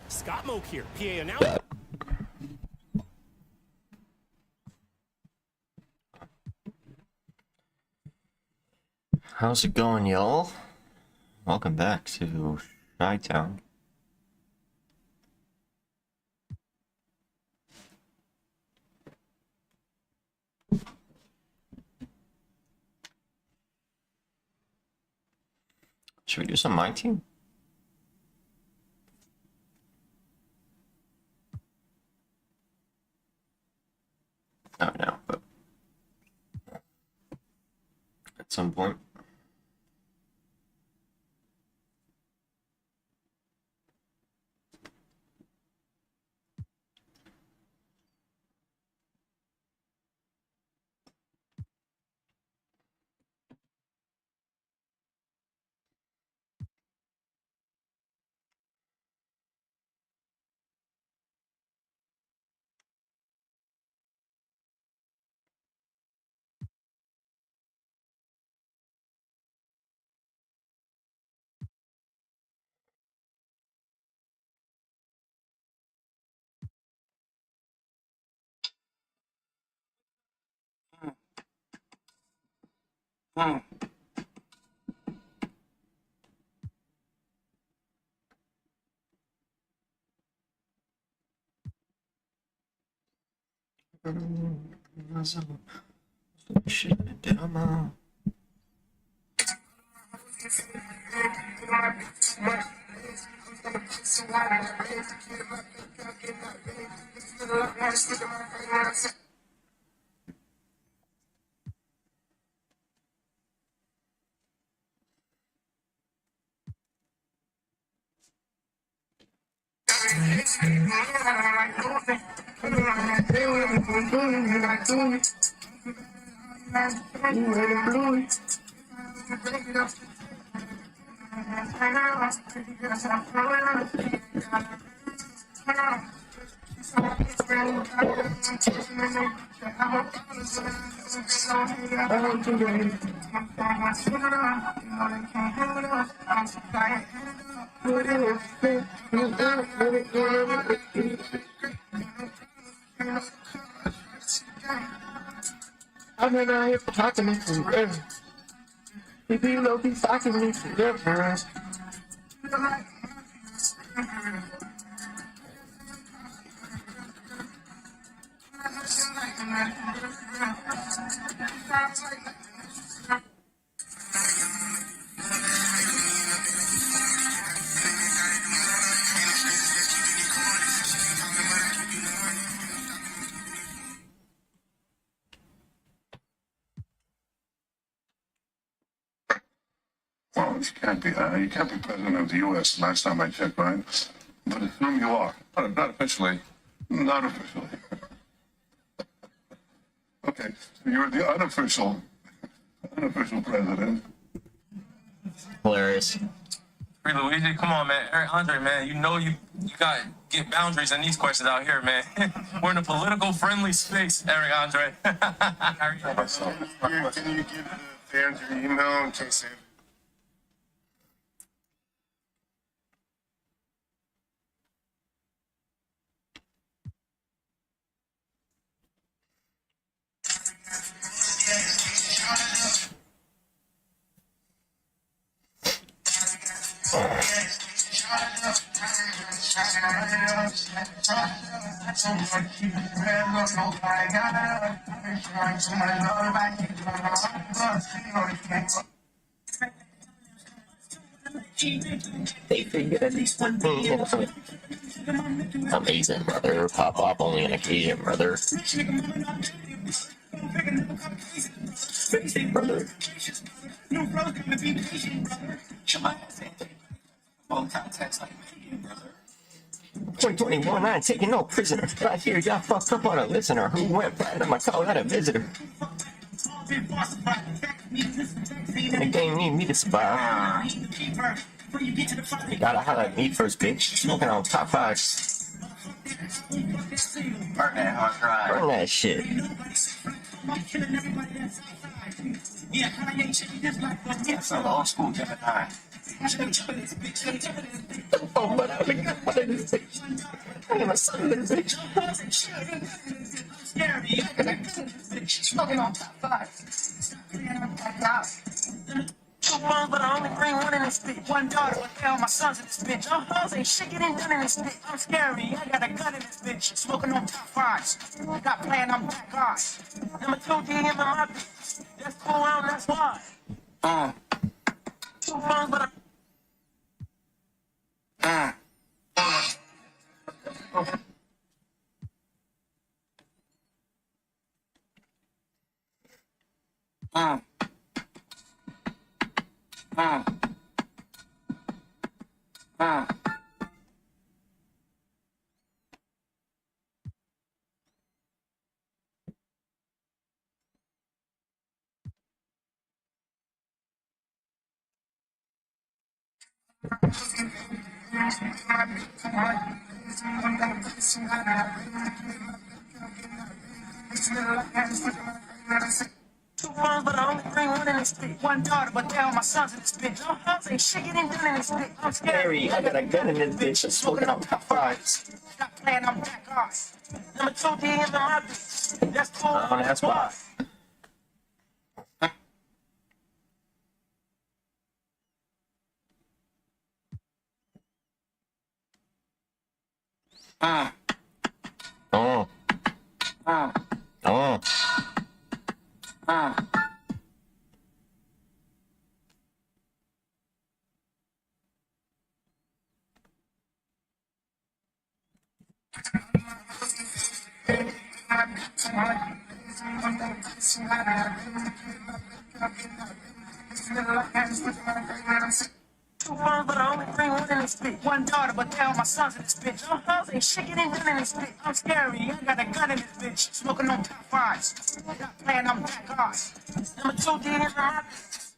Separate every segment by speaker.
Speaker 1: Scott Moak here, PA announcer.
Speaker 2: How's it going, y'all? Welcome back to Chi-Town. Should we do some My Team? Oh, no, but at some point. Shit, damn.
Speaker 3: I've been out here talking to me forever. People be talking me forever.
Speaker 4: Well, you can't be president of the U.S. last time I checked, right? But assume you are. Not officially. Not officially. Okay, so you're the unofficial president.
Speaker 2: Hilarious.
Speaker 5: Free Luigi, come on, man. Eric Andre, man, you know you got to get boundaries in these questions out here, man. We're in a political friendly space, Eric Andre.
Speaker 4: Can you give the fans your email in case they...
Speaker 2: They figured at least one thing. Amazing, brother. Pop up only an occasion, brother. Brother. 2021, I ain't taking no prisoner. But I hear y'all fucked up on a listener who went platinum. I call that a visitor. And the game need me to survive. You gotta highlight me first, bitch. Smoking on top 5.
Speaker 5: Burn that hard drive.
Speaker 2: Burn that shit.
Speaker 5: Yeah, so the old school Gemini.
Speaker 3: Oh, but I'm a good one in this bitch. I am a son in this bitch. Smoking on top five. Two phones, but I only bring one in this bitch. One daughter, but they all my sons in this bitch. Hoes ain't shit getting done in this bitch. I'm scary, I got a gun in this bitch. Smoking on top fives. Got playing, I'm back guys. Number 2 G in my bitch. That's cool, that's why. Two phones, but two phones, but I only bring one in this bitch. One daughter, but they all my sons in this bitch. Hoes ain't shit getting done in this bitch. I'm scary, I got a gun in this bitch. I'm smoking on top fives. Got playing, I'm back guys. Number 2 G in my bitch. That's cool,
Speaker 2: That's why. Oh. Oh.
Speaker 3: Two phones, but I only bring one in this bitch. One daughter, but they all my sons in this bitch. Hoes ain't shit getting done in this bitch. I'm scary, I got a gun in this bitch. Smoking on top fives. Got playing, I'm back guys. Number 2 G in my bitch.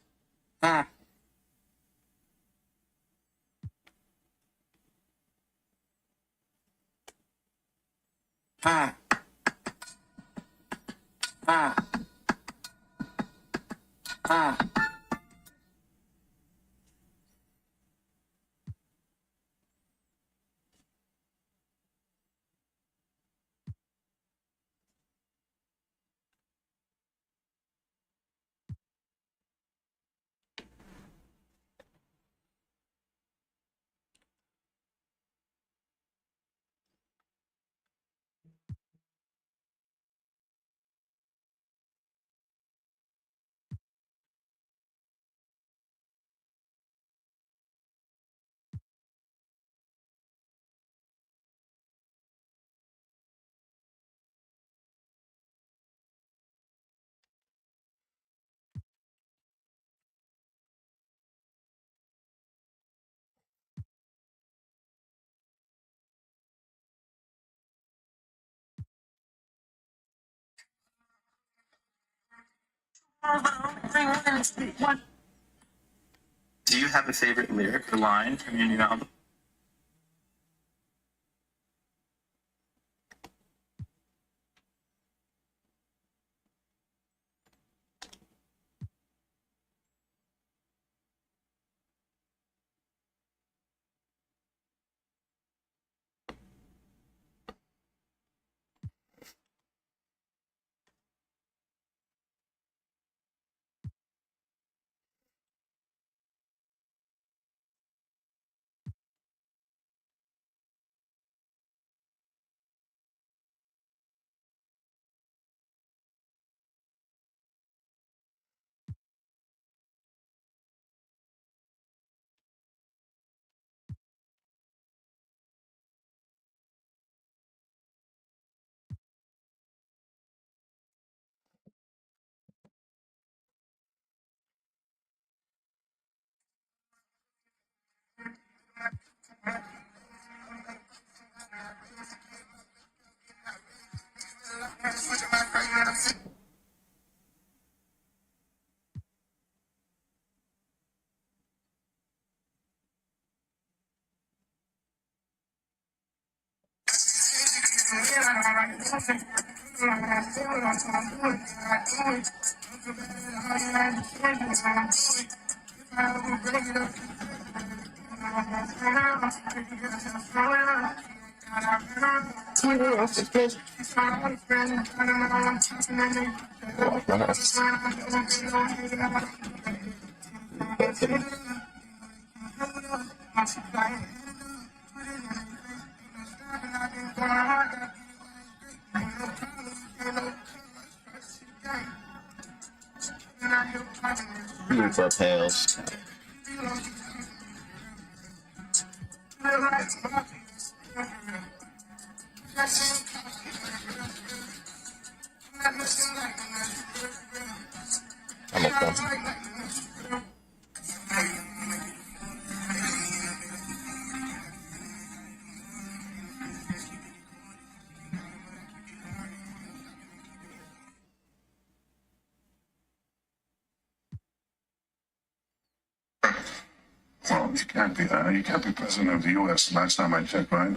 Speaker 6: Do you have a favorite lyric or line from your new album?
Speaker 2: For pails. I'm okay.
Speaker 4: Well, you can't be that. You can't be president of the U.S. Last time I checked, right?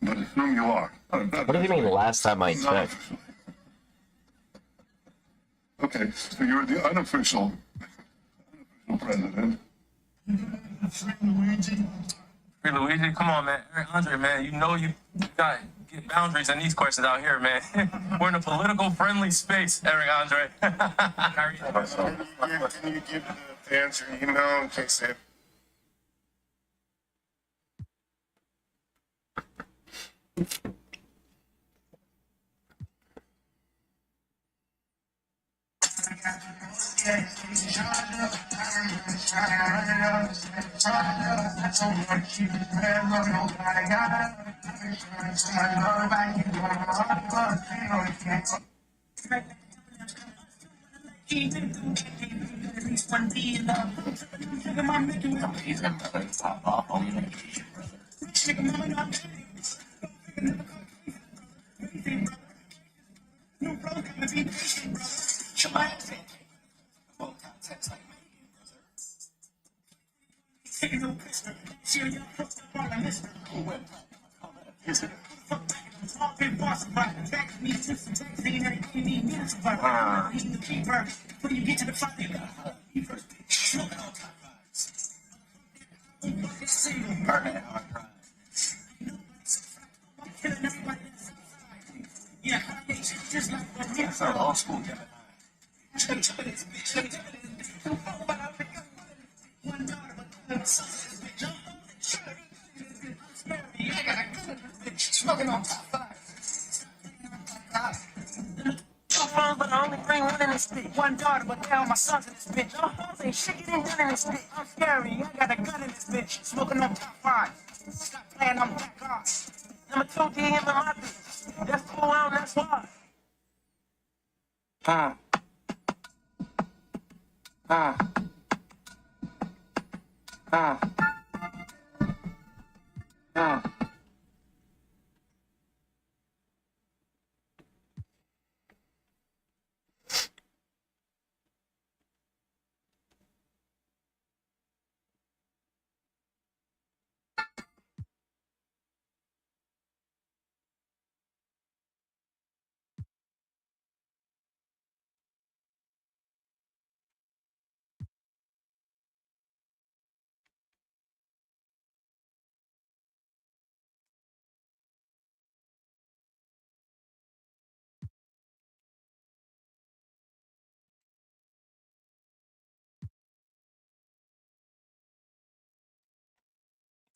Speaker 4: But assume you are.
Speaker 2: What do you mean last time I
Speaker 4: Not
Speaker 2: checked?
Speaker 4: officially. Okay, so you're the unofficial president.
Speaker 5: Hey, Luigi, come on, man. Hey, Andre, man, you know you got to get boundaries in these questions out here, man. We're in a political friendly space, Eric Andre.
Speaker 7: Can you give the fans your email in case they
Speaker 4: All school.
Speaker 3: But I only bring one in this bitch. One daughter, but they all my sons in this bitch. All hoes ain't shit getting done in this bitch. I'm scary. I got a gun in this bitch. Smoking on top five. Stop playing, I'm back off. Number 2 DM in my bitch. That's cool, and that's why.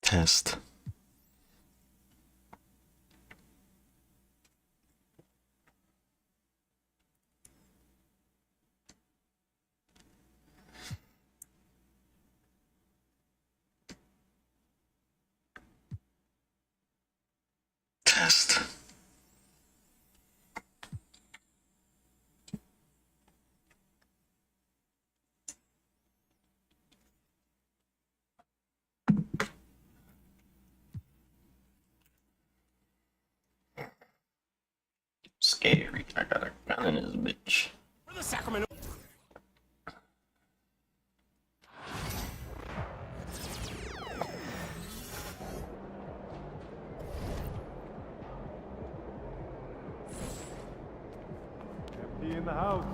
Speaker 2: Test. Test. Scary. I got a gun in this bitch.
Speaker 1: For the Sacramento.
Speaker 8: Empty in the house.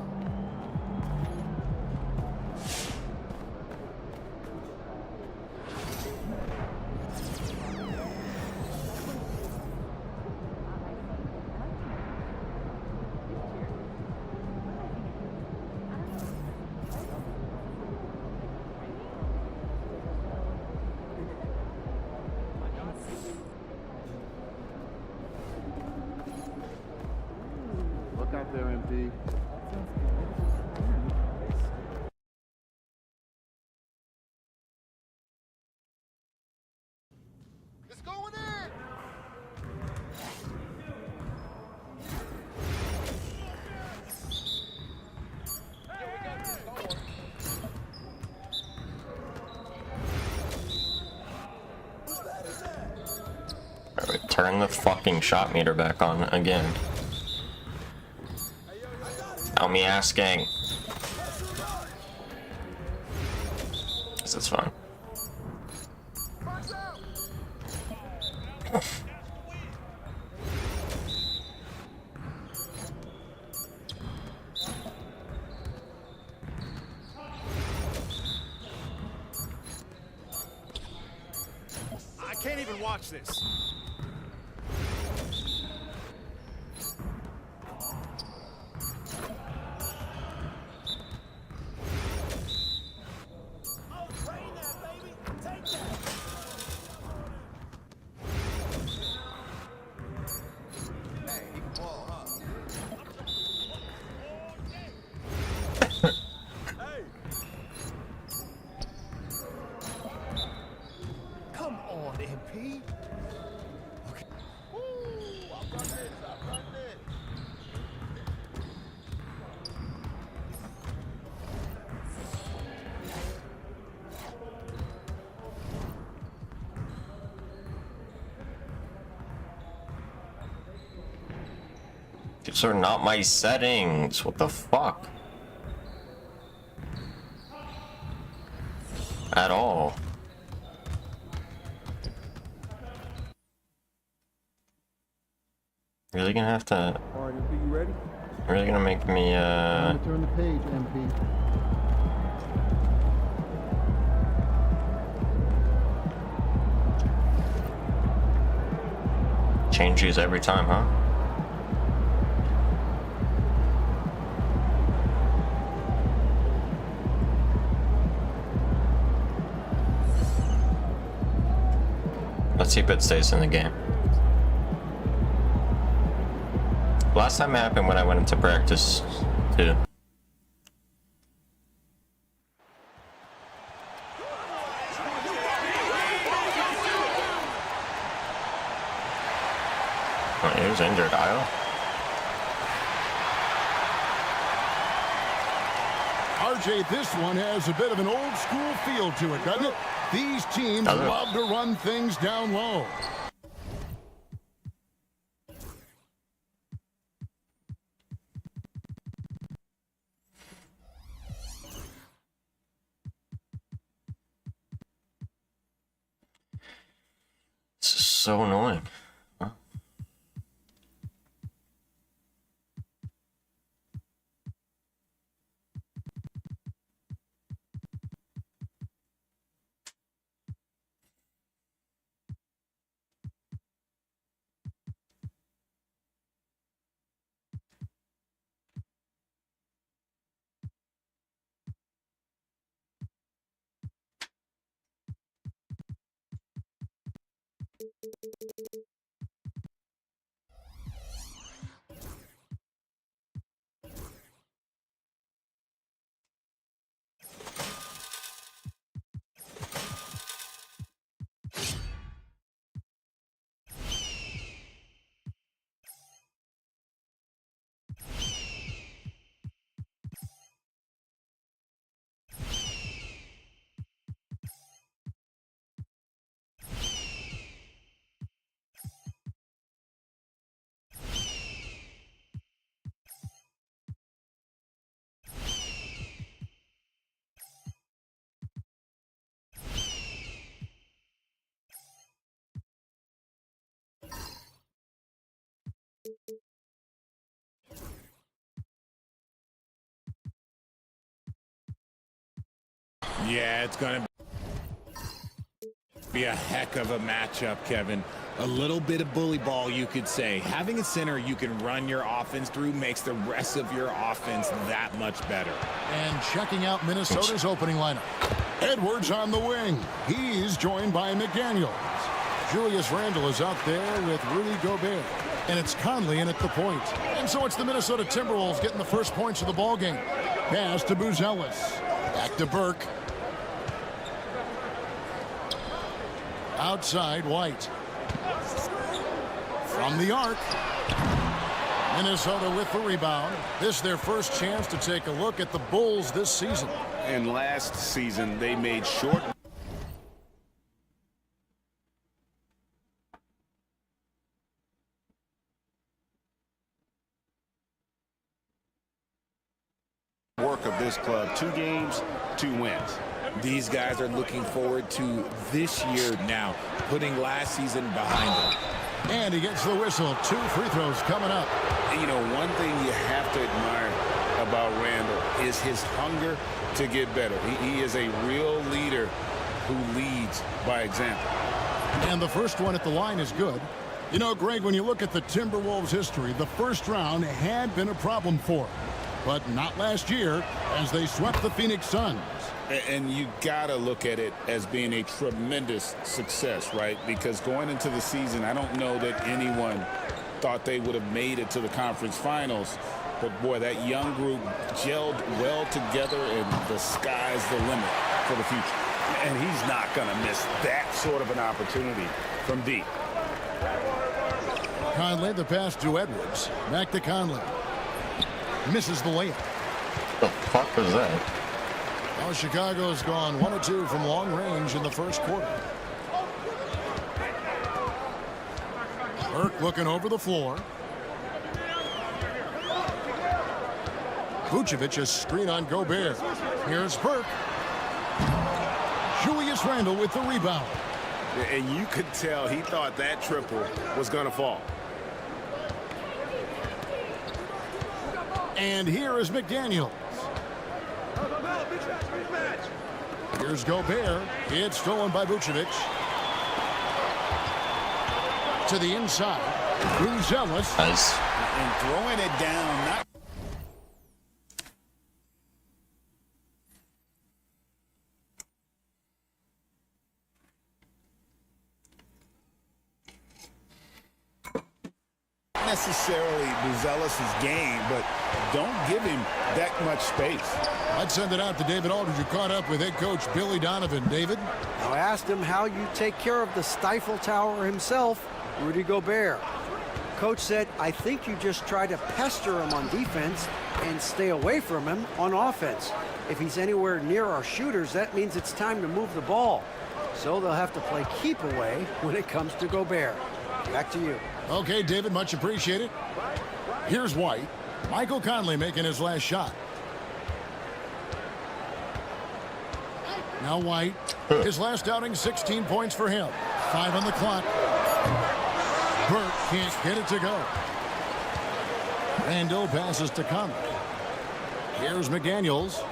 Speaker 8: up there, MP.
Speaker 7: It's going in.
Speaker 2: Alright, turn the fucking shot meter back on again. Without me asking. This is fine.
Speaker 1: I can't even watch this. Come on, MP. Okay.
Speaker 7: I'm running it.
Speaker 2: These are not my settings. What the fuck? At all. Really gonna have to.
Speaker 8: Alright, MP, you ready?
Speaker 2: Really gonna make me
Speaker 8: Time to turn the page, MP.
Speaker 2: change these every time, huh? Let's see if it stays in the game. Last time it happened when I went into practice, too. Oh, he was injured, Io.
Speaker 9: RJ, this one has a bit of an old school feel to it, doesn't it? These teams love to run things down low.
Speaker 2: This is so annoying. Huh?
Speaker 1: Yeah, it's gonna be a heck of a matchup, Kevin. A little bit of bully ball, you could say. Having a center you can run your offense through makes the rest of your offense that much better.
Speaker 9: And checking out Minnesota's opening lineup. Edwards on the wing. He's joined by McDaniels. Julius Randle is out there with Rudy Gobert. And it's Conley in at the point. And so it's the Minnesota Timberwolves getting the first points of the ball game. Pass to Buzelis. Back to Burke. Outside, White. From the arc. Minnesota with the rebound. This is their first chance to take a look at the Bulls this season.
Speaker 10: And last season, they made short work of this club. 2 games, 2 wins.
Speaker 1: These guys are looking forward to this year now, putting last season behind them.
Speaker 9: And he gets the whistle. 2 free throws coming up.
Speaker 10: You know, one thing you have to admire about Randall is his hunger to get better. He is a real leader who leads by example.
Speaker 9: And the first one at the line is good. You know, Greg, when you look at the Timberwolves' history, the first round had been a problem for them. But not last year, as they swept the Phoenix Suns.
Speaker 10: And you got to look at it as being a tremendous success, right? Because going into the season, I don't know that anyone thought they would have made it to the conference finals. But, boy, that young group gelled well together, and the sky's the limit for the future. And he's not going to miss that sort of an opportunity from deep.
Speaker 9: Conley, the pass to Edwards. Back to Conley. Misses the layup.
Speaker 2: The fuck was that?
Speaker 9: Now Chicago's gone 1 of 2 from long range in the first quarter. Burke looking over the floor. Vucevic a screen on Gobert. Here's Burke. Julius Randle with the rebound.
Speaker 10: And you could tell he thought that triple was going to fall.
Speaker 9: And here is McDaniels. Here's Gobert. It's stolen by Vucevic. To the inside. Buzelis.
Speaker 2: Nice.
Speaker 10: And throwing it down. Not necessarily Buzelis' game, but don't give him that much space.
Speaker 9: I'd send it out to David Aldridge, who caught up with head coach Billy Donovan. David?
Speaker 11: I asked him how you take care of the Stifle Tower himself, Rudy Gobert. Coach said, I think you just try to pester him on defense and stay away from him on offense. If he's anywhere near our shooters, that means it's time to move the ball. So they'll have to play keep away when it comes to Gobert. Back to you.
Speaker 9: Okay, David, much appreciated. Here's White. Michael Conley making his last shot. Now White. His last outing, 16 points for him. 5 on the clock. Burke can't get it to go. Randle passes to Conley. Here's McDaniels.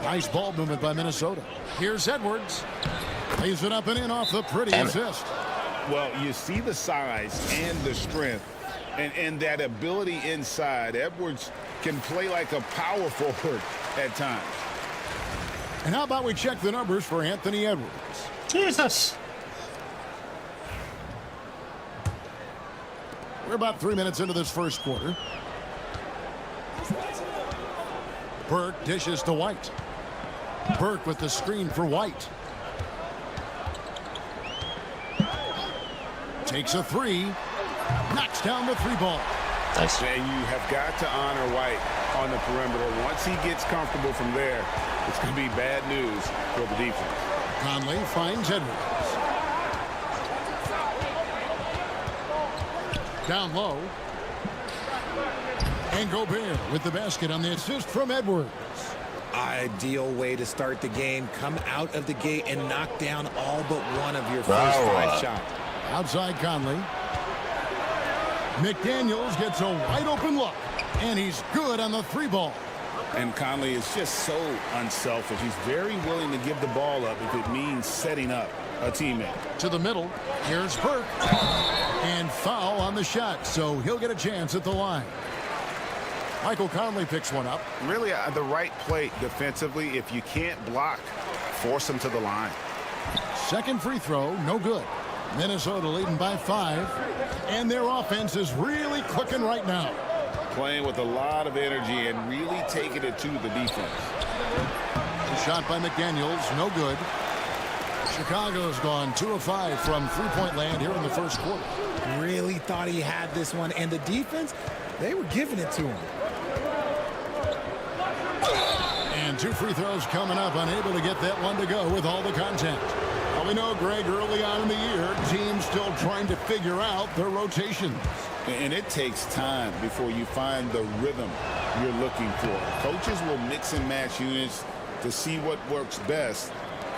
Speaker 9: Nice ball movement by Minnesota. Here's Edwards. Lays it up and in off the pretty assist.
Speaker 10: Well, you see the size and the strength and that ability inside. Edwards can play like a power forward at times.
Speaker 9: And how about we check the numbers for Anthony Edwards?
Speaker 2: Jesus.
Speaker 9: We're about 3 minutes into this first quarter. Burke dishes to White. Burke with the screen for White. Takes a 3. Knocks down the 3 ball.
Speaker 2: Nice.
Speaker 10: And you have got to honor White on the perimeter. Once he gets comfortable from there, it's going to be bad news for the defense.
Speaker 9: Conley finds Edwards. Down low. And Gobert with the basket on the assist from Edwards.
Speaker 1: Ideal way to start the game. Come out of the gate and knock down all but one of your first 5 shots.
Speaker 9: Outside Conley. McDaniels gets a wide open look. And he's good on the 3 ball.
Speaker 10: And Conley is just so unselfish. He's very willing to give the ball up if it means setting up a teammate.
Speaker 9: To the middle. Here's Burke. And foul on the shot, so he'll get a chance at the line. Michael Conley picks one up.
Speaker 10: Really the right play defensively. If you can't block, force him to the line.
Speaker 9: Second free throw, no good. Minnesota leading by 5. And their offense is really clicking right now.
Speaker 10: Playing with a lot of energy and really taking it to the defense.
Speaker 9: The shot by McDaniels, no good. Chicago's gone 2 of 5 from three-point land here in the first quarter.
Speaker 1: Really thought he had this one, and the defense, they were giving it to him.
Speaker 9: And 2 free throws coming up, unable to get that one to go with all the contact. Well, we know, Greg, early on in the year, teams still trying to figure out their rotations.
Speaker 10: And it takes time before you find the rhythm you're looking for. Coaches will mix and match units to see what works best,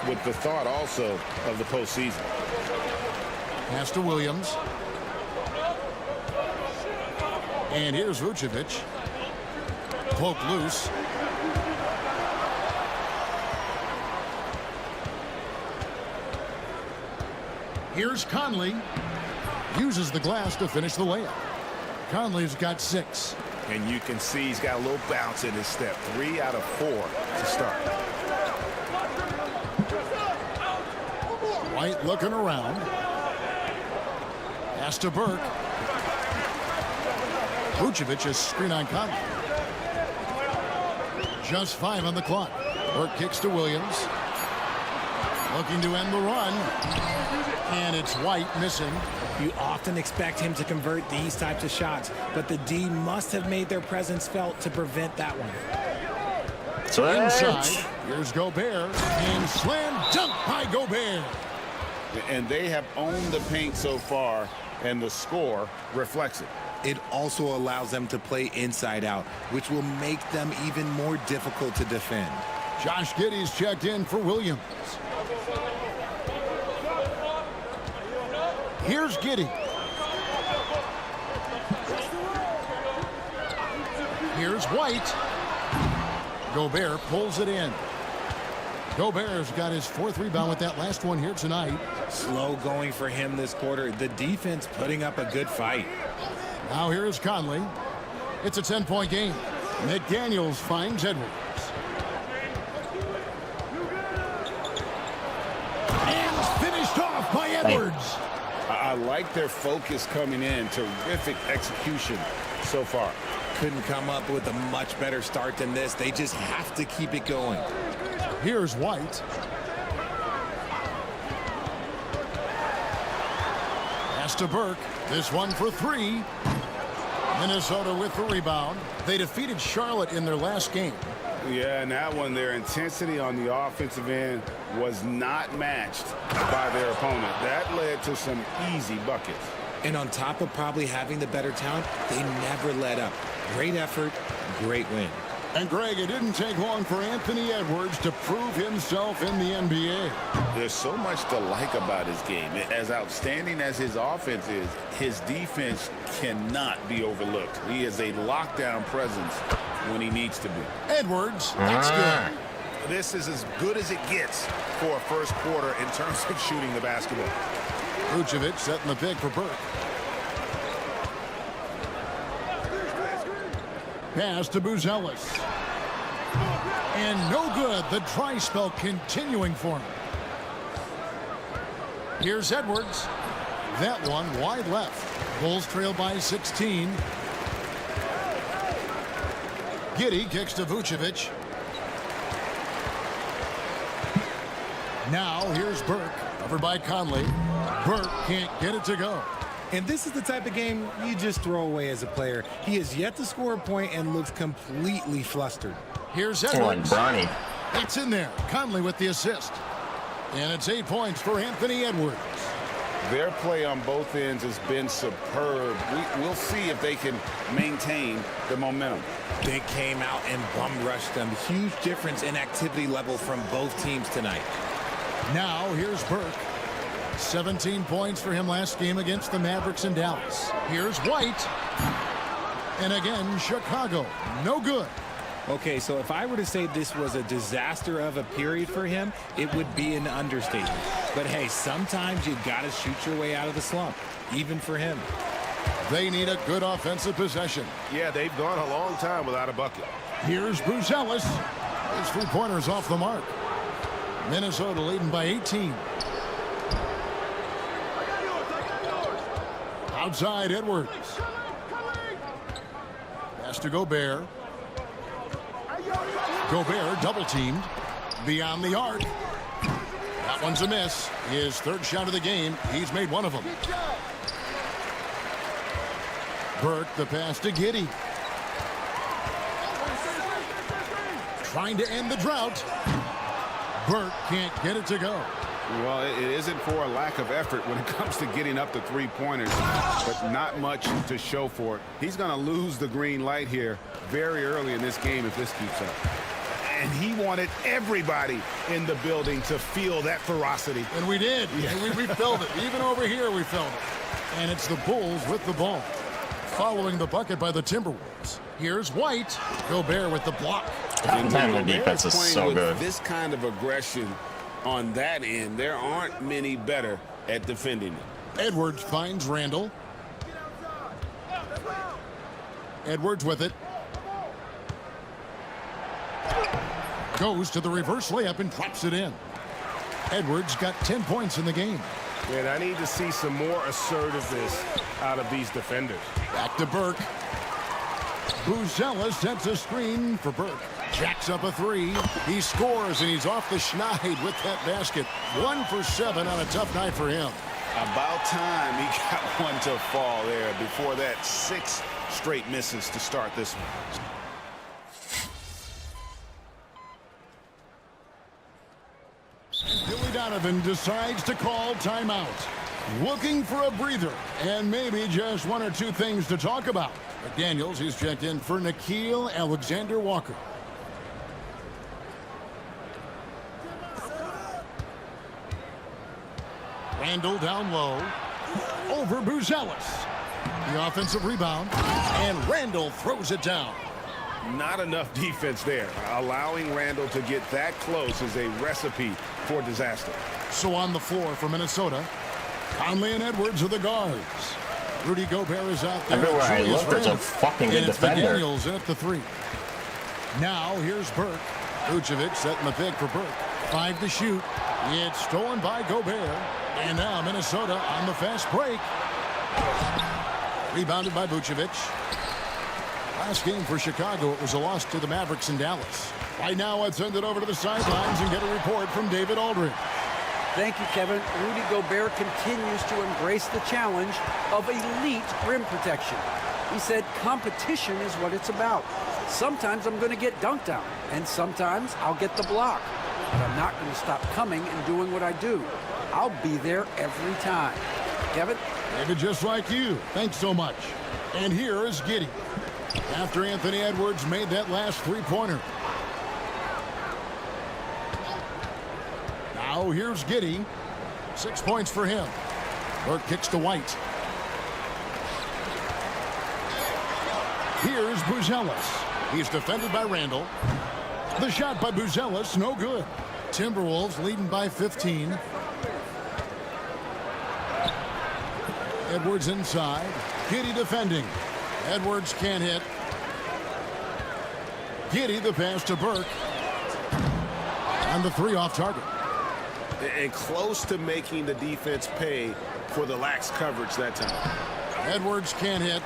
Speaker 10: with the thought also of the postseason.
Speaker 9: Pass to Williams. And here's Vucevic. Poke loose. Here's Conley. Uses the glass to finish the layup. Conley's got 6.
Speaker 10: And you can see he's got a little bounce in his step. 3 out of 4 to start.
Speaker 9: White looking around. Pass to Burke. Vucevic is screen on Conley. Just 5 on the clock. Burke kicks to Williams. Looking to end the run. And it's White missing.
Speaker 1: You often expect him to convert these types of shots, but the D must have made their presence felt to prevent that one.
Speaker 9: Inside, here's Gobert, and slam dunk by Gobert.
Speaker 10: And they have owned the paint so far, and the score reflects it.
Speaker 1: It also allows them to play inside out, which will make them even more difficult to defend.
Speaker 9: Josh Giddey's checked in for Williams. Here's Giddey. Here's White. Gobert pulls it in. Gobert's got his 4th rebound with that last one here tonight.
Speaker 1: Slow going for him this quarter. The defense putting up a good fight.
Speaker 9: Now here's Conley. It's a 10-point game. McDaniels finds Edwards. And finished off by Edwards.
Speaker 10: I like their focus coming in. Terrific execution so far.
Speaker 1: Couldn't come up with a much better start than this. They just have to keep it going.
Speaker 9: Here's White. Pass to Burke. This one for 3. Minnesota with the rebound. They defeated Charlotte in their last game.
Speaker 10: Yeah, and that one, their intensity on the offensive end was not matched by their opponent. That led to some easy buckets.
Speaker 1: And on top of probably having the better talent, they never let up. Great effort, great win.
Speaker 9: And Greg, it didn't take long for Anthony Edwards to prove himself in the NBA.
Speaker 10: There's so much to like about his game. As outstanding as his offense is, his defense cannot be overlooked. He is a lockdown presence when he needs to be.
Speaker 9: Edwards, that's good.
Speaker 10: This is as good as it gets for a first quarter in terms of shooting the basketball.
Speaker 9: Vucevic setting the pick for Burke. Pass to Buzelis. And no good. The dry spell continuing for him. Here's Edwards. That one wide left. Bulls trail by 16. Giddey kicks to Vucevic. Now here's Burke. Covered by Conley. Burke can't get it to go.
Speaker 1: And this is the type of game you just throw away as a player. He has yet to score a point and looks completely flustered.
Speaker 9: Here's Edwards. It's in there. Conley with the assist. And it's 8 points for Anthony Edwards.
Speaker 10: Their play on both ends has been superb. We'll see if they can maintain the momentum.
Speaker 1: They came out and bum rushed them. Huge difference in activity level from both teams tonight.
Speaker 9: Now here's Burke. 17 points for him last game against the Mavericks in Dallas. Here's White. And again, Chicago. No good.
Speaker 1: Okay, so if I were to say this was a disaster of a period for him, it would be an understatement. But hey, sometimes you got to shoot your way out of the slump, even for him.
Speaker 9: They need a good offensive possession.
Speaker 10: Yeah, they've gone a long time without a bucket.
Speaker 9: Here's Buzelis. His 3-pointers off the mark. Minnesota leading by 18. Outside Edwards. Pass to Gobert. Gobert double teamed. Beyond the arc. That one's a miss. His third shot of the game. He's made one of them. Burke, the pass to Giddey. Trying to end the drought. Burke can't get it to go.
Speaker 10: Well, it isn't for a lack of effort when it comes to getting up to three-pointers, but not much to show for it. He's going to lose the green light here very early in this game if this keeps up. And he wanted everybody in the building to feel that ferocity.
Speaker 9: And we did. Yeah. And we felt it. Even over here we felt it. And it's the Bulls with the ball. Following the bucket by the Timberwolves. Here's White. Gobert with the block.
Speaker 2: The defense is so good.
Speaker 10: This kind of aggression on that end, there aren't many better at defending it.
Speaker 9: Edwards finds Randall. Edwards with it. Goes to the reverse layup and drops it in. Edwards got 10 points in the game.
Speaker 7: Man, I need to see some more assertiveness out of these defenders.
Speaker 9: Back to Burke. Buzella sets a screen for Burke. Jacks up a three. He scores, and he's off the schneid with that basket. 1 for 7 on a tough night for him.
Speaker 10: About time he got one to fall there. Before that, 6 straight misses to start this one.
Speaker 9: Billy Donovan decides to call timeout. Looking for a breather and maybe just 1 or 2 things to talk about. McDaniels, he's checked in for Nickeil Alexander-Walker. Randall down low. Over Buzelis. The offensive rebound. And Randall throws it down.
Speaker 10: Not enough defense there. Allowing Randall to get that close is a recipe for disaster.
Speaker 9: So on the floor for Minnesota, Conley and Edwards are the guards. Rudy Gobert is out there.
Speaker 2: Everywhere I look, there's a fucking good defender.
Speaker 9: McDaniels in at the 3. Now here's Burke. Vucevic setting the pick for Burke. 5 to shoot. It's stolen by Gobert. And now Minnesota on the fast break. Rebounded by Vucevic. Last game for Chicago, it was a loss to the Mavericks in Dallas. Right now, let's send it over to the sidelines and get a report from David Aldridge.
Speaker 11: Thank you, Kevin. Rudy Gobert continues to embrace the challenge of elite rim protection. He said competition is what it's about. Sometimes I'm going to get dunked on, and sometimes I'll get the block. But I'm not going to stop coming and doing what I do. I'll be there every time. Kevin?
Speaker 9: David, just like you. Thanks so much. And here is Giddey. After Anthony Edwards made that last three-pointer. Now here's Giddey. 6 points for him. Burke kicks to White. Here's Buzelis. He's defended by Randall. The shot by Buzelis, no good. Timberwolves leading by 15. Edwards inside. Giddey defending. Edwards can't hit. Giddey the pass to Burke. And the 3 off target.
Speaker 10: And close to making the defense pay for the lax coverage that time.
Speaker 9: Edwards can't hit.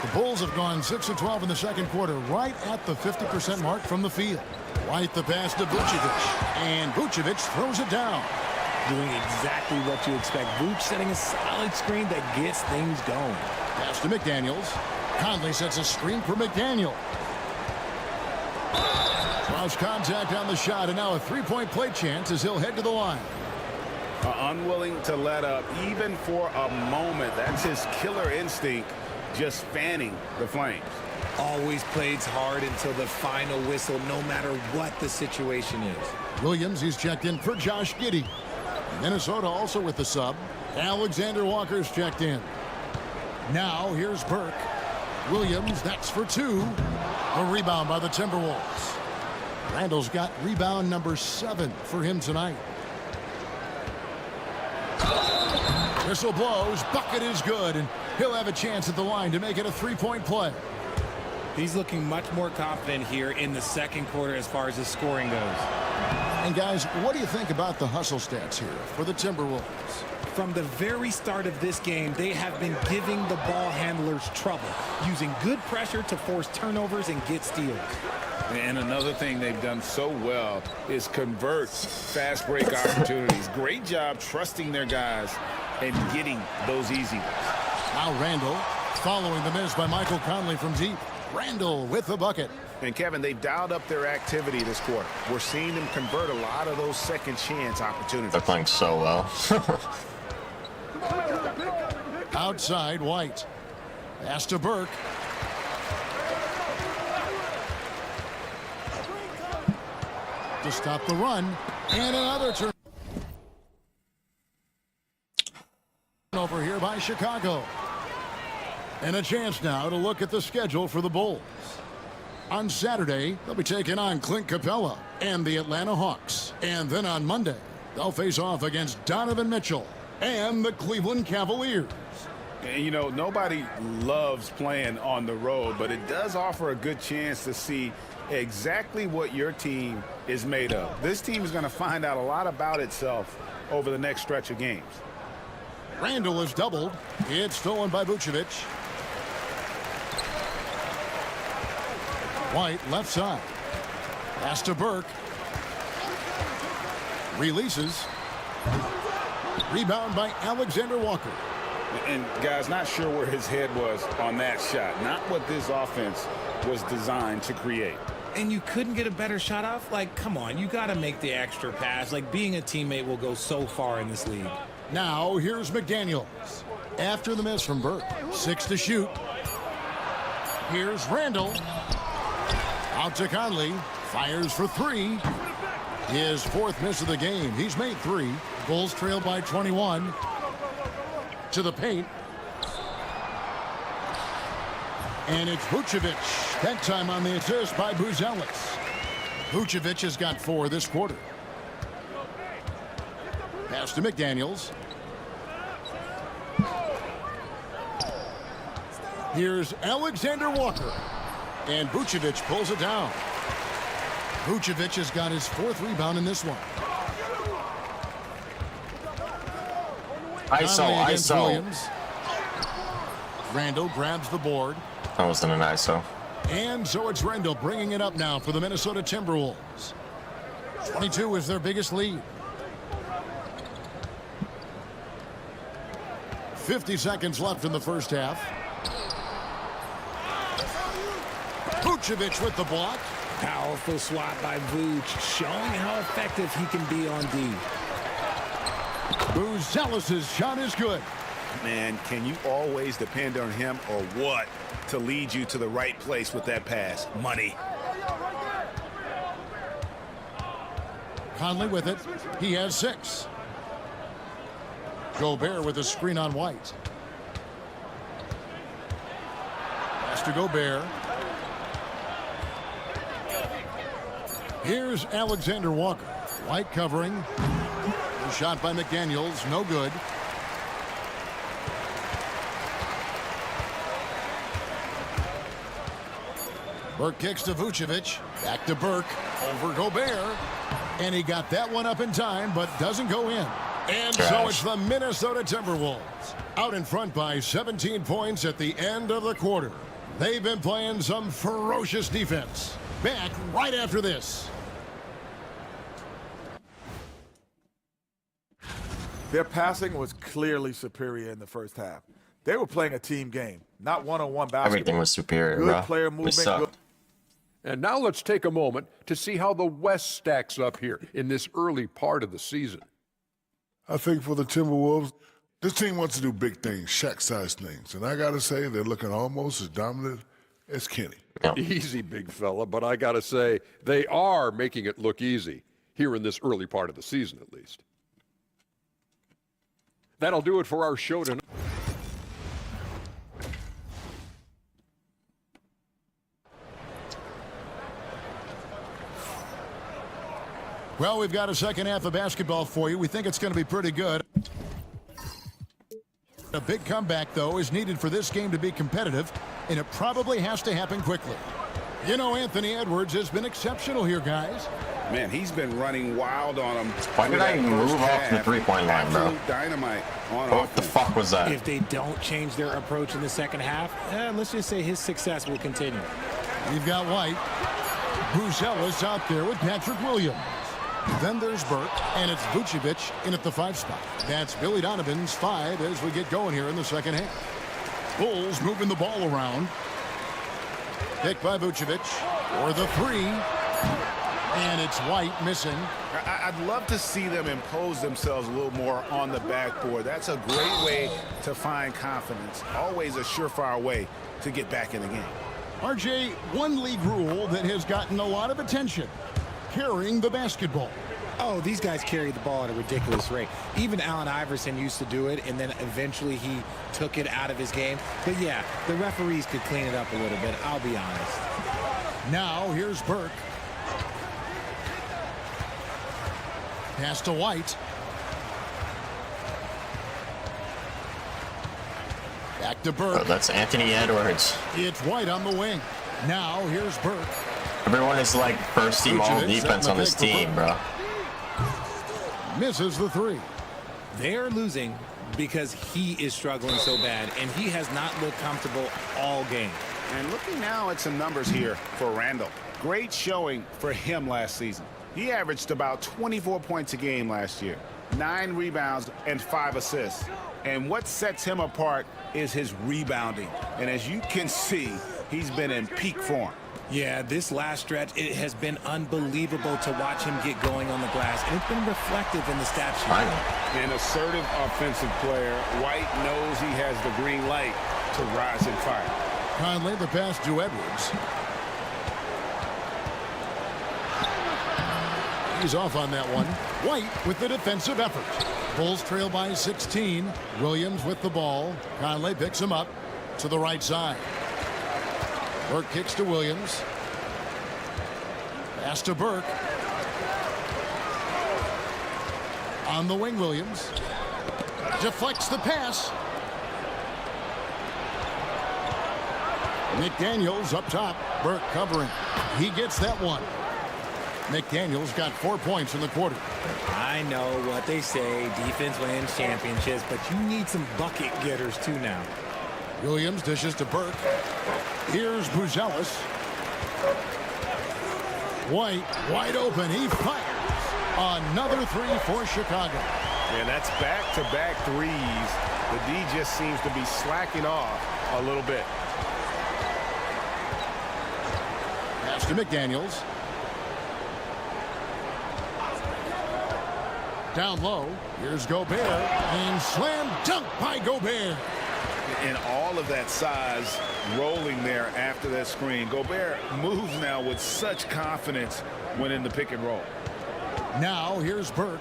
Speaker 9: The Bulls have gone 6 of 12 in the second quarter, right at the 50% mark from the field. White the pass to Vucevic. And Vucevic throws it down.
Speaker 1: Doing exactly what you expect. Vooch setting a solid screen that gets things going.
Speaker 9: Pass to McDaniels. Conley sets a screen for McDaniel. Draws contact on the shot, and now a three-point play chance as he'll head to the line.
Speaker 10: Unwilling to let up even for a moment. That's his killer instinct, just fanning the flames.
Speaker 1: Always plays hard until the final whistle, no matter what the situation is.
Speaker 9: Williams, he's checked in for Josh Giddey. Minnesota also with the sub. Alexander Walker's checked in. Now here's Burke. Williams, that's for 2. A rebound by the Timberwolves. Randall's got rebound number 7 for him tonight. Whistle blows, bucket is good, and he'll have a chance at the line to make it a 3-point play.
Speaker 1: He's looking much more confident here in the second quarter as far as his scoring goes.
Speaker 9: And guys, what do you think about the hustle stats here for the Timberwolves?
Speaker 1: From the very start of this game, they have been giving the ball handlers trouble, using good pressure to force turnovers and get steals.
Speaker 10: And another thing they've done so well is convert fast break opportunities. Great job trusting their guys and getting those easy ones.
Speaker 9: Now Randall following the miss by Michael Conley from deep. Randall with the bucket.
Speaker 10: And Kevin, they've dialed up their activity this quarter. We're seeing them convert a lot of those second chance opportunities.
Speaker 2: They're playing so well.
Speaker 9: Outside White. Pass to Burke. To stop the run. And another turn. Over here by Chicago. And a chance now to look at the schedule for the Bulls. On Saturday, they'll be taking on Clint Capella and the Atlanta Hawks. And then on Monday, they'll face off against Donovan Mitchell and the Cleveland Cavaliers.
Speaker 10: And, you know, nobody loves playing on the road, but it does offer a good chance to see exactly what your team is made of. This team is going to find out a lot about itself over the next stretch of games.
Speaker 9: Randall is doubled. It's stolen by Vucevic. White left side. Pass to Burke. Releases. Rebound by Alexander Walker.
Speaker 10: And guys, not sure where his head was on that shot. Not what this offense was designed to create.
Speaker 1: And you couldn't get a better shot off? Like, come on, you got to make the extra pass. Like, being a teammate will go so far in this league.
Speaker 9: Now, here's McDaniels. After the miss from Burke. 6 to shoot. Here's Randall. Out to Conley. Fires for 3. His 4th miss of the game. He's made 3. Bulls trail by 21. To the paint. And it's Vucevic. That time on the assist by Buzelis. Vucevic has got 4 this quarter. Pass to McDaniels. Here's Alexander Walker. And Vucevic pulls it down. Vucevic has got his 4th rebound in this one.
Speaker 2: ISO.
Speaker 9: Williams. Randall grabs the board.
Speaker 2: That wasn't an ISO.
Speaker 9: And so it's Randall bringing it up now for the Minnesota Timberwolves. 22 is their biggest lead. 50 seconds left in the first half. Vucevic with the block.
Speaker 1: Powerful swat by Vuce, showing how effective he can be on D.
Speaker 9: Buzelis' shot is good.
Speaker 10: Man, can you always depend on him or what to lead you to the right place with that pass? Money.
Speaker 9: Conley with it. He has 6. Gobert with a screen on White. Pass to Gobert. Here's Alexander Walker. White covering. The shot by McDaniels. No good. Burke kicks to Vucevic. Back to Burke. Over Gobert. And he got that one up in time, but doesn't go in. And so it's the Minnesota Timberwolves out in front by 17 points at the end of the quarter. They've been playing some ferocious defense. Back right after this.
Speaker 12: Their passing was clearly superior in the first half. They were playing a team game, not one-on-one basketball.
Speaker 2: Everything was superior,
Speaker 12: Good
Speaker 2: bro.
Speaker 12: player
Speaker 2: We
Speaker 12: movement.
Speaker 2: sucked.
Speaker 13: And now let's take a moment to see how the West stacks up here in this early part of the season.
Speaker 4: I think for the Timberwolves, this team wants to do big things, Shaq-sized things. And I got to say, they're looking almost as dominant as Kenny.
Speaker 13: Easy, big fella, but I got to say, they are making it look easy here in this early part of the season, at least. That'll do it for our show tonight.
Speaker 9: Well, we've got a second half of basketball for you. We think it's going to be pretty good. A big comeback, though, is needed for this game to be competitive, and it probably has to happen quickly. You know, Anthony Edwards has been exceptional here, guys.
Speaker 10: Man, he's been running wild on him.
Speaker 2: Why did I move off the three-point line, bro?
Speaker 10: Absolute dynamite on
Speaker 2: What the fuck was that?
Speaker 1: If they don't change their approach in the second half, let's just say his success will continue.
Speaker 9: You've got White. Buzelis out there with Patrick Williams. Then there's Burke, and it's Vucevic in at the 5 spot. That's Billy Donovan's 5 as we get going here in the second half. Bulls moving the ball around. Picked by Vucevic for the 3. And it's White missing.
Speaker 10: I'd love to see them impose themselves a little more on the backboard. That's a great way to find confidence. Always a surefire way to get back in the game.
Speaker 9: RJ, one league rule that has gotten a lot of attention. Carrying the basketball.
Speaker 1: Oh, these guys carry the ball at a ridiculous rate. Even Allen Iverson used to do it, and then eventually he took it out of his game. But yeah, the referees could clean it up a little bit, I'll be honest.
Speaker 9: Now here's Burke. Pass to White. Back to Burke.
Speaker 2: Oh, that's Anthony Edwards.
Speaker 9: It's White on the wing. Now here's Burke.
Speaker 2: Everyone is like first team all defense on this team, bro.
Speaker 9: Misses the 3.
Speaker 1: They're losing because he is struggling so bad, and he has not looked comfortable all game.
Speaker 10: And looking now at some numbers here for Randall. Great showing for him last season. He averaged about 24 points a game last year, 9 rebounds and 5 assists. And what sets him apart is his rebounding. And as you can see, he's been in peak form.
Speaker 1: Yeah, this last stretch, it has been unbelievable to watch him get going on the glass, and it's been reflective in the stat sheet.
Speaker 10: An assertive offensive player. White knows he has the green light to rise and fire.
Speaker 9: Conley the pass to Edwards. He's off on that one. White with the defensive effort. Bulls trail by 16. Williams with the ball. Conley picks him up to the right side. Burke kicks to Williams. Pass to Burke. On the wing, Williams. Deflects the pass. McDaniels up top. Burke covering. He gets that one. McDaniels got 4 points in the quarter.
Speaker 1: I know what they say, defense wins championships, but you need some bucket getters too now.
Speaker 9: Williams dishes to Burke. Here's Buzelis. White wide open. He fires. Another 3 for Chicago.
Speaker 10: Yeah, that's back-to-back threes. The D just seems to be slacking off a little bit.
Speaker 9: Pass to McDaniels. Down low. Here's Gobert. And slam dunk by Gobert.
Speaker 10: And all of that size rolling there after that screen. Gobert moves now with such confidence when in the pick and roll.
Speaker 9: Now here's Burke.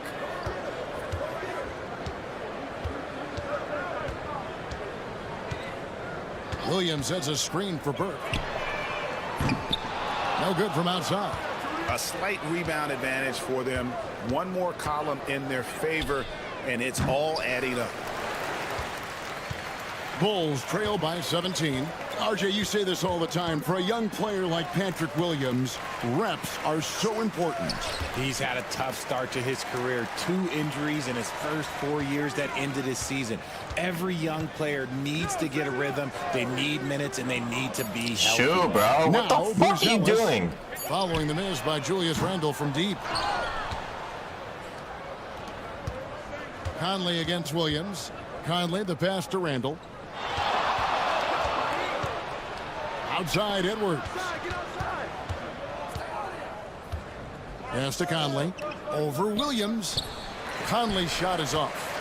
Speaker 9: Williams sets a screen for Burke. No good from outside.
Speaker 10: A slight rebound advantage for them. One more column in their favor, and it's all adding up.
Speaker 9: Bulls trail by 17. RJ, you say this all the time. For a young player like Patrick Williams, reps are so important.
Speaker 1: He's had a tough start to his career. 2 injuries in his first 4 years that ended his season. Every young player needs to get a rhythm. They need minutes, and they need to be healthy.
Speaker 2: Shoot, bro. What the fuck are you doing?
Speaker 9: Following the miss by Julius Randle from deep. Conley against Williams. Conley the pass to Randle. Outside Edwards. Pass to Conley. Over Williams. Conley's shot is off.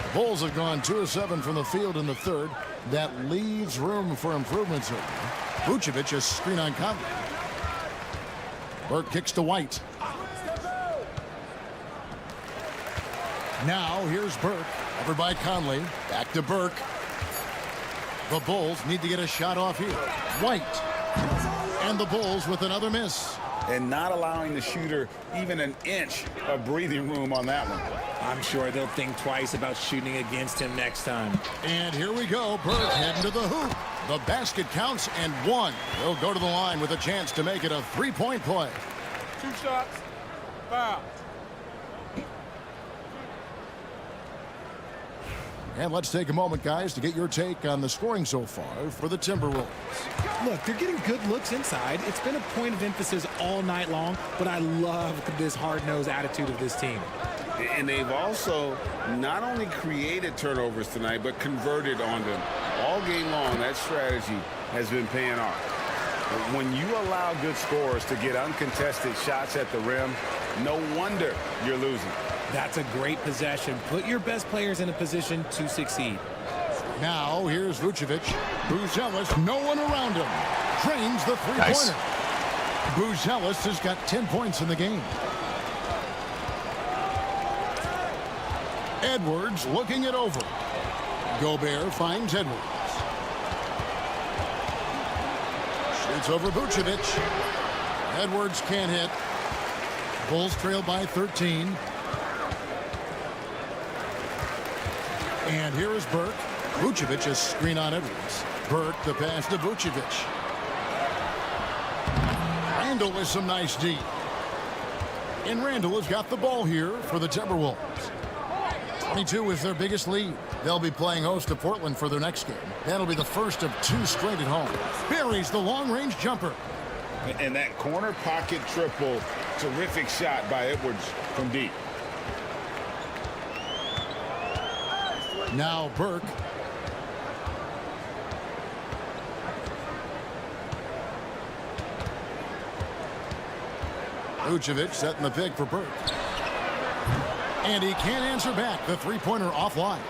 Speaker 9: The Bulls have gone 2 of 7 from the field in the third. That leaves room for improvements. Vucevic is screen on Conley. Burke kicks to White. Now here's Burke. Over by Conley. Back to Burke. The Bulls need to get a shot off here. White. And the Bulls with another miss.
Speaker 10: And not allowing the shooter even an inch of breathing room on that one.
Speaker 1: I'm sure they'll think twice about shooting against him next time.
Speaker 9: And here we go. Burke heading to the hoop. The basket counts and 1. He'll go to the line with a chance to make it a 3-point play.
Speaker 12: 2 shots. Foul.
Speaker 9: And let's take a moment, guys, to get your take on the scoring so far for the Timberwolves.
Speaker 1: Look, they're getting good looks inside. It's been a point of emphasis all night long, but I love this hard-nosed attitude of this team.
Speaker 10: And they've also not only created turnovers tonight, but converted on them. All game long, that strategy has been paying off. When you allow good scorers to get uncontested shots at the rim, no wonder you're losing.
Speaker 1: That's a great possession. Put your best players in a position to succeed.
Speaker 9: Now, here's Vucevic. Buzelis, no one around him. Drains the three-pointer.
Speaker 2: Nice.
Speaker 9: Buzelis has got 10 points in the game. Edwards looking it over. Gobert finds Edwards. Shoots over Vucevic. Edwards can't hit. Bulls trail by 13. And here is Burke. Vucevic is screen on Edwards. Burke the pass to Vucevic. Randall with some nice D. And Randall has got the ball here for the Timberwolves. 22 is their biggest lead. They'll be playing host to Portland for their next game. That'll be the first of 2 straight at home. Buries the long-range jumper.
Speaker 10: And that corner pocket triple, terrific shot by Edwards from deep.
Speaker 9: Now Burke. Vucevic setting the pick for Burke. And he can't answer back. The three-pointer offline.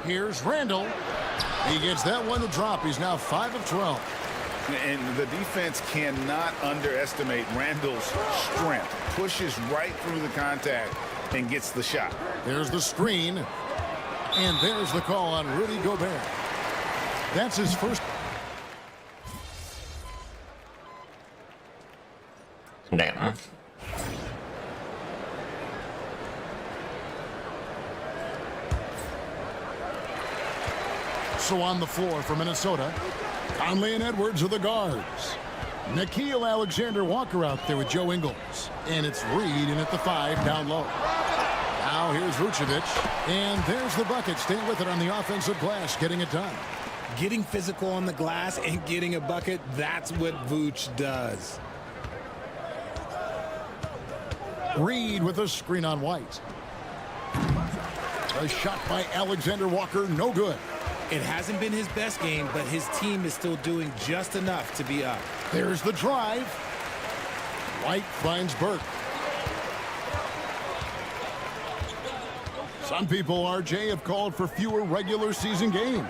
Speaker 9: Here's Randall. He gets that one to drop. He's now 5 of 12.
Speaker 10: And the defense cannot underestimate Randall's strength. Pushes right through the contact and gets the shot.
Speaker 9: There's the screen. And there's the call on Rudy Gobert. That's his first.
Speaker 2: Damn.
Speaker 9: So on the floor for Minnesota, Conley and Edwards are the guards. Nickeil Alexander-Walker out there with Joe Ingles. And it's Reed in at the 5 down low. Now here's Vucevic. And there's the bucket. Staying with it on the offensive glass, getting it done.
Speaker 1: Getting physical on the glass and getting a bucket, that's what Vooch does.
Speaker 9: Reed with a screen on White. A shot by Alexander-Walker, no good.
Speaker 1: It hasn't been his best game, but his team is still doing just enough to be up.
Speaker 9: There's the drive. White finds Burke. Some people, RJ, have called for fewer regular season games.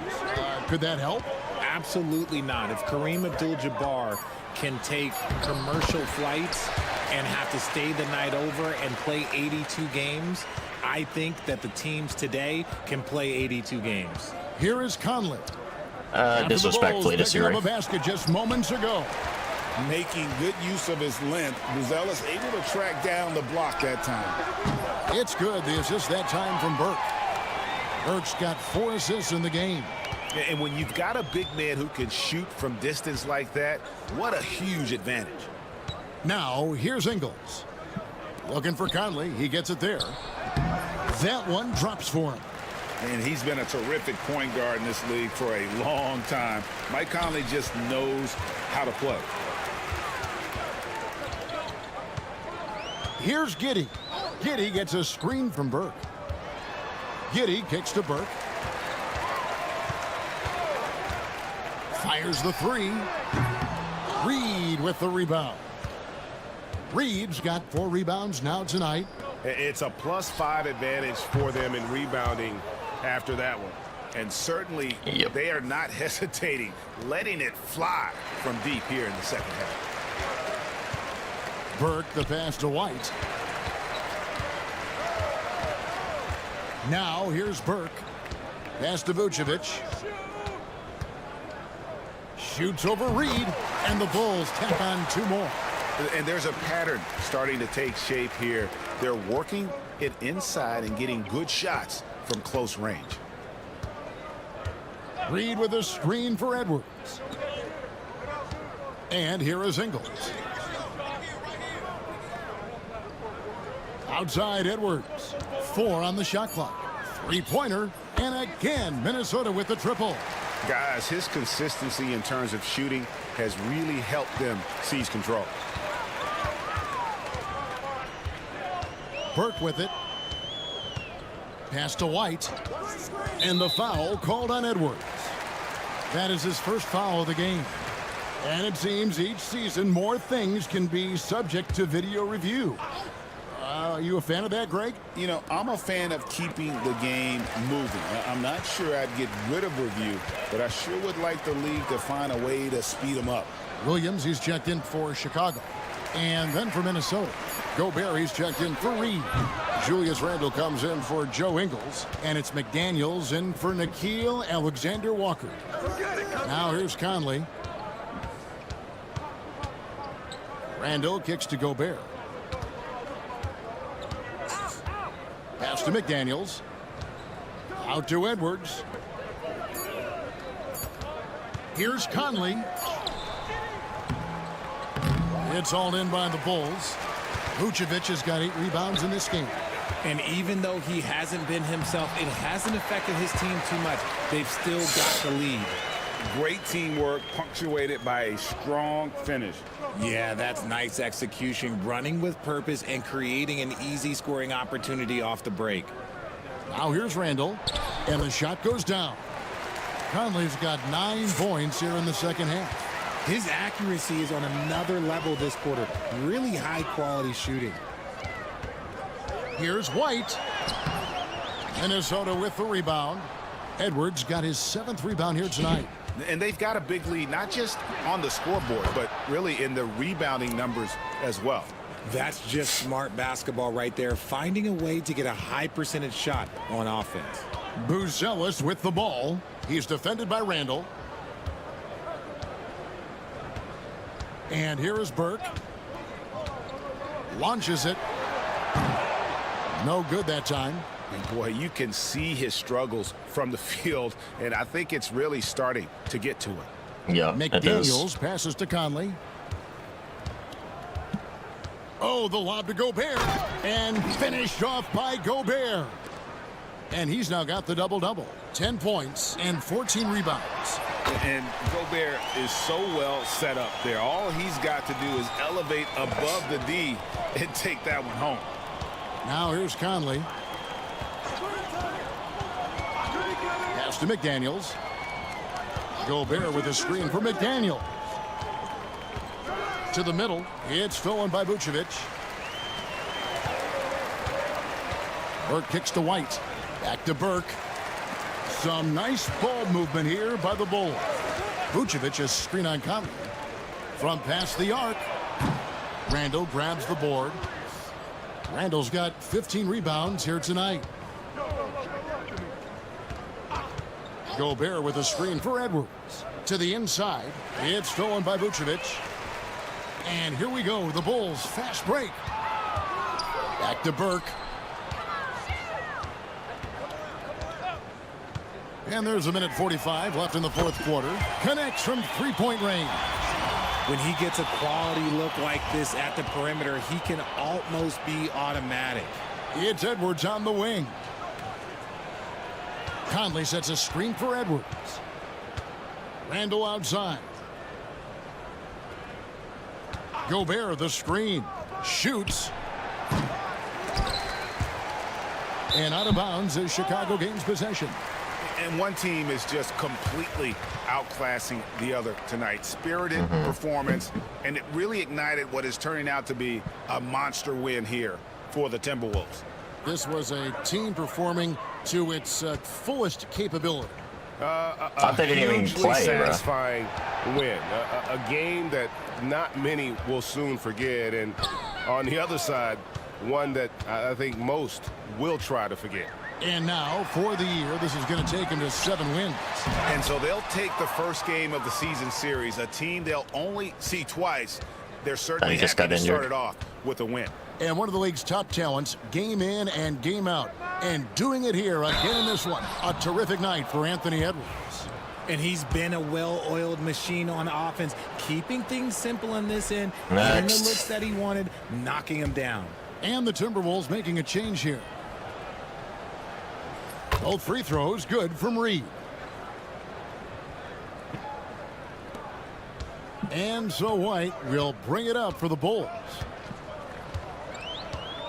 Speaker 9: Could that help?
Speaker 1: Absolutely not. If Kareem Abdul-Jabbar can take commercial flights and have to stay the night over and play 82 games, I think that the teams today can play 82 games.
Speaker 9: Here is Conley.
Speaker 2: Disrespectfully disagree.
Speaker 9: A basket just moments ago.
Speaker 10: Making good use of his length. Buzelis able to track down the block that time.
Speaker 9: It's good. The assist that time from Burke. Burke's got 4 assists in the game.
Speaker 10: And when you've got a big man who can shoot from distance like that, what a huge advantage.
Speaker 9: Now, here's Ingles. Looking for Conley. He gets it there. That one drops for him.
Speaker 10: And he's been a terrific point guard in this league for a long time. Mike Conley just knows how to play.
Speaker 9: Here's Giddey. Giddey gets a screen from Burke. Giddey kicks to Burke. Fires the 3. Reed with the rebound. Reed's got 4 rebounds now tonight.
Speaker 7: It's a +5 advantage for them in rebounding after that one.
Speaker 10: And certainly they are not hesitating, letting it fly from deep here in the second half.
Speaker 9: Burke the pass to White. Now here's Burke. Pass to Vucevic. Shoots over Reed, and the Bulls tack on 2 more.
Speaker 10: And there's a pattern starting to take shape here. They're working it inside and getting good shots from close range.
Speaker 9: Reed with a screen for Edwards. And here is Ingles. Outside Edwards. 4 on the shot clock. Three-pointer. And again, Minnesota with the triple.
Speaker 10: Guys, his consistency in terms of shooting has really helped them seize control.
Speaker 9: Burke with it. Pass to White. And the foul called on Edwards. That is his first foul of the game. And it seems each season more things can be subject to video review. Are you a fan of that, Greg?
Speaker 10: You know, I'm a fan of keeping the game moving. I'm not sure I'd get rid of review, but I sure would like the league to find a way to speed them up.
Speaker 9: Williams, he's checked in for Chicago. And then for Minnesota. Gobert, he's checked in for Reed. Julius Randle comes in for Joe Ingles. And it's McDaniels in for Nickeil Alexander-Walker. Now here's Conley. Randle kicks to Gobert. Pass to McDaniels. Out to Edwards. Here's Conley. It's all in by the Bulls. Vucevic has got 8 rebounds in this game.
Speaker 1: And even though he hasn't been himself, it hasn't affected his team too much. They've still got the lead.
Speaker 10: Great teamwork punctuated by a strong finish.
Speaker 1: Yeah, that's nice execution, running with purpose and creating an easy scoring opportunity off the break.
Speaker 9: Now here's Randle, and the shot goes down. Conley's got 9 points here in the second half.
Speaker 1: His accuracy is on another level this quarter. Really high quality shooting.
Speaker 9: Here's White. Minnesota with the rebound. Edwards got his 7th rebound here tonight.
Speaker 10: And they've got a big lead, not just on the scoreboard, but really in the rebounding numbers as well.
Speaker 1: That's just smart basketball right there, finding a way to get a high percentage shot on offense.
Speaker 9: Buzelis with the ball. He's defended by Randle. And here is Burke. Launches it. No good that time.
Speaker 10: And boy, you can see his struggles from the field, and I think it's really starting to get to him.
Speaker 2: Yeah,
Speaker 9: McDaniels passes to Conley. Oh, the lob to Gobert. And finished off by Gobert. And he's now got the double-double. 10 points and 14 rebounds.
Speaker 10: And Gobert is so well set up there. All he's got to do is elevate above the D and take that one home.
Speaker 9: Now here's Conley. Pass to McDaniels. Gobert with a screen for McDaniels. To the middle. It's stolen by Vucevic. Burke kicks to White. Back to Burke. Some nice ball movement here by the Bulls. Vucevic is screen on Conley. From past the arc. Randle grabs the board. Randle's got 15 rebounds here tonight. Gobert with a screen for Edwards. To the inside. It's stolen by Vucevic. And here we go. The Bulls fast break. Back to Burke. And there's a minute 45 left in the fourth quarter. Connects from three-point range.
Speaker 1: When he gets a quality look like this at the perimeter, he can almost be automatic.
Speaker 9: It's Edwards on the wing. Conley sets a screen for Edwards. Randle outside. Gobert the screen. Shoots. And out of bounds as Chicago gains possession.
Speaker 10: And one team is just completely outclassing the other tonight. Spirited performance, and it really ignited what is turning out to be a monster win here for the Timberwolves.
Speaker 9: This was a team performing to its fullest capability.
Speaker 2: I think they didn't even
Speaker 7: Hugely
Speaker 2: play,
Speaker 7: satisfying win. A game that not many will soon forget, and on the other side, one that I think most will try to forget.
Speaker 9: And now, for the year, this is going to take them to 7 wins.
Speaker 10: And so they'll take the first game of the season series, a team they'll only see twice. They're certainly happy to start it off with a win.
Speaker 9: And one of the league's top talents, game in and game out. And doing it here again in this one. A terrific night for Anthony Edwards.
Speaker 1: And he's been a well-oiled machine on offense, keeping things simple in this end, getting the looks that he wanted, knocking him down.
Speaker 9: And the Timberwolves making a change here. Both free throws good from Reed. And so White will bring it up for the Bulls.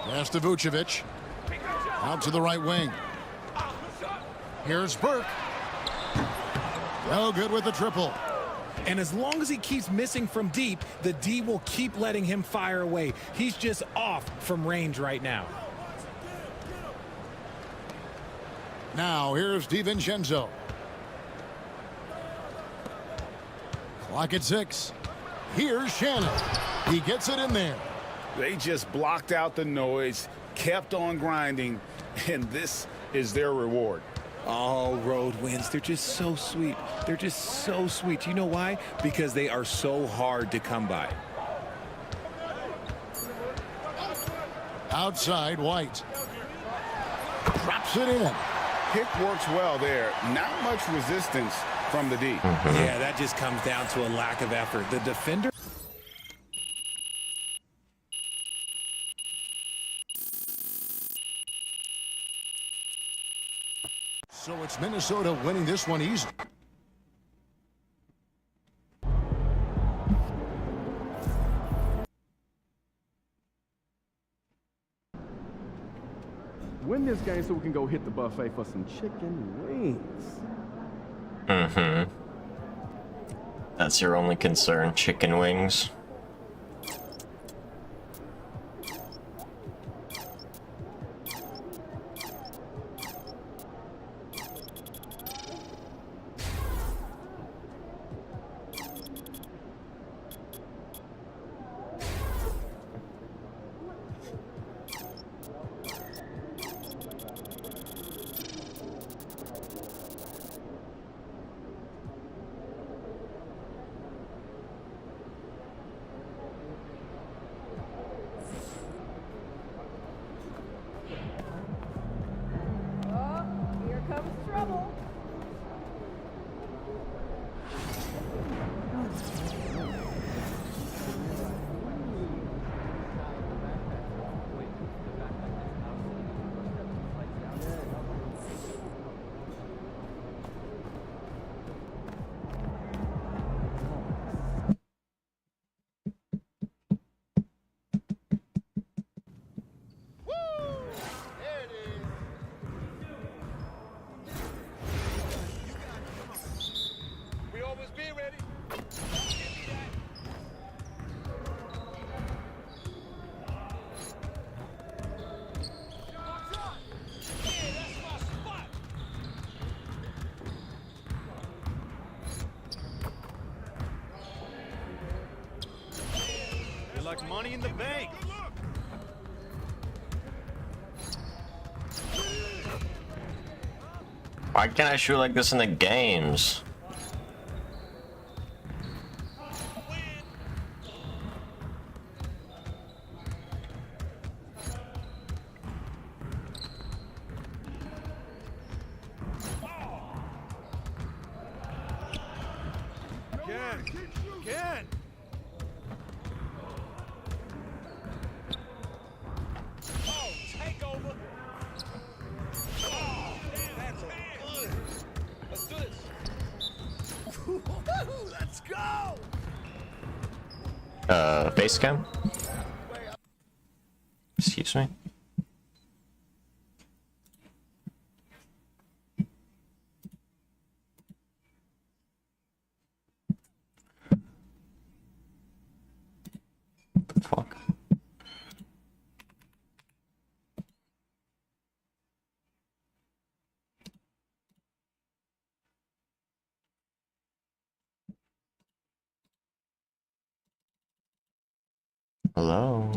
Speaker 9: Pass to Vucevic. Out to the right wing. Here's Burke. No good with the triple.
Speaker 1: And as long as he keeps missing from deep, the D will keep letting him fire away. He's just off from range right now.
Speaker 9: Now here's DiVincenzo. Clock at 6. Here's Shannon. He gets it in there.
Speaker 10: They just blocked out the noise, kept on grinding, and this is their reward.
Speaker 14: All road wins. They're just so sweet. They're just so sweet. You know why? Because they are so hard to come by.
Speaker 9: Outside, White. Drops it in.
Speaker 10: Pick works well there. Not much resistance from the D.
Speaker 1: Yeah, that just comes down to a lack of effort. The defender.
Speaker 9: So it's Minnesota winning this one easy.
Speaker 8: Win this game so we can go hit the buffet for some chicken wings.
Speaker 2: That's your only concern, chicken wings.
Speaker 3: Like money in the bank.
Speaker 2: Why can't I shoot like this in the games?
Speaker 3: Again. Let's go!
Speaker 2: Face cam? Excuse me? The fuck? Hello?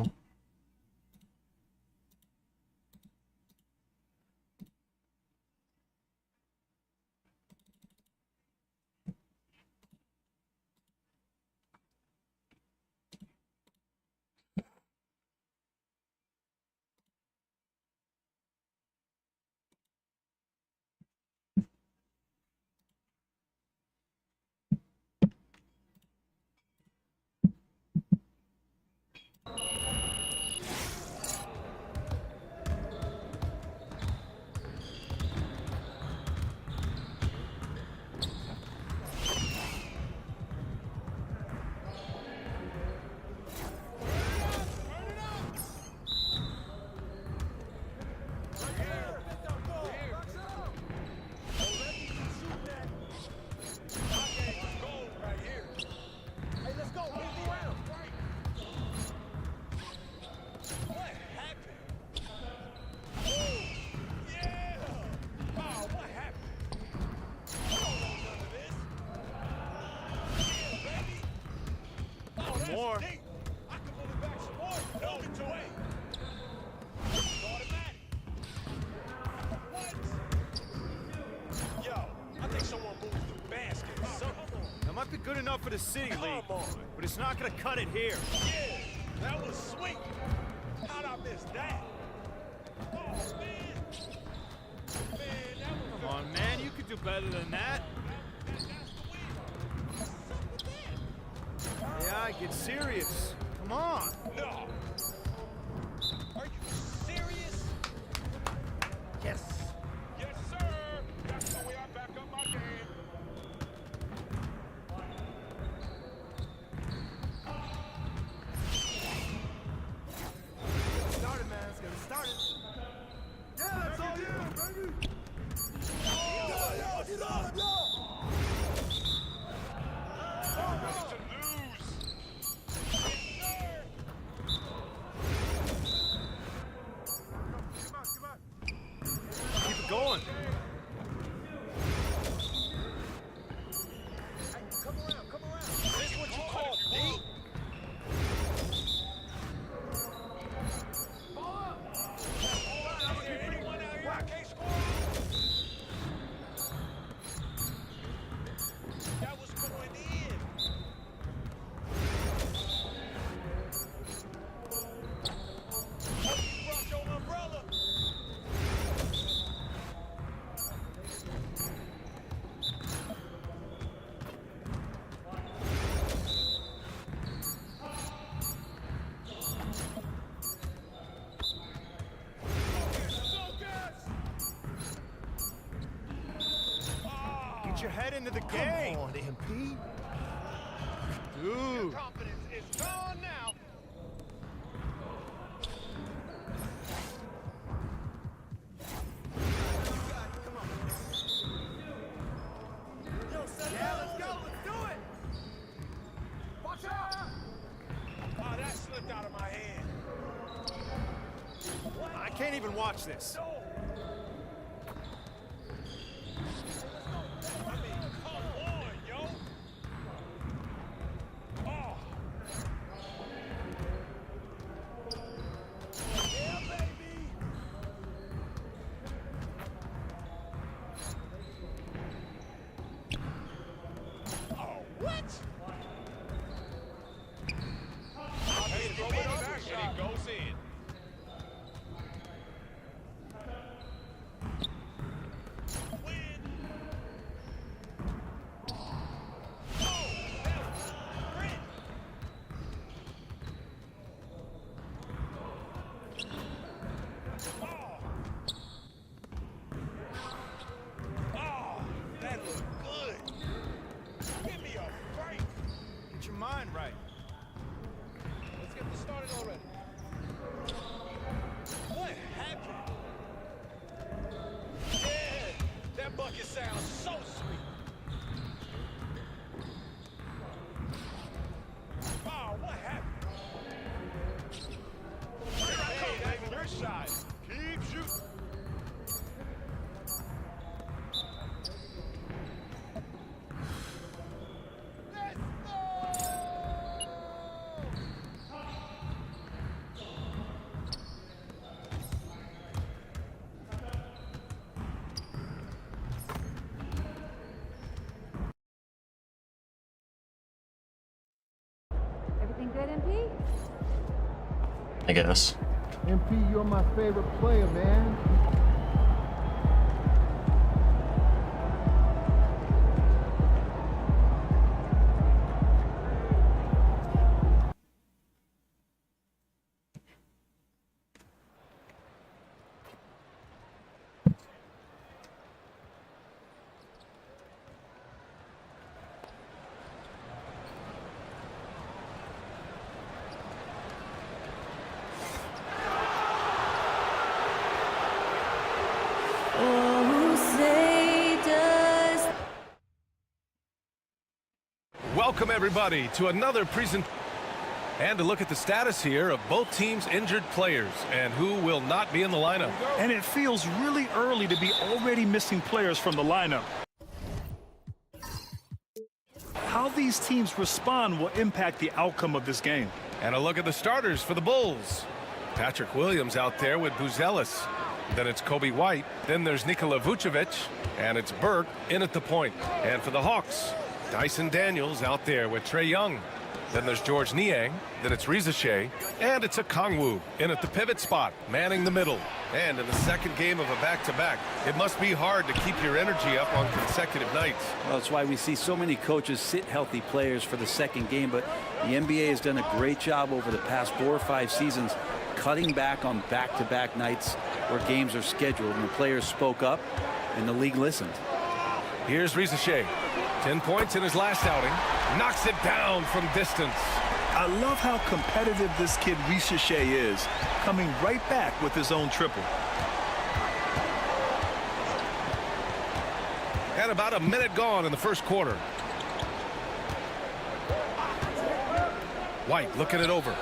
Speaker 3: be good enough for the city league, but it's not gonna cut it here.
Speaker 15: Yeah, that was sweet. How'd I miss that? Oh, man.
Speaker 3: Come on, man, you could do better than that. Yeah, get serious. Come on.
Speaker 15: No. Are you serious?
Speaker 3: Yes.
Speaker 15: Yes, sir. That's the way I back up my game.
Speaker 3: Started, man. Let's get it started. Yeah, that's all you, baby.
Speaker 15: Get up, yo. To lose. Yes, sir.
Speaker 3: Keep it going. Come around.
Speaker 15: Is this what you call D? Is there anyone out here I can't score? That was going in. Oh, you brought your umbrella.
Speaker 3: Get your head into the game.
Speaker 9: Come on, MP.
Speaker 3: Dude.
Speaker 15: Confidence is gone now.
Speaker 3: Yeah, let's go. Let's do it. Watch out.
Speaker 15: Oh, that slipped out of my hand.
Speaker 3: I can't even watch this.
Speaker 15: I mean, come on, yo. Oh. Yeah, baby. Oh, what? Hey, throw it up, and it goes in.
Speaker 3: Get your mind right.
Speaker 15: Let's get this started already. What happened? Yeah, that bucket sounds so sweet. Oh, what happened? Hey, that's your shot. Keep shooting.
Speaker 16: Everything good, MP?
Speaker 2: I guess.
Speaker 8: MP, you're my favorite player, man.
Speaker 17: Welcome, everybody, to another present. And to look at the status here of both teams' injured players and who will not be in the lineup.
Speaker 18: And it feels really early to be already missing players from the lineup. How these teams respond will impact the outcome of this game.
Speaker 17: And a look at the starters for the Bulls. Patrick Williams out there with Buzelis. Then it's Kobe White. Then there's Nikola Vucevic. And it's Burke in at the point. And for the Hawks, Dyson Daniels out there with Trae Young. Then there's George Niang. Then it's Rizachet. And it's a Kongwu in at the pivot spot, manning the middle. And in the second game of a back-to-back, it must be hard to keep your energy up on consecutive nights.
Speaker 16: Well, that's why we see so many coaches sit healthy players for the second game. But the NBA has done a great job over the past 4 or 5 seasons cutting back on back-to-back nights where games are scheduled. And the players spoke up, and the league listened.
Speaker 17: Here's Rizachet. 10 points in his last outing. Knocks it down from distance.
Speaker 18: I love how competitive this kid Rizachet is, coming right back with his own triple.
Speaker 17: And about a minute gone in the first quarter. White looking it over.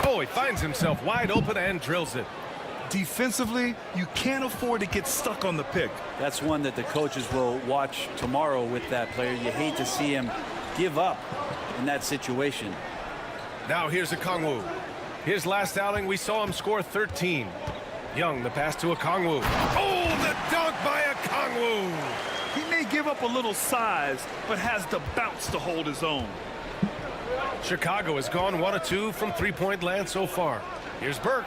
Speaker 17: Oh, he finds himself wide open and drills it.
Speaker 18: Defensively, you can't afford to get stuck on the pick.
Speaker 16: That's one that the coaches will watch tomorrow with that player. You hate to see him give up in that situation.
Speaker 17: Now here's a Kongwu. His last outing, we saw him score 13. Young, the pass to a Kongwu. Oh, the dunk by a Kongwu.
Speaker 18: He may give up a little size, but has the bounce to hold his own.
Speaker 17: Chicago has gone 1 of 2 from three-point land so far. Here's Burke.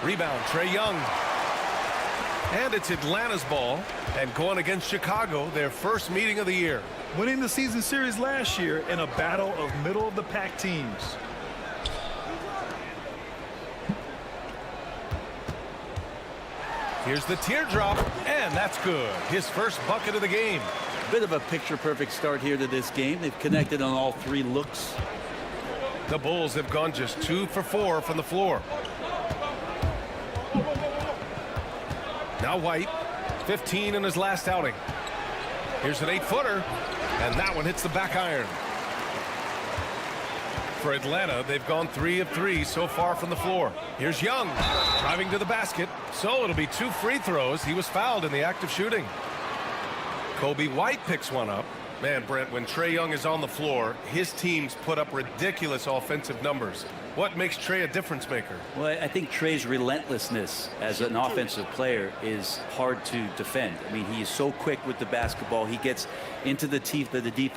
Speaker 17: Rebound, Trae Young. And it's Atlanta's ball. And going against Chicago, their first meeting of the year.
Speaker 18: Winning the season series last year in a battle of middle-of-the-pack teams.
Speaker 17: Here's the teardrop, and that's good. His first bucket of the game.
Speaker 16: Bit of a picture-perfect start here to this game. They've connected on all 3 looks.
Speaker 17: The Bulls have gone just 2 for 4 from the floor. Now White, 15 in his last outing. Here's an 8-footer, and that one hits the back iron. For Atlanta, they've gone 3 of 3 so far from the floor. Here's Young, driving to the basket. So it'll be 2 free throws. He was fouled in the act of shooting. Kobe White picks one up. Man, Brent, when Trae Young is on the floor, his teams put up ridiculous offensive numbers. What makes Trae a difference maker?
Speaker 16: Well, I think Trae's relentlessness as an offensive player is hard to defend. I mean, he is so quick with the basketball. He gets into the teeth of the defense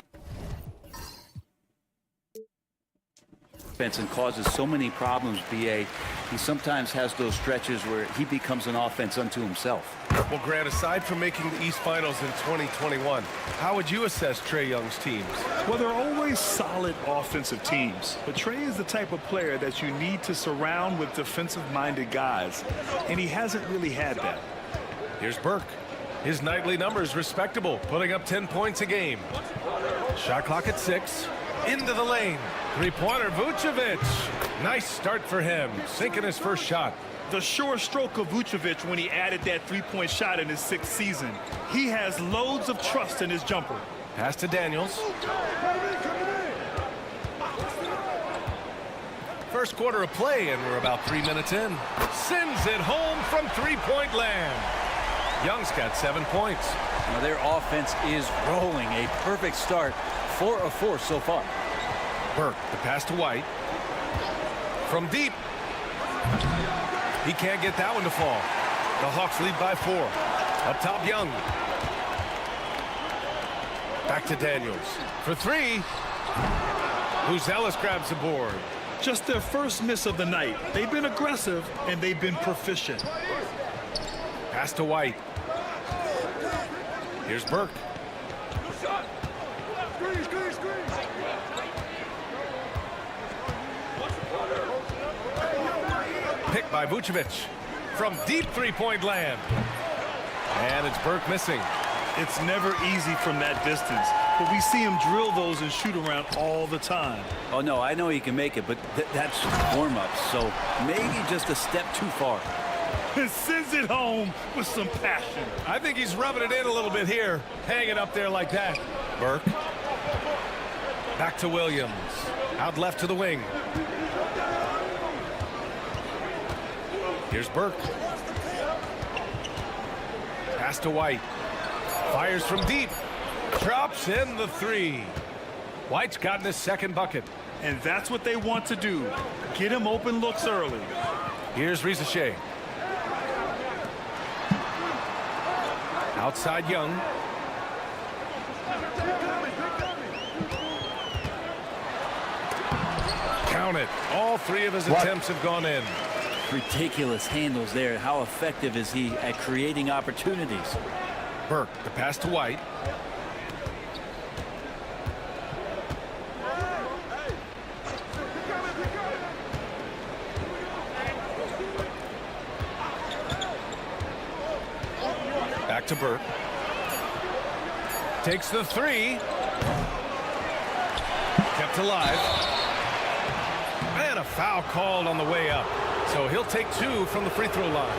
Speaker 16: and causes so many problems, BA. He sometimes has those stretches where he becomes an offense unto himself.
Speaker 17: Well, Grant, aside from making the East Finals in 2021, how would you assess Trae Young's teams?
Speaker 18: Well, they're always solid offensive teams, but Trae is the type of player that you need to surround with defensive-minded guys, and he hasn't really had that.
Speaker 17: Here's Burke. His nightly numbers respectable, putting up 10 points a game. Shot clock at 6. Into the lane. Three-pointer, Vucevic. Nice start for him, sinking his first shot.
Speaker 18: The sure stroke of Vucevic when he added that three-point shot in his 6th season. He has loads of trust in his jumper.
Speaker 17: Pass to Daniels. First quarter of play, and we're about 3 minutes in. Sends it home from three-point land. Young's got 7 points.
Speaker 16: Now their offense is rolling. A perfect start. 4 of 4 so far.
Speaker 17: Burke, the pass to White. From deep. He can't get that one to fall. The Hawks lead by 4. Up top, Young. Back to Daniels. For 3. Uzelis grabs the board.
Speaker 18: Just their first miss of the night. They've been aggressive, and they've been proficient.
Speaker 17: Pass to White. Here's Burke. Picked by Vucevic from deep three-point land. And it's Burke missing.
Speaker 18: It's never easy from that distance, but we see him drill those and shoot around all the time.
Speaker 16: Oh, no, I know he can make it, but that's warm-up, so maybe just a step too far.
Speaker 18: And sends it home with some passion.
Speaker 17: I think he's rubbing it in a little bit here, hanging up there like that. Burke. Back to Williams. Out left to the wing. Here's Burke. Pass to White. Fires from deep. Drops in the 3. White's gotten his second bucket.
Speaker 18: And that's what they want to do. Get him open looks early.
Speaker 17: Here's Rizachet. Outside Young. Count it. All 3 of his attempts have gone in.
Speaker 16: Ridiculous handles there. How effective is he at creating opportunities?
Speaker 17: Burke, the pass to White. Back to Burke. Takes the 3. Kept alive. And a foul called on the way up. So he'll take 2 from the free throw line.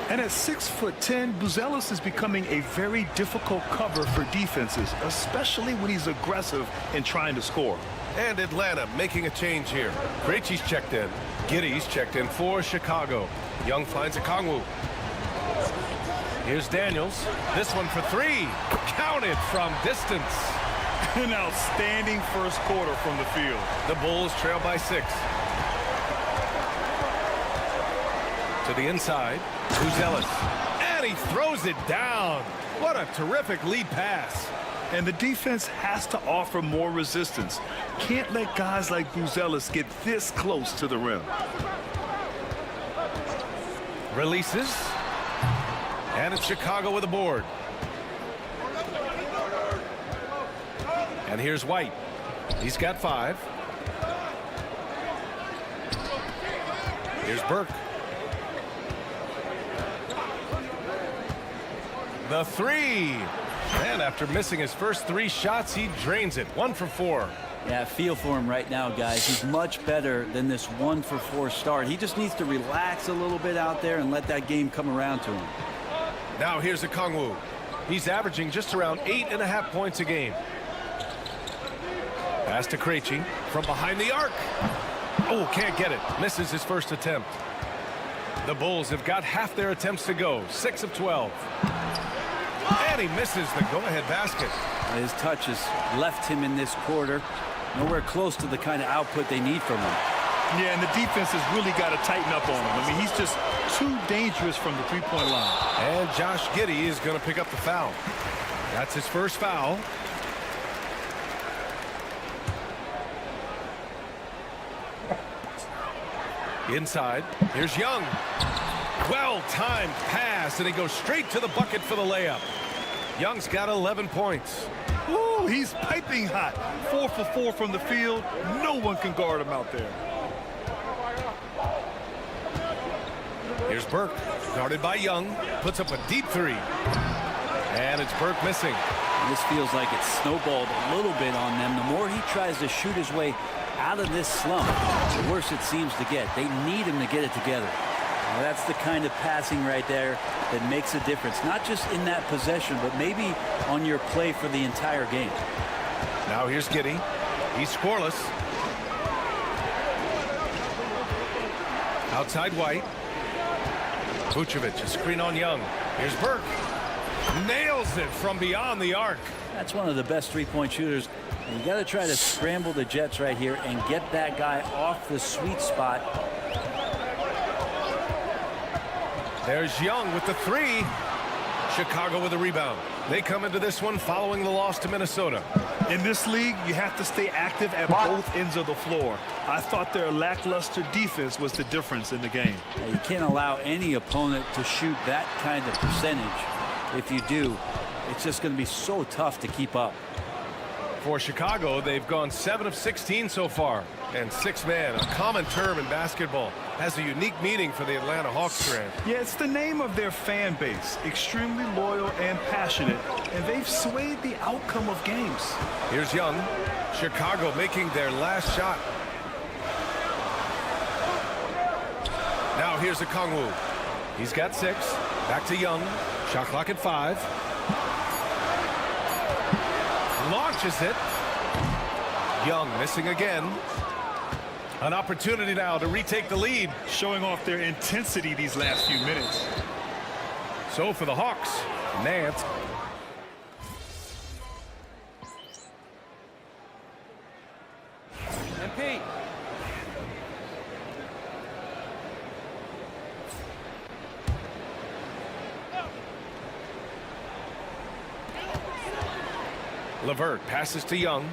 Speaker 18: And at 6'10", Buzelis is becoming a very difficult cover for defenses, especially when he's aggressive and trying to score.
Speaker 17: And Atlanta making a change here. Krejci's checked in. Giddey's checked in for Chicago. Young finds a Kongwu. Here's Daniels. This one for 3. Counted from distance.
Speaker 18: An outstanding first quarter from the field.
Speaker 17: The Bulls trail by 6. To the inside. Buzelis. And he throws it down. What a terrific lead pass.
Speaker 18: And the defense has to offer more resistance. Can't let guys like Buzelis get this close to the rim.
Speaker 17: Releases. And it's Chicago with a board. And here's White. He's got 5. Here's Burke. The 3. And after missing his first 3 shots, he drains it. 1 for 4.
Speaker 16: Yeah, I feel for him right now, guys. He's much better than this 1 for 4 start. He just needs to relax a little bit out there and let that game come around to him.
Speaker 17: Now here's a Kongwu. He's averaging just around 8.5 points a game. Pass to Krejci from behind the arc. Oh, can't get it. Misses his first attempt. The Bulls have got half their attempts to go. 6 of 12. And he misses the go-ahead basket.
Speaker 16: His touch has left him in this quarter. Nowhere close to the kind of output they need from him.
Speaker 18: Yeah, and the defense has really got to tighten up on him. I mean, he's just too dangerous from the three-point line.
Speaker 17: And Josh Giddey is going to pick up the foul. That's his first foul. Inside. Here's Young. Well-timed pass, and he goes straight to the bucket for the layup. Young's got 11 points.
Speaker 18: Ooh, he's piping hot. 4 for 4 from the field. No one can guard him out there.
Speaker 17: Here's Burke, guarded by Young. Puts up a deep 3. And it's Burke missing.
Speaker 16: This feels like it's snowballed a little bit on them. The more he tries to shoot his way out of this slump, the worse it seems to get. They need him to get it together. Now, that's the kind of passing right there that makes a difference. Not just in that possession, but maybe on your play for the entire game.
Speaker 17: Now here's Giddey. He's scoreless. Outside White. Vucevic, a screen on Young. Here's Burke. Nails it from beyond the arc.
Speaker 16: That's one of the best three-point shooters. And you got to try to scramble the Jets right here and get that guy off the sweet spot.
Speaker 17: There's Young with the 3. Chicago with a rebound. They come into this one following the loss to Minnesota.
Speaker 18: In this league, you have to stay active at both ends of the floor. I thought their lackluster defense was the difference in the game.
Speaker 16: You can't allow any opponent to shoot that kind of percentage. If you do, it's just going to be so tough to keep up.
Speaker 17: For Chicago, they've gone 7 of 16 so far. And 6-man, a common term in basketball, has a unique meaning for the Atlanta Hawks brand.
Speaker 18: Yeah, it's the name of their fan base. Extremely loyal and passionate. And they've swayed the outcome of games.
Speaker 17: Here's Young. Chicago making their last shot. Now here's a Kongwu. He's got 6. Back to Young. Shot clock at 5. Launches it. Young missing again. An opportunity now to retake the lead.
Speaker 18: Showing off their intensity these last few minutes.
Speaker 17: So for the Hawks, Nance.
Speaker 19: MP.
Speaker 17: LeVert passes to Young.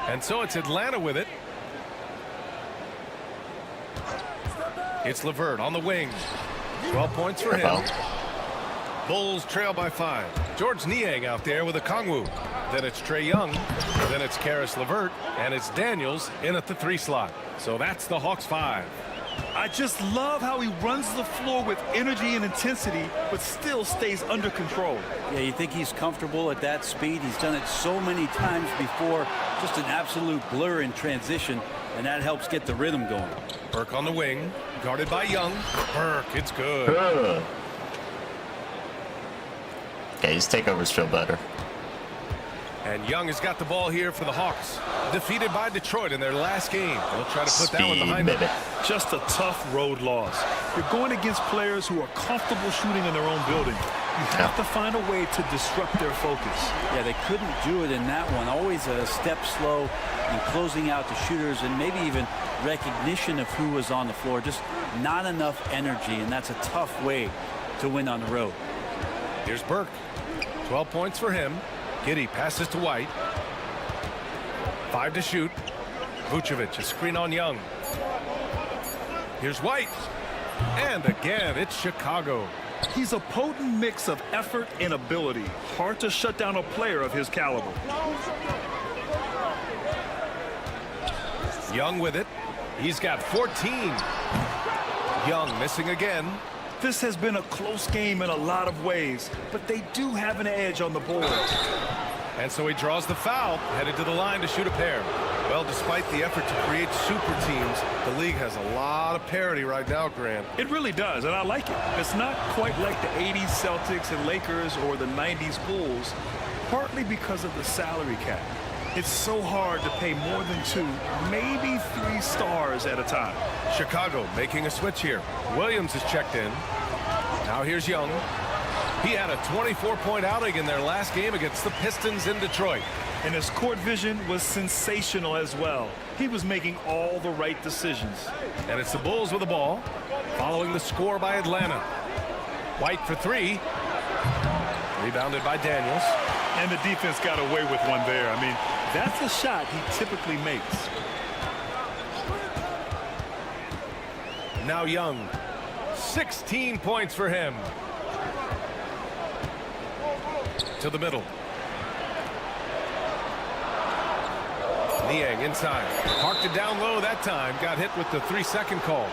Speaker 17: And so it's Atlanta with it. It's LeVert on the wing. 12 points for him. Bulls trail by 5. George Niang out there with a Kongwu. Then it's Trae Young. Then it's Karis LeVert. And it's Daniels in at the 3 slot. So that's the Hawks 5.
Speaker 18: I just love how he runs the floor with energy and intensity, but still stays under control.
Speaker 16: Yeah, you think he's comfortable at that speed. He's done it so many times before. Just an absolute blur in transition, and that helps get the rhythm going.
Speaker 17: Burke on the wing, guarded by Young. Burke, it's good.
Speaker 2: Okay, his takeovers feel better.
Speaker 17: And Young has got the ball here for the Hawks. Defeated by Detroit in their last game. They'll try to put that one behind them.
Speaker 18: Just a tough road loss. You're going against players who are comfortable shooting in their own building. You have to find a way to disrupt their focus.
Speaker 16: Yeah, they couldn't do it in that one. Always a step slow in closing out the shooters and maybe even recognition of who was on the floor. Just not enough energy, and that's a tough way to win on the road.
Speaker 17: Here's Burke. 12 points for him. Giddey passes to White. 5 to shoot. Vucevic, a screen on Young. Here's White. And again, it's Chicago.
Speaker 18: He's a potent mix of effort and ability. Hard to shut down a player of his caliber.
Speaker 17: Young with it. He's got 14. Young missing again.
Speaker 18: This has been a close game in a lot of ways, but they do have an edge on the board.
Speaker 17: And so he draws the foul, headed to the line to shoot a pair. Well, despite the effort to create super teams, the league has a lot of parity right now, Grant.
Speaker 18: It really does, and I like it. It's not quite like the 80s Celtics and Lakers or the 90s Bulls, partly because of the salary cap. It's so hard to pay more than 2, maybe 3 stars at a time.
Speaker 17: Chicago making a switch here. Williams is checked in. Now here's Young. He had a 24-point outing in their last game against the Pistons in Detroit.
Speaker 18: And his court vision was sensational as well. He was making all the right decisions.
Speaker 17: And it's the Bulls with the ball, following the score by Atlanta. White for 3. Rebounded by Daniels.
Speaker 18: And the defense got away with one there. I mean, that's a shot he typically makes.
Speaker 17: Now Young. 16 points for him. To the middle. Niang inside. Parked it down low that time. Got hit with the 3-second call.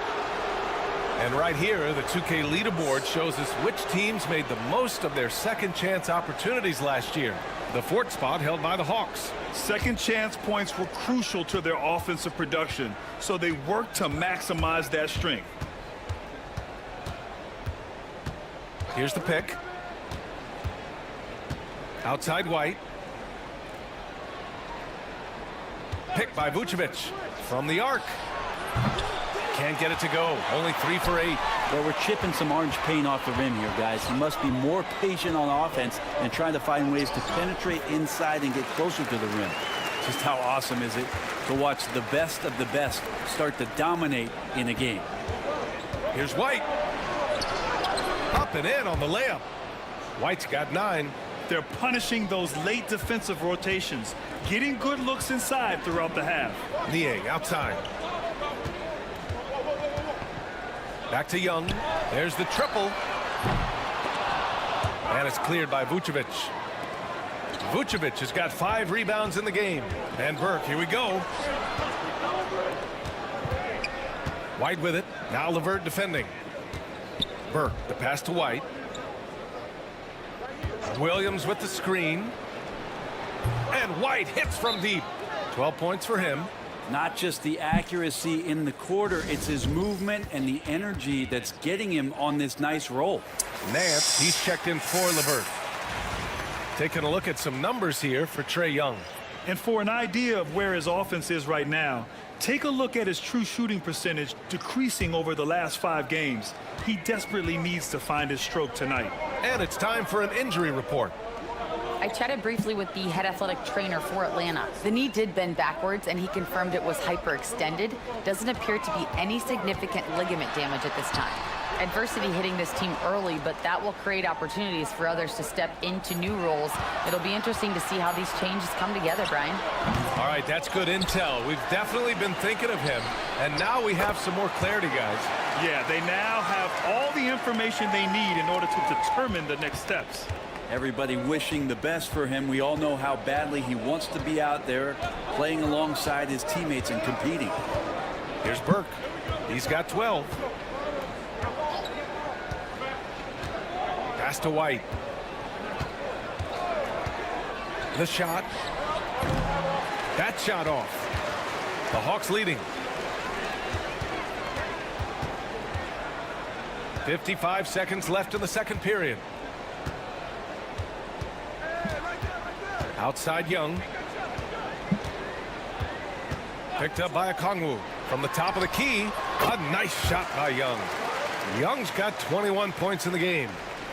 Speaker 17: And right here, the 2K leaderboard shows us which teams made the most of their second chance opportunities last year. The 4th spot held by the Hawks.
Speaker 18: Second chance points were crucial to their offensive production, so they worked to maximize that strength.
Speaker 17: Here's the pick. Outside White. Pick by Vucevic from the arc. Can't get it to go. Only 3 for 8.
Speaker 16: Well, we're chipping some orange paint off the rim here, guys. He must be more patient on offense and trying to find ways to penetrate inside and get closer to the rim. Just how awesome is it to watch the best of the best start to dominate in a game.
Speaker 17: Here's White. Up and in on the layup. White's got 9.
Speaker 18: They're punishing those late defensive rotations, getting good looks inside throughout the half.
Speaker 17: Niang outside. Back to Young. There's the triple. And it's cleared by Vucevic. Vucevic has got 5 rebounds in the game. And Burke, here we go. White with it. Now LeVert defending. Burke, the pass to White. Williams with the screen. And White hits from deep. 12 points for him.
Speaker 16: Not just the accuracy in the quarter, it's his movement and the energy that's getting him on this nice roll.
Speaker 17: Nance, he's checked in for LeVert. Taking a look at some numbers here for Trae Young.
Speaker 18: And for an idea of where his offense is right now, Take a look at his true shooting percentage decreasing over the last 5 games. He desperately needs to find his stroke tonight.
Speaker 17: And it's time for an injury report.
Speaker 19: I chatted briefly with the head athletic trainer for Atlanta. The knee did bend backwards, and he confirmed it was hyperextended. Doesn't appear to be any significant ligament damage at this time. Adversity hitting this team early, but that will create opportunities for others to step into new roles. It'll be interesting to see how these changes come together, Brian.
Speaker 17: All right, that's good intel. We've definitely been thinking of him, and now we have some more clarity, guys.
Speaker 18: Yeah, they now have all the information they need in order to determine the next steps.
Speaker 16: Everybody wishing the best for him. We all know how badly he wants to be out there playing alongside his teammates and competing.
Speaker 17: Here's Burke. He's got 12. Pass to White. The shot. That shot off. The Hawks leading. 55 seconds left in the second period. Outside Young. Picked up by Okongwu from the top of the key. A nice shot by Young. Young's got 21 points in the game.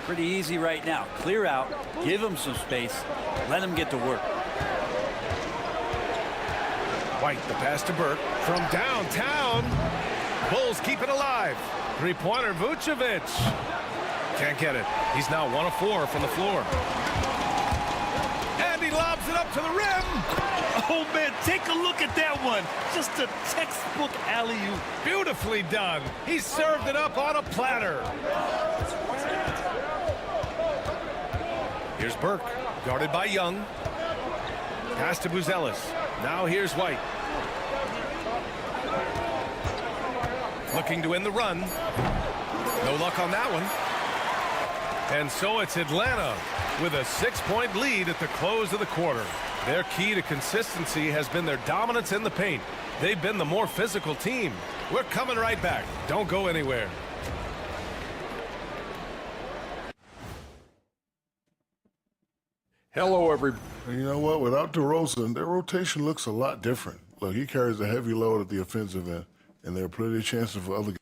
Speaker 16: Pretty easy right now. Clear out, give him some space, let him get to work.
Speaker 17: White, the pass to Burke from downtown. Bulls keep it alive. Three-pointer, Vucevic. Can't get it. He's now 1 of 4 from the floor. And he lobs it up to the rim.
Speaker 18: Oh, man, take a look at that one. Just a textbook alley-oop.
Speaker 17: Beautifully done. He served it up on a platter. Here's Burke, guarded by Young. Pass to Buzelis. Now here's White. Looking to end the run. No luck on that one. And so it's Atlanta with a 6-point lead at the close of the quarter. Their key to consistency has been their dominance in the paint. They've been the more physical team. We're coming right back. Don't go anywhere.
Speaker 13: Hello, everybody.
Speaker 4: And you know what? Without DeRozan, their rotation looks a lot different. Look, he carries a heavy load at the offensive end, and there are plenty of chances for other.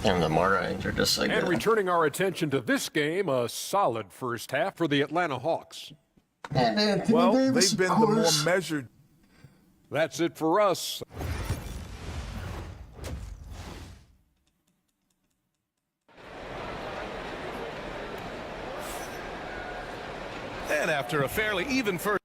Speaker 2: And the more they're just like.
Speaker 13: And returning our attention to this game, a solid first half for the Atlanta Hawks.
Speaker 12: Well, they've been the more measured.
Speaker 13: That's it for us.
Speaker 17: And after a fairly even first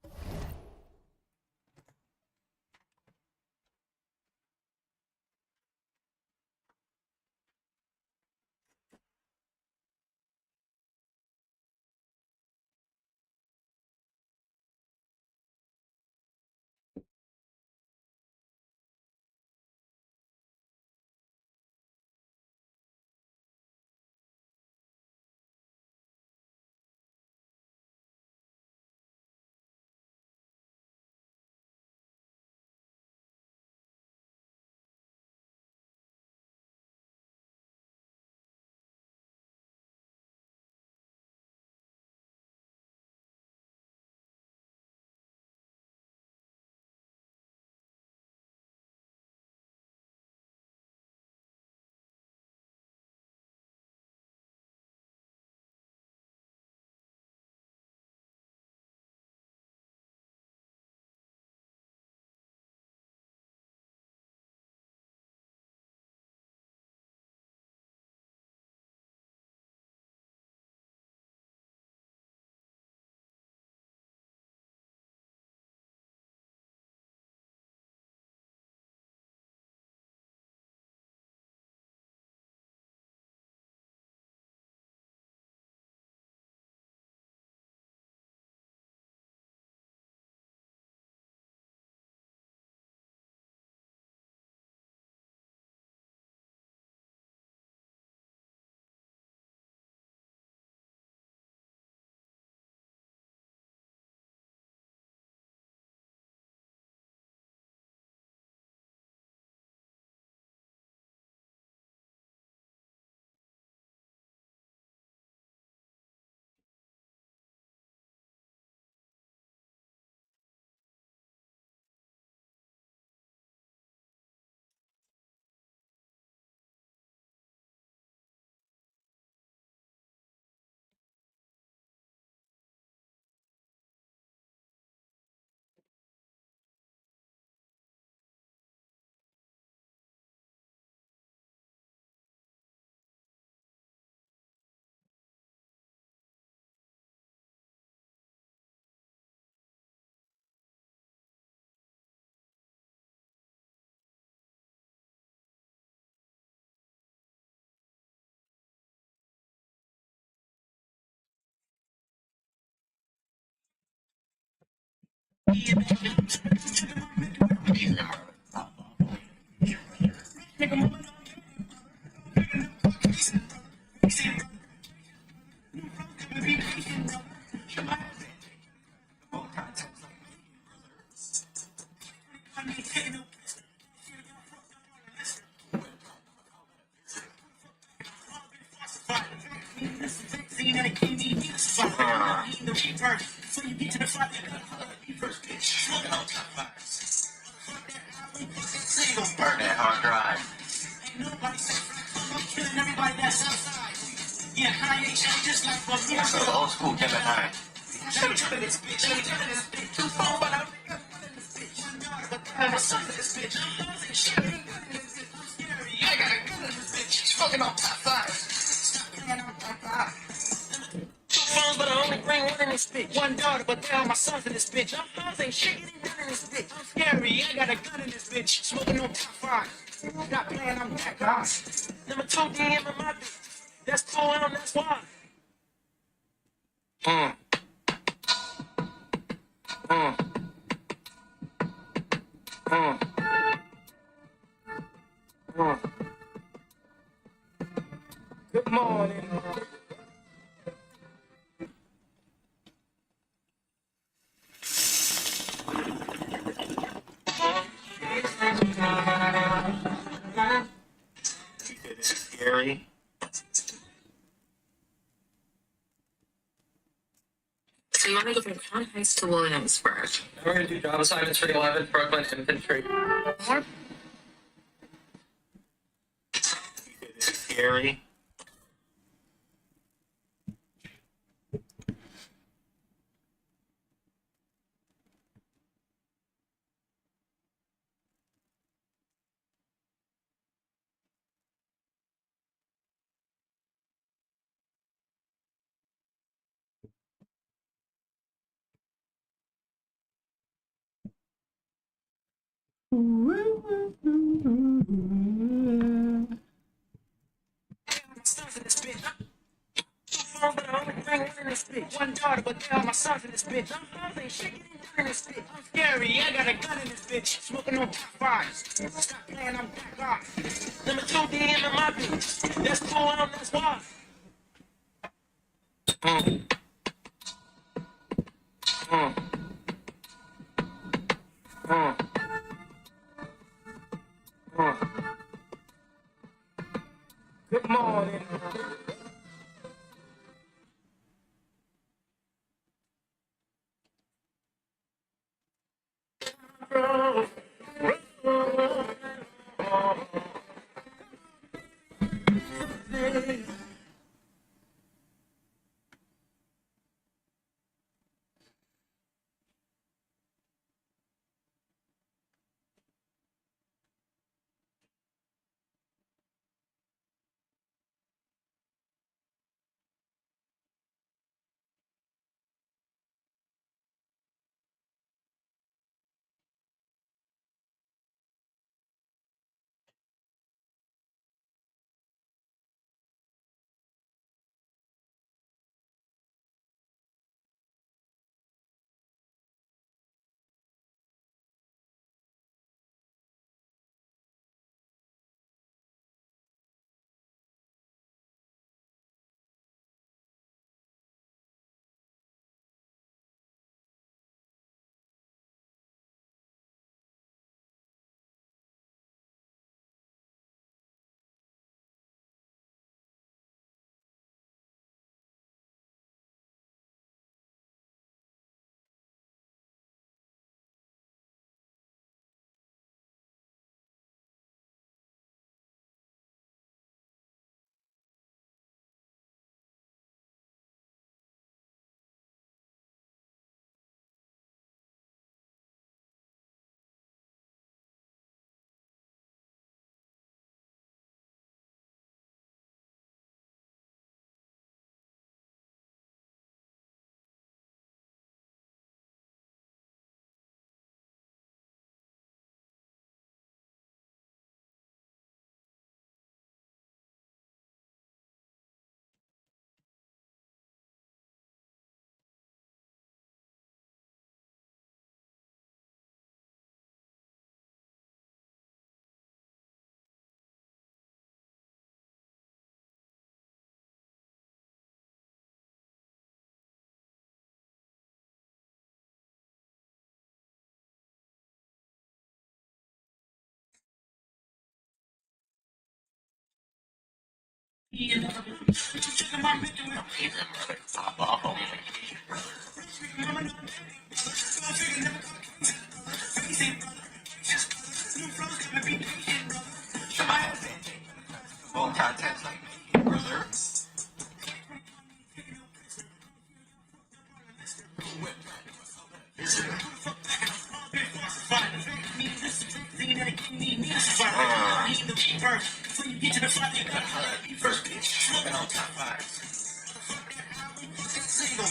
Speaker 2: Burn that hard drive. That's the old school Kevin Hine.
Speaker 3: Smoking on top five. Two phones, but I only bring one in this bitch. One daughter, but they all my sons in this bitch. I'm hoes ain't shit, getting done in this bitch. I'm scary, I got a gun in this bitch. Smoking on top five. Not playing, I'm that guy. Number 2 DM in my bitch. That's 2M, that's why. Good morning.
Speaker 2: This is scary.
Speaker 20: So you want to go from Crown Heights to Williamsburg? We're going to do job assignments for the 11th Brooklyn Infantry. More?
Speaker 2: This is scary.
Speaker 3: Sons in this bitch. Two phones, but I only bring one in this bitch. One daughter, but they all my sons in this bitch. I'm hoes ain't shit, getting done in this bitch. I'm scary, I got a gun in this bitch. Smoking on top fives. Stop playing, I'm that guy. Number 2 DM in my bitch. That's 2M, that's why. Good morning.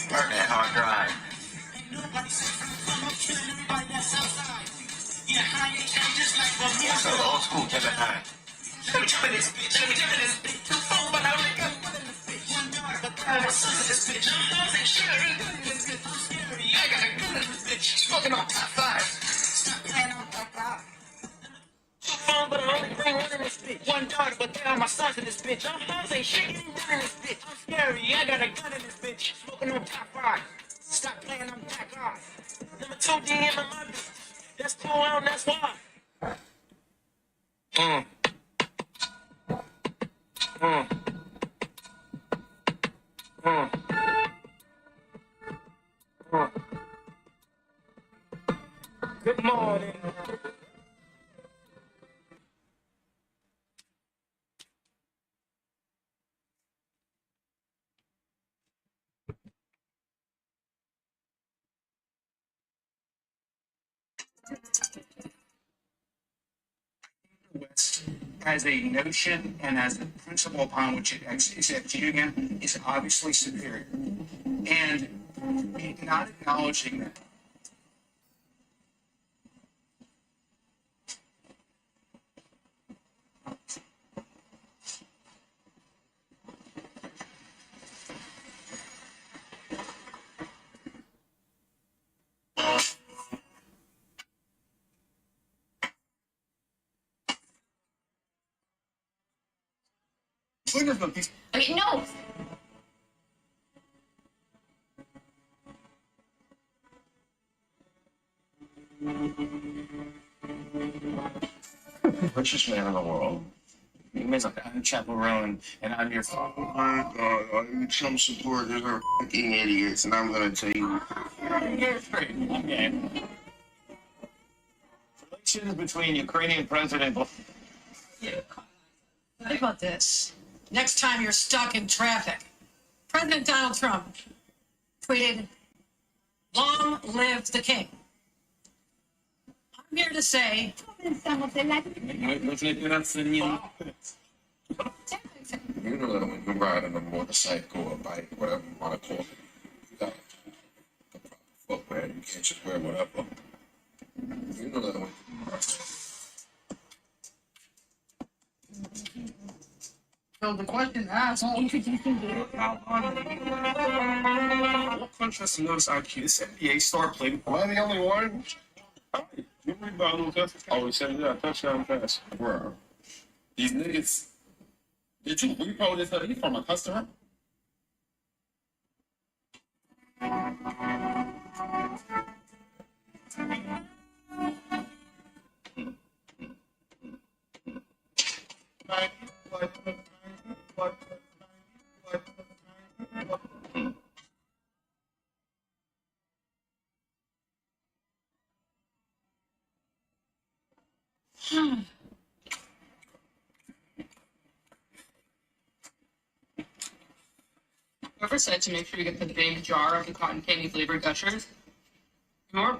Speaker 2: Burn that hard drive. So the old school Kevin Hart. Let me jump in this bitch. Let me jump in this bitch. Two phone, but I only got one in this bitch. One daughter, but I was son of this bitch. I'm saying shit, I ain't good in this bitch. I'm scary. I got a gun in this bitch. Smoking on top five. Stop playing on top five. Two phone, but I only bring one in this bitch. One daughter, but they are my sons in this bitch. I'm saying shit, ain't done in this bitch. I'm scary. I got a gun in this bitch. Smoking on top five. Stop playing on back off. Number 2 D in my bitch. That's 2 out, that's why. Good morning.
Speaker 3: West as a notion and as a principle upon which it is executed again is obviously superior. And not acknowledging that.
Speaker 19: I mean, no.
Speaker 3: Richest man in the world. You mean like I'm chaperone and I'm your father.
Speaker 4: You Trump supporters are fucking idiots, and I'm gonna tell you.
Speaker 3: Okay. Relations between Ukrainian President.
Speaker 21: Think about this. Next time you're stuck in traffic, President Donald Trump tweeted, "Long live the king." I'm here to say,
Speaker 4: You know that when you ride on a motorcycle or bike, whatever you want to call it, you got the proper footwear. You can't just wear whatever. You know that when
Speaker 3: So the question asked, introducing the what contrast notice IQ? This NBA star played.
Speaker 4: Am I the only one?
Speaker 5: You read about Luke Cousins? Oh, he said, yeah, touchdown pass.
Speaker 4: Bro, these niggas. Did you repo this hoodie from a customer?
Speaker 20: Whoever said to make sure you get the big jar of the cotton candy flavored gushers, more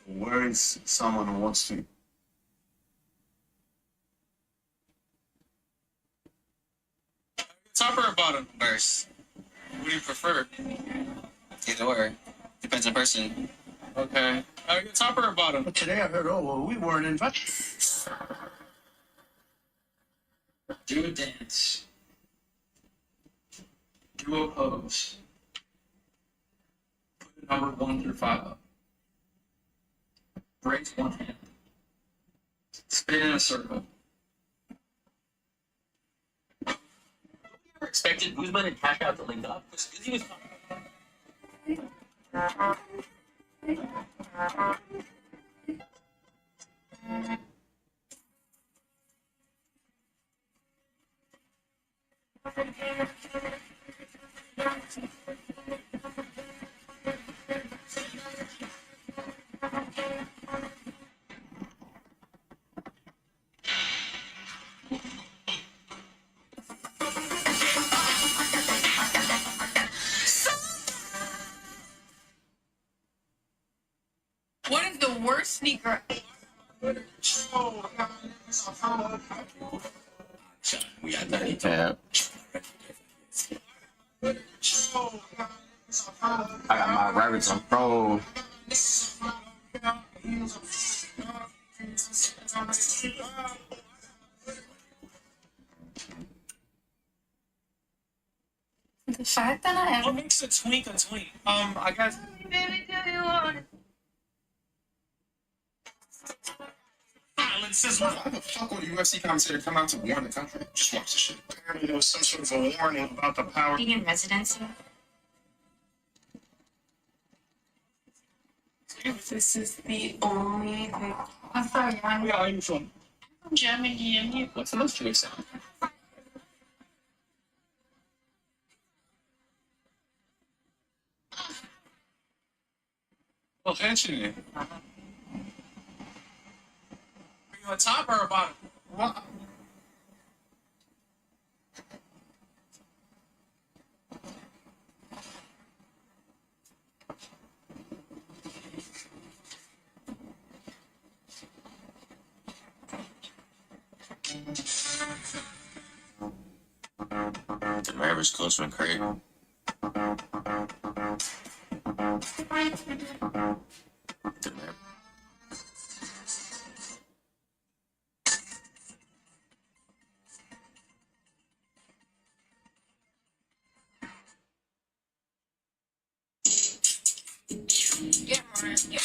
Speaker 3: Where is someone who wants to?
Speaker 6: Top or bottom? First. What do you prefer? Either or. Depends on person. Okay. Top or bottom?
Speaker 3: But today I heard, oh, well, we weren't invited.
Speaker 6: Do a dance. Do a pose. Put the number 1 through 5 up. Raise one hand. Spin in a circle. Never expected Guzman and Cash out to link up because he was.
Speaker 21: What is the worst sneaker?
Speaker 6: We got 30 tab. I got my rabbits on Pro.
Speaker 21: The fact that I
Speaker 3: What makes a twink a twink? I guess.
Speaker 4: Why the fuck would a UFC commentator come out to warn the country? Just watch the shit.
Speaker 3: Apparently there was some sort of a warning about the power.
Speaker 21: in residency.
Speaker 20: This is the only thing.
Speaker 21: I'm sorry,
Speaker 3: Where are you from?
Speaker 20: From Germany, and you.
Speaker 6: What's the most you sound?
Speaker 3: Oh, Anthony. Are you on top or bottom? What?
Speaker 6: The Mavericks close one, Craig. The Mavericks.
Speaker 21: Yeah, man. Yeah.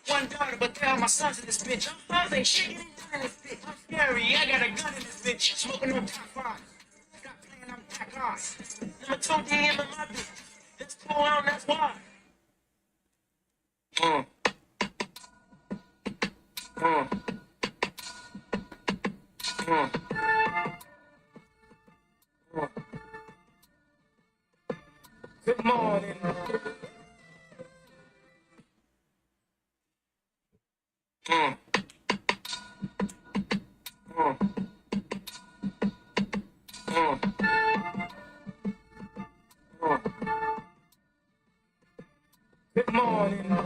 Speaker 3: One daughter, but tell my sons in this bitch. I'm ain't shit in this bitch. I'm scary. I got a gun in this bitch. Smoking on top five. Stop playing, I'm back on. Number 2 DM in my bitch. It's 2 on, that's why. Good morning. Good morning.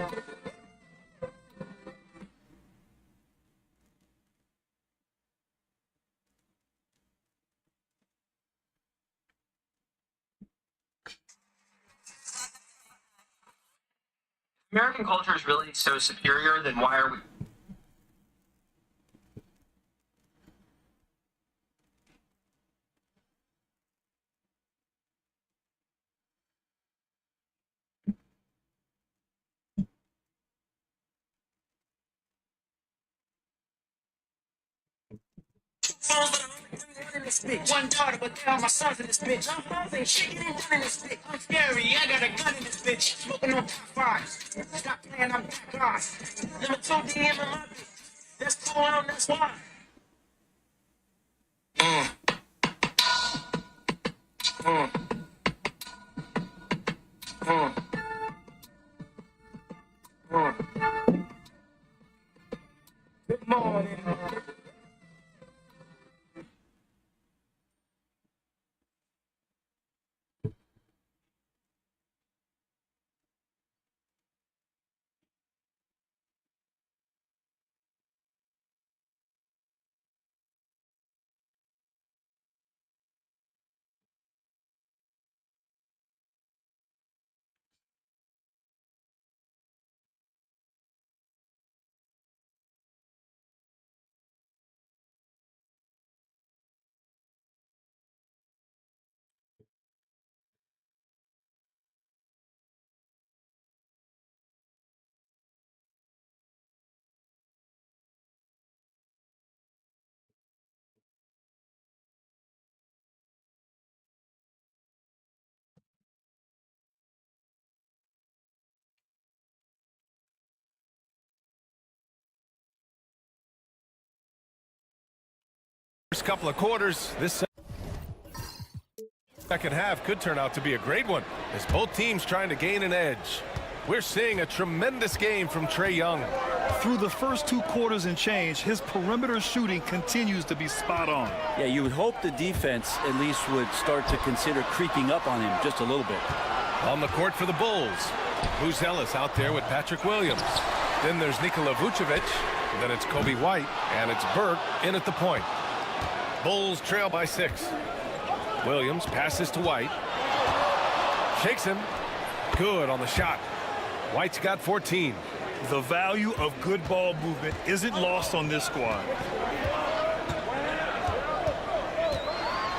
Speaker 20: American culture is really so superior, then why are we?
Speaker 3: One daughter, but they all my sons in this bitch. I'm ain't shaking and done in this bitch. I'm scary, I got a gun in this bitch. Smoking on top fives. Stop playing, I'm that guy. Number 2 DM in my bitch. That's cool, that's why. Good morning.
Speaker 17: First couple of quarters, this second half could turn out to be a great one as both teams trying to gain an edge. We're seeing a tremendous game from Trae Young.
Speaker 18: Through the first 2 quarters and change, his perimeter shooting continues to be spot on.
Speaker 16: Yeah, you would hope the defense at least would start to consider creeping up on him just a little bit.
Speaker 17: On the court for the Bulls, Booz Ellis out there with Patrick Williams. Then there's Nikola Vucevic, then it's Kobe White, and it's Burke in at the point. Bulls trail by 6. Williams passes to White. Shakes him. Good on the shot. White's got 14.
Speaker 18: The value of good ball movement isn't lost on this squad.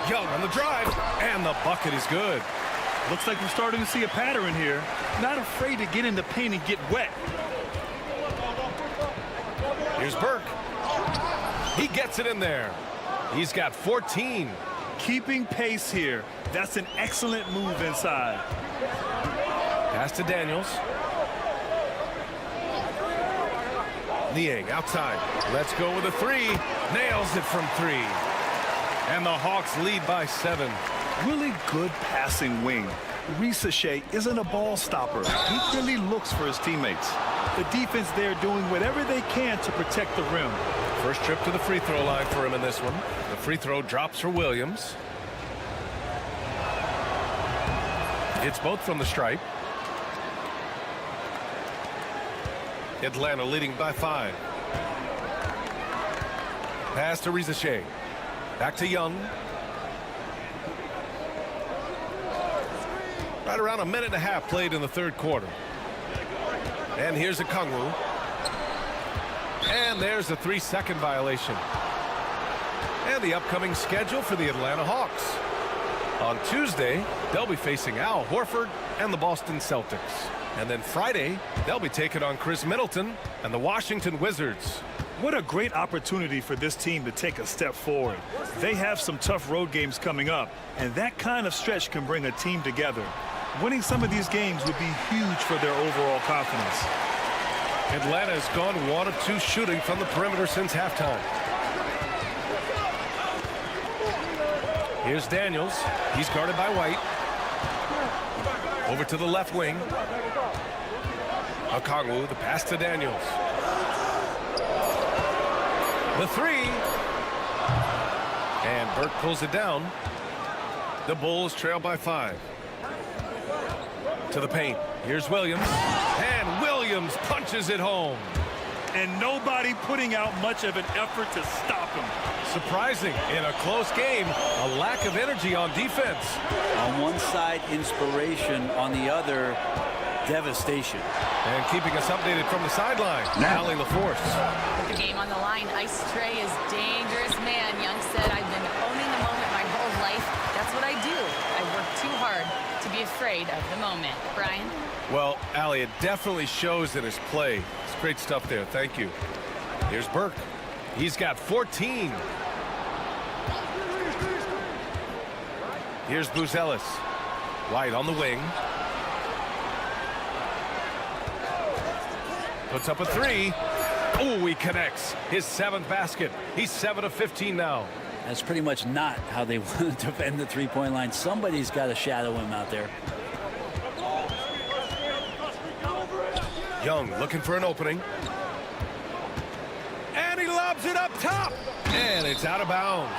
Speaker 17: Young on the drive, and the bucket is good.
Speaker 18: Looks like we're starting to see a pattern here. Not afraid to get in the paint and get wet.
Speaker 17: Here's Burke. He gets it in there. He's got 14.
Speaker 18: Keeping pace here. That's an excellent move inside.
Speaker 17: Pass to Daniels. Niang outside. Let's go with a 3. Nails it from 3. And the Hawks lead by 7.
Speaker 18: Really good passing wing. Risache isn't a ball stopper. He really looks for his teammates. The defense there doing whatever they can to protect the rim.
Speaker 17: First trip to the free throw line for him in this one. The free throw drops for Williams. It's both from the stripe. Atlanta leading by 5. Pass to Risache. Back to Young. Right around a minute and a half played in the third quarter. And here's Okongwu. And there's a 3-second violation. And the upcoming schedule for the Atlanta Hawks. On Tuesday, they'll be facing Al Horford and the Boston Celtics. And then Friday, they'll be taking on Chris Middleton and the Washington Wizards.
Speaker 18: What a great opportunity for this team to take a step forward. They have some tough road games coming up, and that kind of stretch can bring a team together. Winning some of these games would be huge for their overall confidence.
Speaker 17: Atlanta has gone 1 of 2 shooting from the perimeter since halftime. Here's Daniels. He's guarded by White. Over to the left wing. Okongwu, the pass to Daniels. The 3. And Burke pulls it down. The Bulls trail by 5. To the paint. Here's Williams. And Williams punches it home.
Speaker 18: And nobody putting out much of an effort to stop him.
Speaker 17: Surprising in a close game, a lack of energy on defense.
Speaker 16: On one side, inspiration. On the other, devastation.
Speaker 17: And keeping us updated from the sideline, Allie LaForce.
Speaker 19: With the game on the line, Ice Trae is dangerous man. Young said, I've been owning the moment my whole life. That's what I do. I work too hard to be afraid of the moment. Brian?
Speaker 17: Well, Allie, it definitely shows in his play. It's great stuff there. Thank you. Here's Burke. He's got 14. Here's Buzelis. White on the wing. Puts up a three. Oh, he connects. His 7th basket. He's 7 of 15 now.
Speaker 16: That's pretty much not how they want to defend the three-point line. Somebody's got to shadow him out there.
Speaker 17: Young looking for an opening. And he lobs it up top. And it's out of bounds.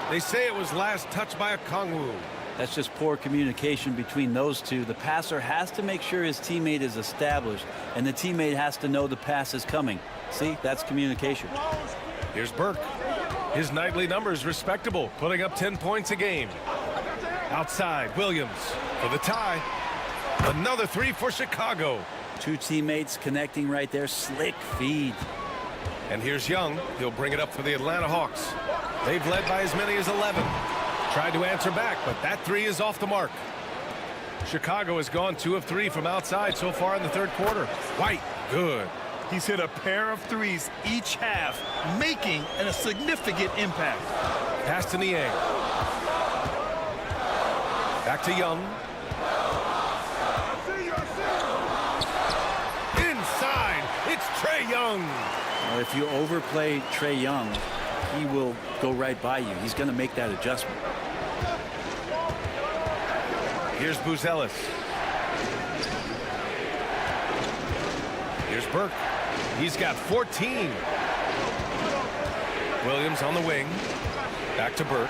Speaker 17: They say it was last touched by a Kongwu.
Speaker 16: That's just poor communication between those two. The passer has to make sure his teammate is established, and the teammate has to know the pass is coming. See, that's communication.
Speaker 17: Here's Burke. His nightly numbers respectable, putting up 10 points a game. Outside, Williams for the tie. Another three for Chicago.
Speaker 16: Two teammates connecting right there. Slick feed.
Speaker 17: And here's Young. He'll bring it up for the Atlanta Hawks. They've led by as many as 11. Tried to answer back, but that three is off the mark. Chicago has gone 2 of 3 from outside so far in the third quarter. White, good.
Speaker 18: He's hit a pair of threes each half, making a significant impact.
Speaker 17: Pass to Niang. Back to Young. Inside, it's Trae Young.
Speaker 16: Well, if you overplay Trae Young, he will go right by you. He's going to make that adjustment.
Speaker 17: Here's Buzelis. Here's Burke. He's got 14. Williams on the wing. Back to Burke.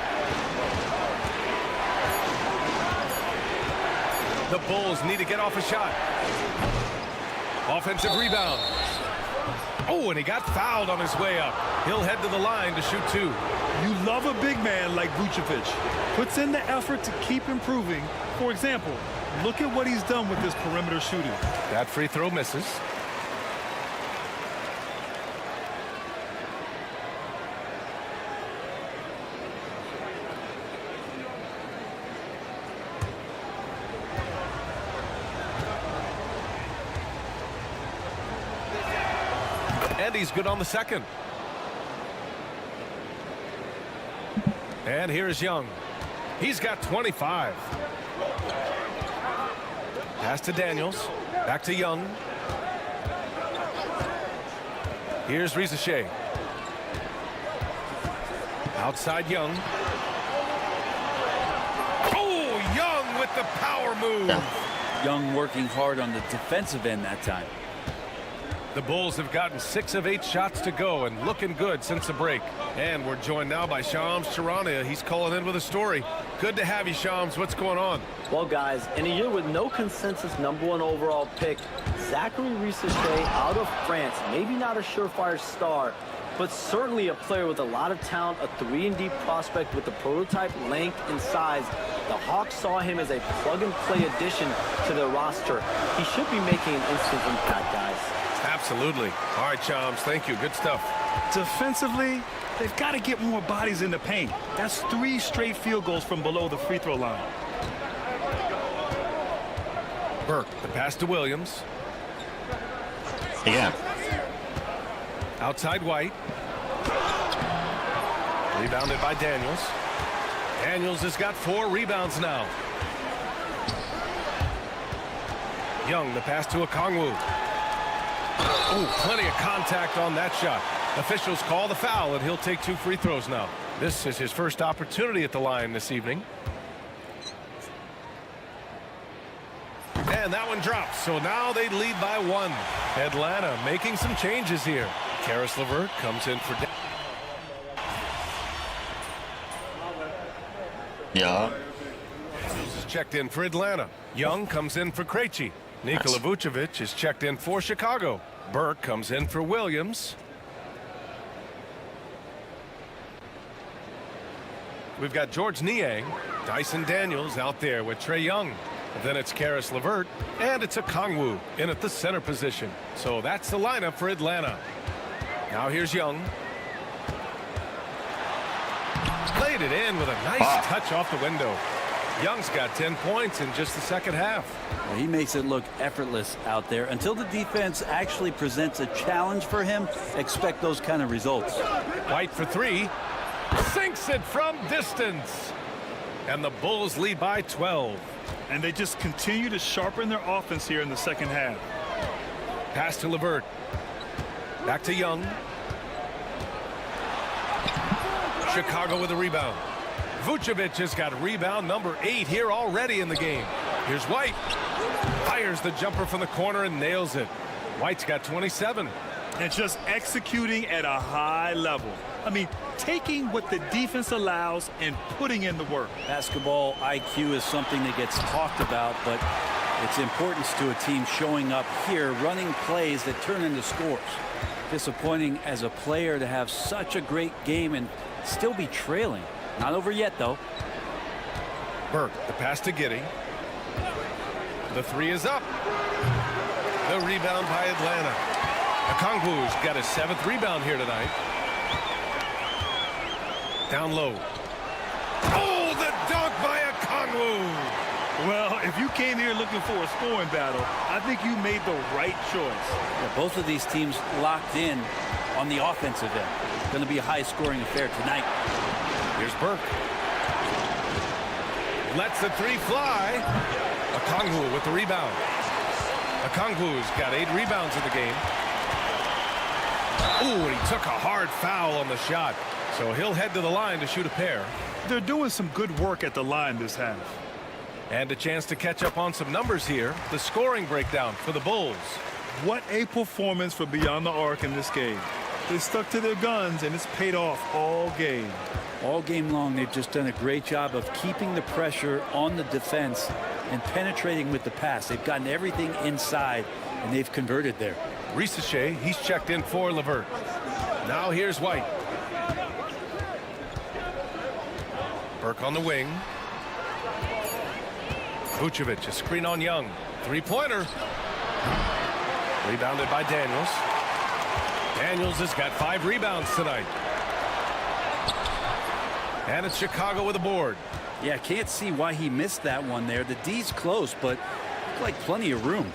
Speaker 17: The Bulls need to get off a shot. Offensive rebound. Oh, and he got fouled on his way up. He'll head to the line to shoot 2.
Speaker 18: You love a big man like Vucevic. Puts in the effort to keep improving. For example, look at what he's done with this perimeter shooting.
Speaker 17: That free throw misses. And he's good on the second. And here's Young. He's got 25. Pass to Daniels. Back to Young. Here's Rizachet. Outside Young. Oh, Young with the power move.
Speaker 16: Young working hard on the defensive end that time.
Speaker 17: The Bulls have gotten 6 of 8 shots to go and looking good since the break. And we're joined now by Shams Charania. He's calling in with a story. Good to have you, Shams. What's going on?
Speaker 11: Well, guys, in a year with no consensus #1 overall pick, Zachary Rizachet out of France, maybe not a surefire star, but certainly a player with a lot of talent, a 3-and-D prospect with the prototype length and size. The Hawks saw him as a plug-and-play addition to their roster. He should be making an instant impact, guys.
Speaker 17: Absolutely. All right, Shams. Thank you. Good stuff.
Speaker 18: Defensively, they've got to get more bodies in the paint. That's 3 straight field goals from below the free throw line.
Speaker 17: Burke, the pass to Williams.
Speaker 22: Yeah.
Speaker 17: Outside White. Rebounded by Daniels. Daniels has got 4 rebounds now. Young, the pass to Okongwu. Oh, plenty of contact on that shot. Officials call the foul, and he'll take 2 free throws now. This is his first opportunity at the line this evening. And that one drops, so now they lead by 1. Atlanta making some changes here. Karis LeVert comes in for...
Speaker 22: Yeah.
Speaker 17: Is checked in for Atlanta. Young comes in for Krejci. Nikola Vucevic is checked in for Chicago. Burke comes in for Williams. We've got George Niang, Dyson Daniels out there with Trae Young. Then it's Karis LeVert, and it's Okongwu in at the center position. So that's the lineup for Atlanta. Now here's Young. Played it in with a nice touch off the window. Young's got 10 points in just the second half.
Speaker 16: Well, he makes it look effortless out there. Until the defense actually presents a challenge for him, expect those kind of results.
Speaker 17: White for 3. Sinks it from distance. And the Bulls lead by 12.
Speaker 18: And they just continue to sharpen their offense here in the second half.
Speaker 17: Pass to LeVert. Back to Young. Chicago with a rebound. Vucevic has got rebound number 8 here already in the game. Here's White. Fires the jumper from the corner and nails it. White's got 27.
Speaker 18: And just executing at a high level. I mean, taking what the defense allows and putting in the work.
Speaker 16: Basketball IQ is something that gets talked about, but its importance to a team showing up here, running plays that turn into scores. Disappointing as a player to have such a great game and still be trailing. Not over yet, though.
Speaker 17: Burke, the pass to Giddey. The 3 is up. The rebound by Atlanta. Okongwu's got his 7th rebound here tonight. Down low. Oh, the dunk by Okongwu.
Speaker 18: Well, if you came here looking for a scoring battle, I think you made the right choice.
Speaker 16: Yeah, both of these teams locked in on the offensive end. Going to be a high-scoring affair tonight.
Speaker 17: Here's Burke. Lets the 3 fly. Okongwu with the rebound. Okongwu's got 8 rebounds in the game. Ooh, he took a hard foul on the shot. So he'll head to the line to shoot a pair.
Speaker 18: They're doing some good work at the line this half.
Speaker 17: And a chance to catch up on some numbers here. The scoring breakdown for the Bulls.
Speaker 18: What a performance for Beyond the Arc in this game. They stuck to their guns, and it's paid off all game.
Speaker 16: All game long, they've just done a great job of keeping the pressure on the defense and penetrating with the pass. They've gotten everything inside, and they've converted there.
Speaker 17: Ricochet, he's checked in for LeVert. Now here's White. Burke on the wing. Vucevic, a screen on Young. 3-pointer. Rebounded by Daniels. Daniels has got 5 rebounds tonight. And it's Chicago with a board.
Speaker 16: Yeah, can't see why he missed that one there. The D's close, but like plenty of room.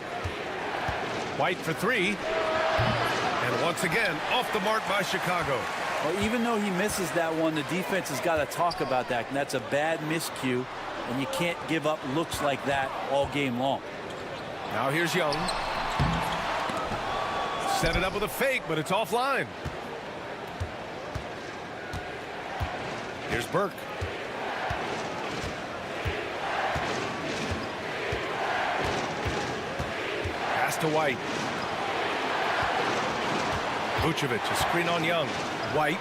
Speaker 17: White for 3. And once again, off the mark by Chicago.
Speaker 16: Well, even though he misses that one, the defense has got to talk about that. And that's a bad miscue, and you can't give up looks like that all game long.
Speaker 17: Now here's Young. Set it up with a fake, but it's offline. Here's Burke. Pass to White. Vucevic, a screen on Young. White.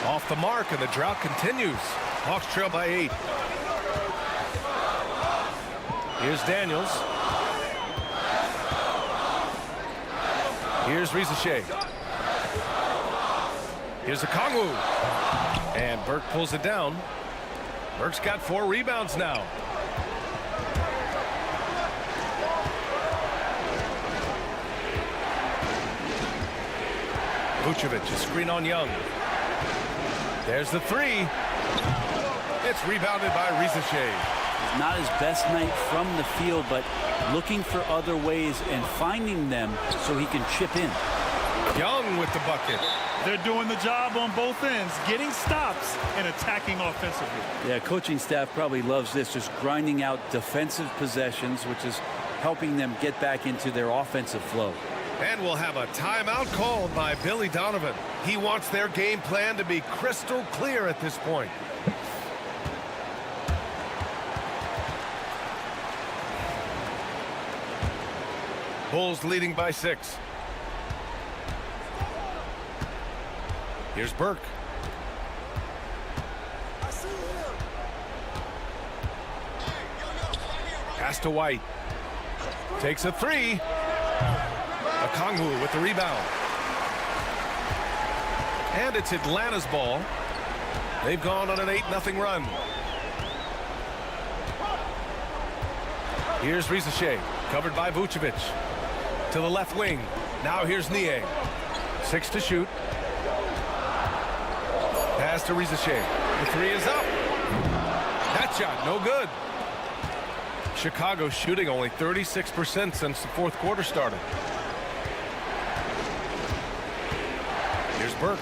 Speaker 17: Off the mark, and the drought continues. Hawks trail by 8. Here's Daniels. Here's Ricochet. Here's Okongwu. And Burke pulls it down. Burke's got 4 rebounds now. Vucevic, a screen on Young. There's the 3. It's rebounded by Ricochet.
Speaker 16: Not his best night from the field, but looking for other ways and finding them so he can chip in.
Speaker 17: Young with the bucket.
Speaker 18: They're doing the job on both ends, getting stops and attacking offensively.
Speaker 16: Yeah, coaching staff probably loves this, just grinding out defensive possessions, which is helping them get back into their offensive flow.
Speaker 17: And we'll have a timeout called by Billy Donovan. He wants their game plan to be crystal clear at this point. Bulls leading by 6. Here's Burke. Pass to White. Takes a 3. Okongwu with the rebound. And it's Atlanta's ball. They've gone on an 8-0 run. Here's Ricochet, covered by Vucevic. To the left wing. Now here's Nie. 6 to shoot. Pass to Ricochet. The 3 is up. That shot, no good. Chicago shooting only 36% since the 4th quarter started. Here's Burke.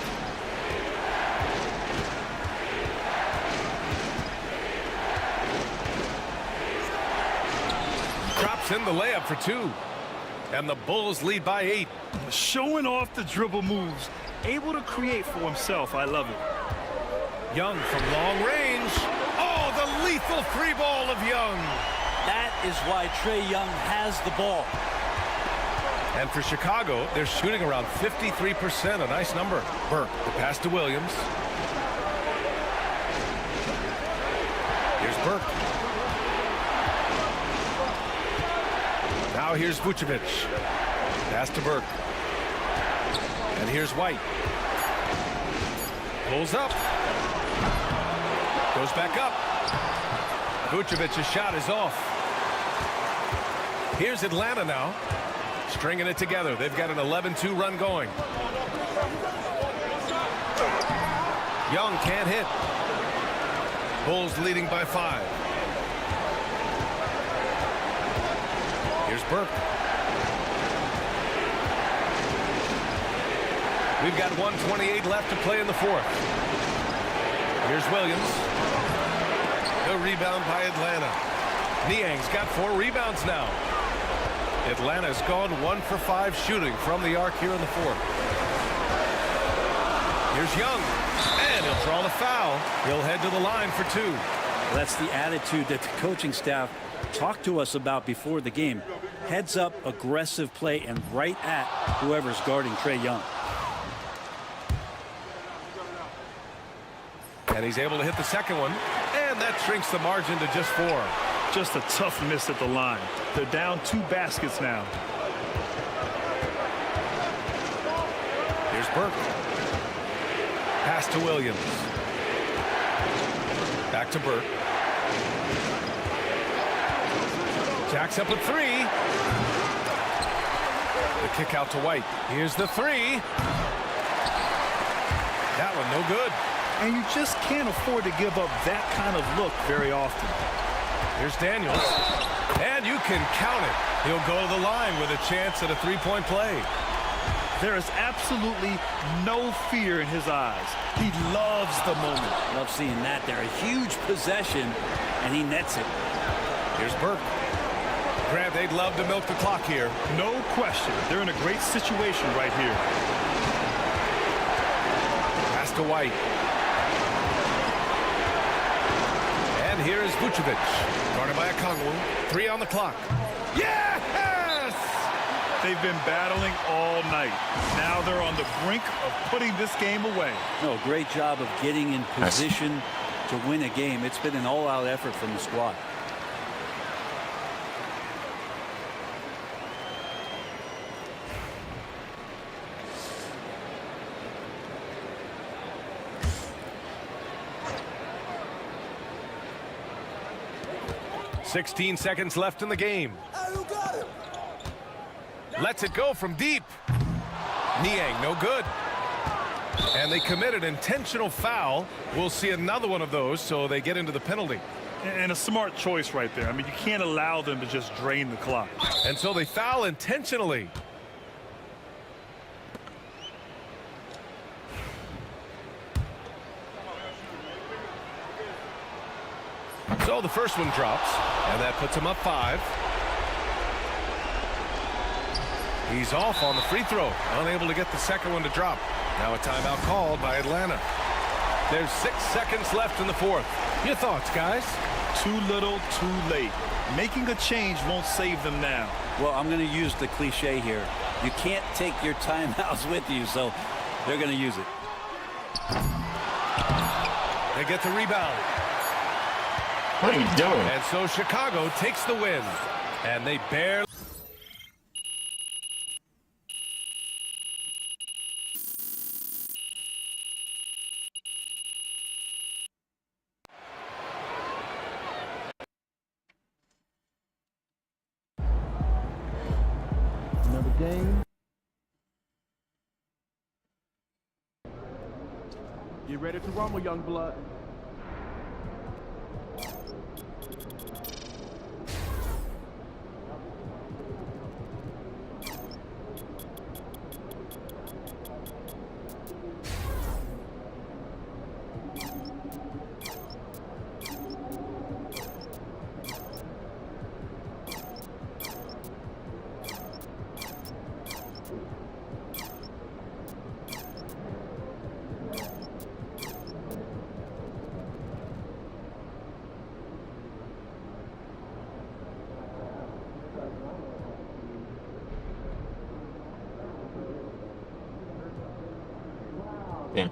Speaker 17: puts in the layup for 2. And the Bulls lead by 8.
Speaker 18: Showing off the dribble moves. Able to create for himself. I love it.
Speaker 17: Young from long range. Oh, the lethal 3-ball of Young.
Speaker 16: That is why Trae Young has the ball.
Speaker 17: And for Chicago, they're shooting around 53%, a nice number. Burke, the pass to Williams. Here's Burke. Now here's Vucevic. Pass to Burke. And here's White. Pulls up. Goes back up. Vucevic's shot is off. Here's Atlanta now. Stringing it together. They've got an 11-2 run going. Young can't hit. Bulls leading by 5. Here's Burke. We've got 1:28 left to play in the 4th. Here's Williams. The rebound by Atlanta. Niang's got 4 rebounds now. Atlanta's gone 1 for 5 shooting from the arc here in the 4th. Here's Young. And he'll draw the foul. He'll head to the line for 2.
Speaker 16: That's the attitude that the coaching staff talked to us about before the game. Heads up, aggressive play, and right at whoever's guarding Trae Young.
Speaker 17: And he's able to hit the second one. And that shrinks the margin to just 4.
Speaker 18: Just a tough miss at the line. They're down 2 baskets now.
Speaker 17: Here's Burke. Pass to Williams. Back to Burke. Jacks up at 3. The kick out to White. Here's the 3. That one no good.
Speaker 18: And you just can't afford to give up that kind of look very often.
Speaker 17: Here's Daniels. And you can count it. He'll go to the line with a chance at a 3-point play.
Speaker 18: There is absolutely no fear in his eyes. He loves the moment.
Speaker 16: Love seeing that there. A huge possession, and he nets it.
Speaker 17: Here's Burke. Grant, they'd love to milk the clock here.
Speaker 18: No question. They're in a great situation right here.
Speaker 17: Pass to White. And here is Vucevic. Guarded by Okongwu. 3 on the clock. Yes!
Speaker 18: They've been battling all night. Now they're on the brink of putting this game away.
Speaker 16: No, great job of getting in position to win a game. It's been an all-out effort from the squad.
Speaker 17: "16 seconds left in the game. Lets it go from deep. Niang, no good. And they commit an intentional foul. We'll see another one of those, so they get into the penalty.
Speaker 18: And a smart choice right there. I mean, you can't allow them to just drain the clock.
Speaker 17: And so they foul intentionally. So the first one drops, and that puts him up 5. He's off on the free throw, unable to get the second one to drop. Now a timeout called by Atlanta. There's 6 seconds left in the 4th. Your thoughts, guys?
Speaker 18: Too little, too late. Making a change won't save them now.
Speaker 16: Well, I'm going to use the cliche here. You can't take your timeouts with you, so they're going to use it.
Speaker 17: They get the rebound.
Speaker 6: What are you doing?
Speaker 17: And so Chicago takes the win. And they barely...
Speaker 8: Another game. Get ready to rumble, young blood.
Speaker 5: Yeah.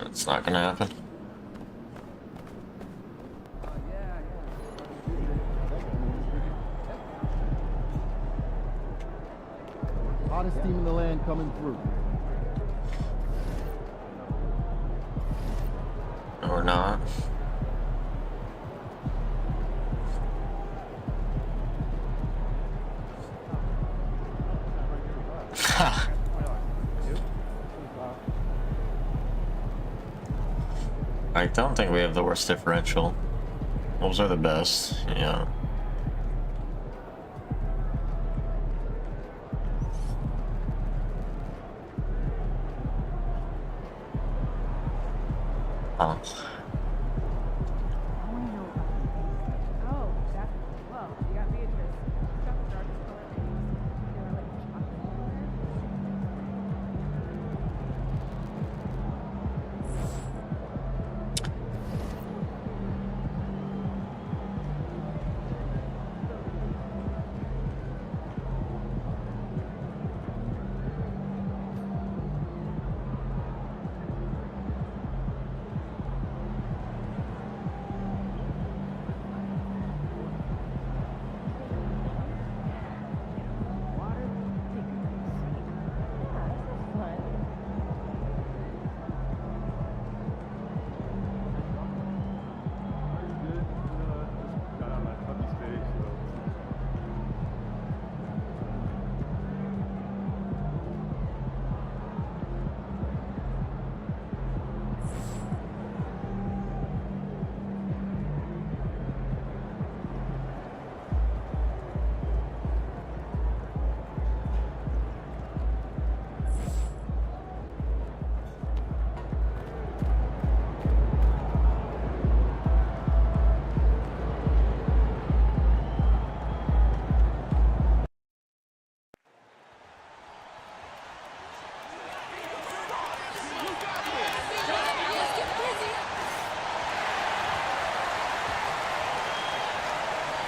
Speaker 5: It's not gonna happen.
Speaker 8: Hottest team in the land coming through.
Speaker 5: Or not. I don't think we have the worst differential. Those are the best, yeah. Huh.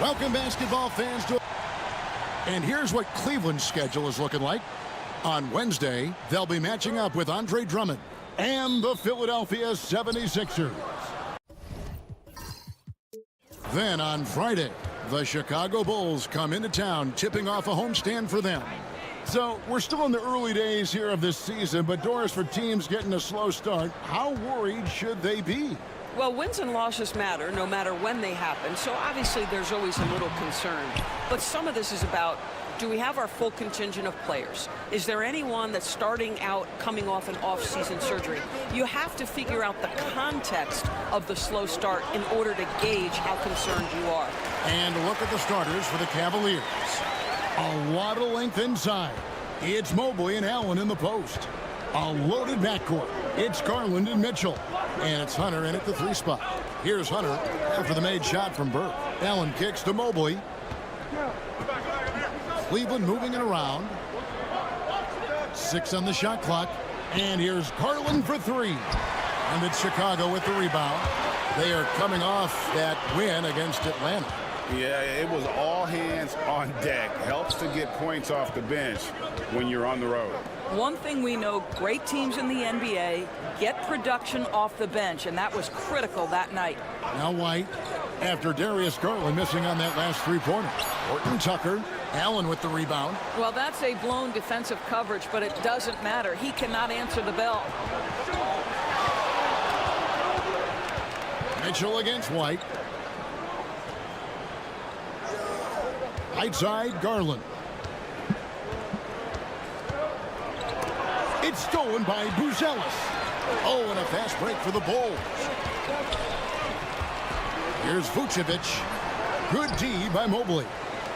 Speaker 9: Welcome, basketball fans, to. And here's what Cleveland's schedule is looking like. On Wednesday, they'll be matching up with Andre Drummond and the Philadelphia 76ers. Then on Friday, the Chicago Bulls come into town, tipping off a homestand for them. So we're still in the early days here of this season, but Doris, for teams getting a slow start, how worried should they be?
Speaker 7: Well, wins and losses matter, no matter when they happen, so obviously there's always a little concern. But some of this is about, do we have our full contingent of players? Is there anyone that's starting out coming off an off-season surgery? You have to figure out the context of the slow start in order to gauge how concerned you are.
Speaker 9: And look at the starters for the Cavaliers. A lot of length inside. It's Mobley and Allen in the post. A loaded backcourt. It's Garland and Mitchell. And it's Hunter in at the 3 spot. Here's Hunter after the made shot from Burke. Allen kicks to Mobley. Cleveland moving it around. 6 on the shot clock. And here's Garland for 3. And it's Chicago with the rebound. They are coming off that win against Atlanta.
Speaker 10: Yeah, it was all hands on deck. Helps to get points off the bench when you're on the road.
Speaker 7: One thing we know, great teams in the NBA get production off the bench, and that was critical that night.
Speaker 9: Now White, after Darius Garland missing on that last 3-pointer. Horton Tucker, Allen with the rebound.
Speaker 7: Well, that's a blown defensive coverage, but it doesn't matter. He cannot answer the bell.
Speaker 9: Mitchell against White. Right side, Garland. It's stolen by Buzelis. Oh, and a fast break for the Bulls. Here's Vucevic. Good D by Mobley.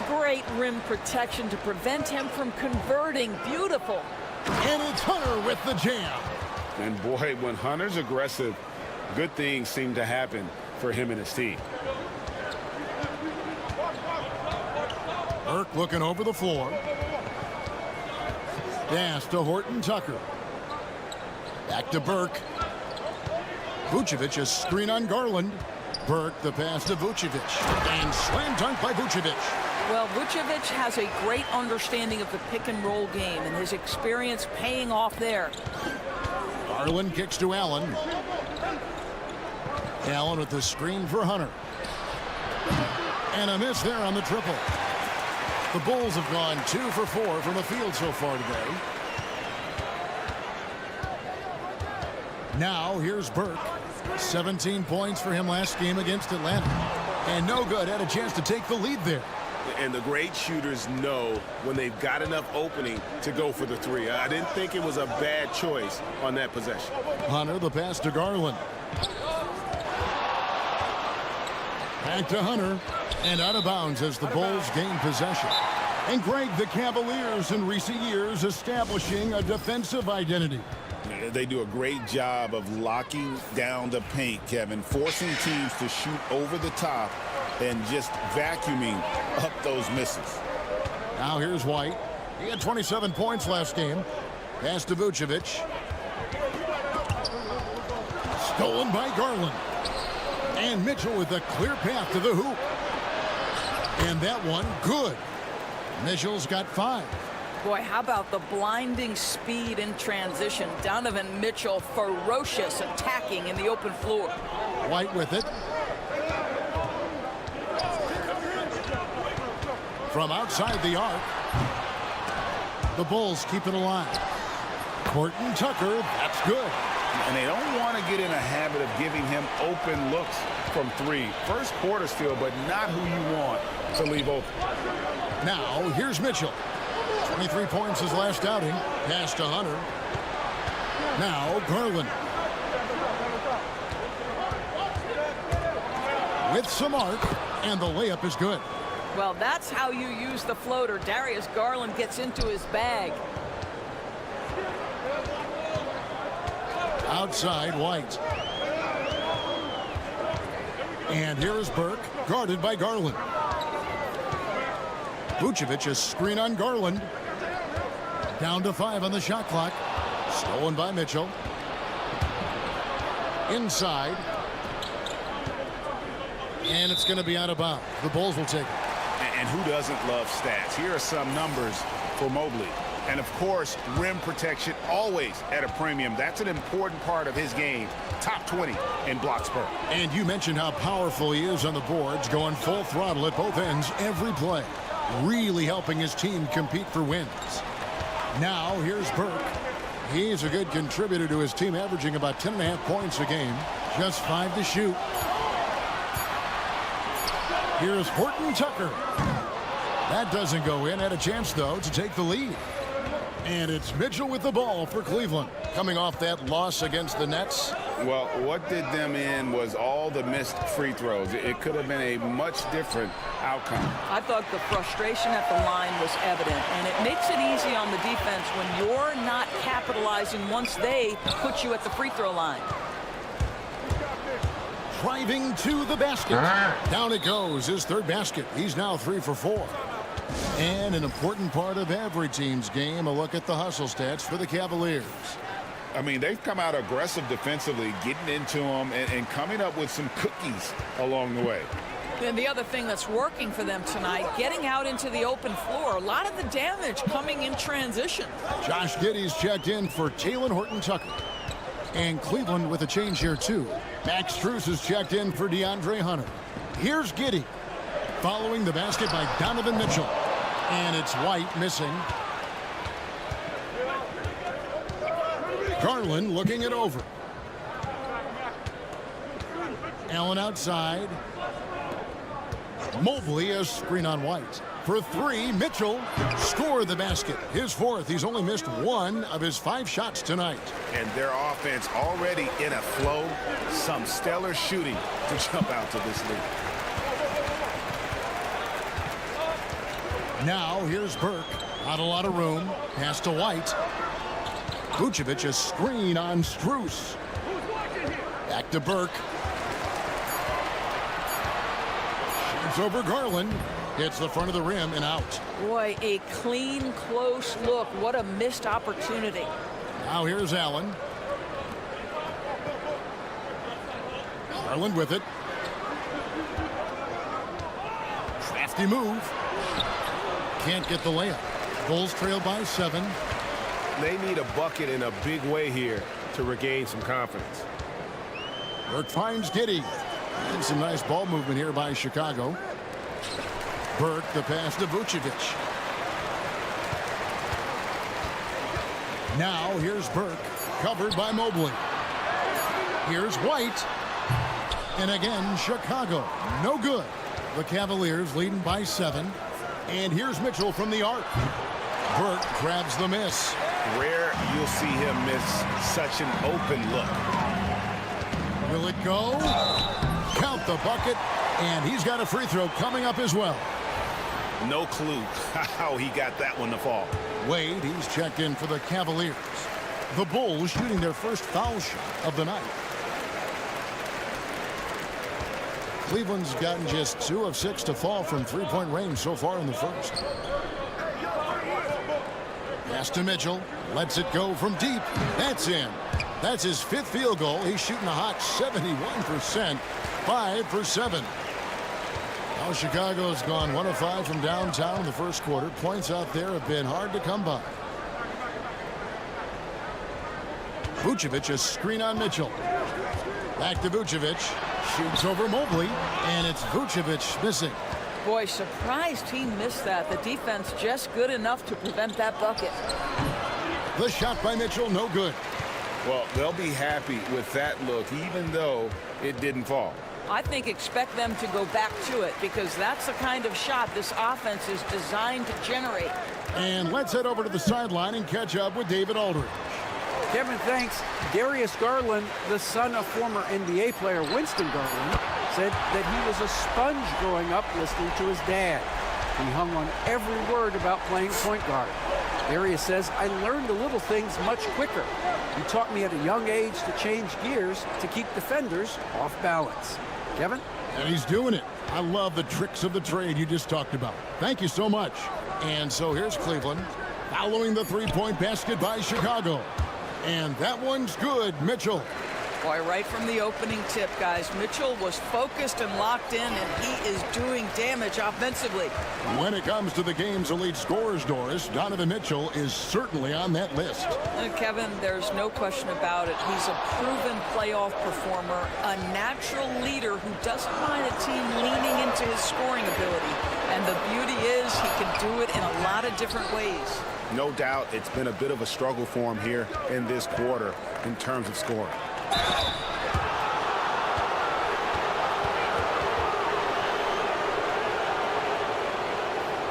Speaker 7: Great rim protection to prevent him from converting. Beautiful.
Speaker 9: And it's Hunter with the jam.
Speaker 10: And boy, when Hunter's aggressive, good things seem to happen for him and his team.
Speaker 9: Burke looking over the floor. Pass to Horton Tucker. Back to Burke. Vucevic, a screen on Garland. Burke, the pass to Vucevic. And slam dunk by Vucevic.
Speaker 7: Well, Vucevic has a great understanding of the pick and roll game, and his experience paying off there.
Speaker 9: Garland kicks to Allen. Allen with the screen for Hunter. And a miss there on the triple. The Bulls have gone 2 for 4 from the field so far today. Now here's Burke. 17 points for him last game against Atlanta. And no good. Had a chance to take the lead there.
Speaker 10: And the great shooters know when they've got enough opening to go for the three. I didn't think it was a bad choice on that possession.
Speaker 9: Hunter, the pass to Garland. Back to Hunter. And out of bounds as the Bulls gain possession. And Greg, the Cavaliers in recent years establishing a defensive identity.
Speaker 10: They do a great job of locking down the paint, Kevin, forcing teams to shoot over the top and just vacuuming up those misses.
Speaker 9: Now here's White. He had 27 points last game. Pass to Vucevic. Stolen by Garland. And Mitchell with a clear path to the hoop. And that one, good. Mitchell's got 5.
Speaker 7: Boy, how about the blinding speed in transition? Donovan Mitchell, ferocious attacking in the open floor.
Speaker 9: White with it. From outside the arc. The Bulls keep it alive. Horton Tucker, that's good.
Speaker 10: And they don't want to get in a habit of giving him open looks from 3. First quarter still, but not who you want to leave open.
Speaker 9: Now, here's Mitchell. 23 points his last outing. Pass to Hunter. Now, Garland. With some arc, and the layup is good.
Speaker 7: Well, that's how you use the floater. Darius Garland gets into his bag.
Speaker 9: Outside, White. And here is Burke, guarded by Garland. Vucevic, a screen on Garland. Down to 5 on the shot clock. Stolen by Mitchell. Inside. And it's going to be out of bounds. The Bulls will take it.
Speaker 10: And who doesn't love stats? Here are some numbers for Mobley. And, of course, rim protection always at a premium. That's an important part of his game. Top 20 in blocks per.
Speaker 9: And you mentioned how powerful he is on the boards, going full throttle at both ends every play. Really helping his team compete for wins. Now, here's Burke. He's a good contributor to his team, averaging about 10.5 points a game. Just 5 to shoot. Here's Horton Tucker. That doesn't go in. Had a chance, though, to take the lead. And it's Mitchell with the ball for Cleveland. Coming off that loss against the Nets.
Speaker 10: Well, what did them in was all the missed free throws. It could have been a much different outcome.
Speaker 7: I thought the frustration at the line was evident, and it makes it easy on the defense when you're not capitalizing once they put you at the free throw line.
Speaker 9: Driving to the basket. Down it goes, his third basket. He's now 3 for 4. And an important part of every team's game, a look at the hustle stats for the Cavaliers.
Speaker 10: I mean, they've come out aggressive defensively, getting into them and coming up with some cookies along the way.
Speaker 7: And the other thing that's working for them tonight, getting out into the open floor. A lot of the damage coming in transition.
Speaker 9: Josh Giddey's checked in for Talen Horton-Tucker. And Cleveland with a change here, too. Max Strus is checked in for DeAndre Hunter. Here's Giddey, following the basket by Donovan Mitchell. And it's White missing. Garland looking it over. Allen outside. Mobley, a screen on White. for three. Mitchell scored the basket. His fourth. He's only missed one of his 5 shots tonight.
Speaker 10: And their offense already in a flow. Some stellar shooting to jump out to this lead.
Speaker 9: Now here's Burke. Not a lot of room. Pass to White. Vucevic a screen on Strus. Back to Burke. Shoots over Garland. Hits the front of the rim and out.
Speaker 7: Boy, a clean, close look. What a missed opportunity.
Speaker 9: Now here's Allen. Garland with it. Crafty move. Can't get the layup. Bulls trail by 7.
Speaker 17: They need a bucket in a big way here to regain some confidence.
Speaker 9: Burke finds Giddey. And some nice ball movement here by Chicago. Burke, the pass to Vucevic. Now here's Burke, covered by Mobley. Here's White. And again, Chicago. No good. The Cavaliers leading by 7. And here's Mitchell from the arc. Burke grabs the miss.
Speaker 10: Rare you'll see him miss such an open look.
Speaker 9: Will it go? Count the bucket. And he's got a free throw coming up as well.
Speaker 10: No clue how he got that one to fall.
Speaker 9: Wade, he's checked in for the Cavaliers. The Bulls shooting their first foul shot of the night. Cleveland's gotten just 2 of 6 to fall from three-point range so far in the first. Pass to Mitchell. Lets it go from deep. That's in. That's his 5th field goal. He's shooting a hot 71%. 5 for 7. Now Chicago's gone 1 of 5 from downtown in the first quarter. Points out there have been hard to come by. Vucevic, a screen on Mitchell. Back to Vucevic. Shoots over Mobley. And it's Vucevic missing.
Speaker 7: Boy, surprised he missed that. The defense just good enough to prevent that bucket.
Speaker 9: The shot by Mitchell, no good.
Speaker 10: Well, they'll be happy with that look, even though it didn't fall.
Speaker 7: I think expect them to go back to it because that's the kind of shot this offense is designed to generate.
Speaker 9: And let's head over to the sideline and catch up with David Aldridge.
Speaker 14: Kevin, thanks. Darius Garland, the son of former NBA player Winston Garland, said that he was a sponge growing up listening to his dad. He hung on every word about playing point guard. Darius says, I learned the little things much quicker. He taught me at a young age to change gears to keep defenders off balance. Kevin?
Speaker 9: And he's doing it. I love the tricks of the trade you just talked about. Thank you so much. And so here's Cleveland following the three-point basket by Chicago. And that one's good. Mitchell.
Speaker 7: Boy, right from the opening tip, guys, Mitchell was focused and locked in, and he is doing damage offensively.
Speaker 9: When it comes to the game's elite scorers, Doris, Donovan Mitchell is certainly on that list.
Speaker 7: Kevin, there's no question about it. He's a proven playoff performer, a natural leader who doesn't mind a team leaning into his scoring ability. And the beauty is he can do it in a lot of different ways.
Speaker 10: No doubt it's been a bit of a struggle for him here in this quarter in terms of scoring.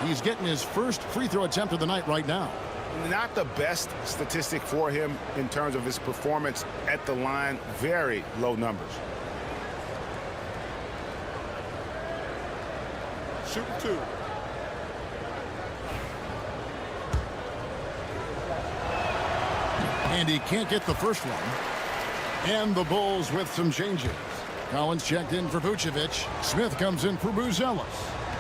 Speaker 9: He's getting his first free throw attempt of the night right now.
Speaker 10: Not the best statistic for him in terms of his performance at the line. Very low numbers.
Speaker 12: Shooting 2.
Speaker 9: And he can't get the first one. And the Bulls with some changes. Collins checked in for Vucevic. Smith comes in for Buzelis.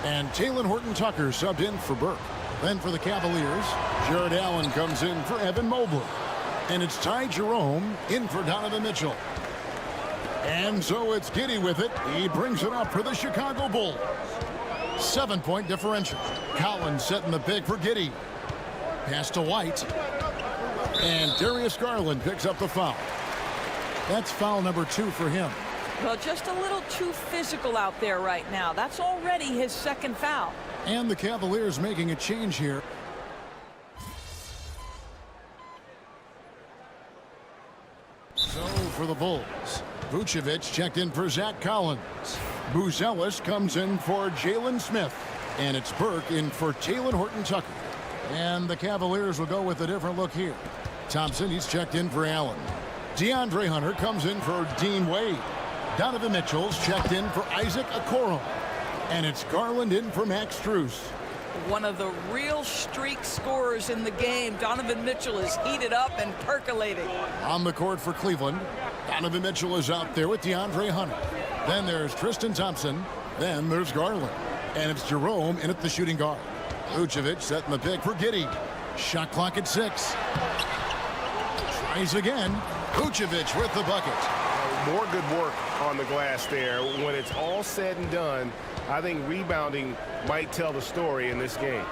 Speaker 9: And Talen Horton-Tucker subbed in for Burke. Then for the Cavaliers, Jared Allen comes in for Evan Mobley. And it's Ty Jerome in for Donovan Mitchell. And so it's Giddey with it. He brings it up for the Chicago Bulls. 7-point differential. Collins setting the pick for Giddey. Pass to White. And Darius Garland picks up the foul. That's foul number 2 for him.
Speaker 7: Well, just a little too physical out there right now. That's already his second foul.
Speaker 9: And the Cavaliers making a change here. So for the Bulls, Vucevic checked in for Zach Collins. Buzelis comes in for Jalen Smith. And it's Burke in for Jalen Horton-Tucker. And the Cavaliers will go with a different look here. Thompson, he's checked in for Allen. DeAndre Hunter comes in for Dean Wade. Donovan Mitchell's checked in for Isaac Okoro. And it's Garland in for Max Strus.
Speaker 7: One of the real streak scorers in the game. Donovan Mitchell is heated up and percolating.
Speaker 9: On the court for Cleveland, Donovan Mitchell is out there with DeAndre Hunter. Then there's Tristan Thompson. Then there's Garland. And it's Jerome in at the shooting guard. Vucevic setting the pick for Giddey. Shot clock at 6. Tries again. Vucevic with the bucket.
Speaker 17: More good work on the glass there. When it's all said and done, I think rebounding might tell the story in this game.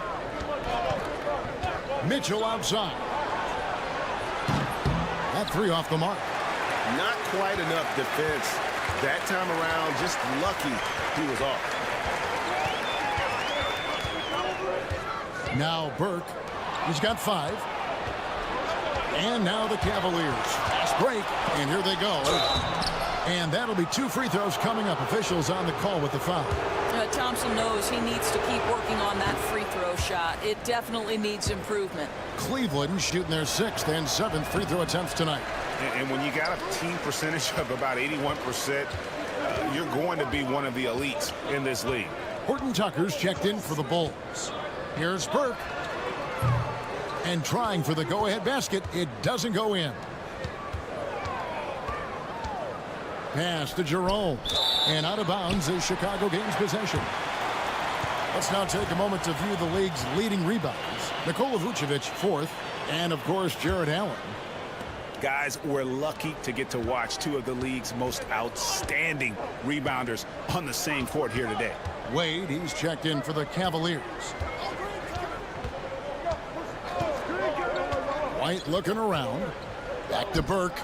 Speaker 9: Mitchell outside. That 3 off the mark.
Speaker 17: Not quite enough defense. That time around, just lucky he was off.
Speaker 9: Now Burke. He's got 5. And now the Cavaliers. Fast break. And here they go. And that'll be 2 free throws coming up. Officials on the call with the foul.
Speaker 7: Thompson knows he needs to keep working on that free throw shot. It definitely needs improvement.
Speaker 9: Cleveland shooting their 6th and 7th free throw attempts tonight.
Speaker 10: And when you got a team percentage of about 81%, you're going to be one of the elites in this league.
Speaker 9: Horton-Tucker's checked in for the Bulls. Here's Burke. And trying for the go-ahead basket. It doesn't go in. Pass to Jerome. And out of bounds is Chicago gains possession. Let's now take a moment to view the league's leading rebounds. Nikola Vucevic, 4th. And, of course, Jared Allen.
Speaker 10: Guys, we're lucky to get to watch 2 of the league's most outstanding rebounders on the same court here today.
Speaker 9: Wade, he's checked in for the Cavaliers. White looking around. Back to Burke.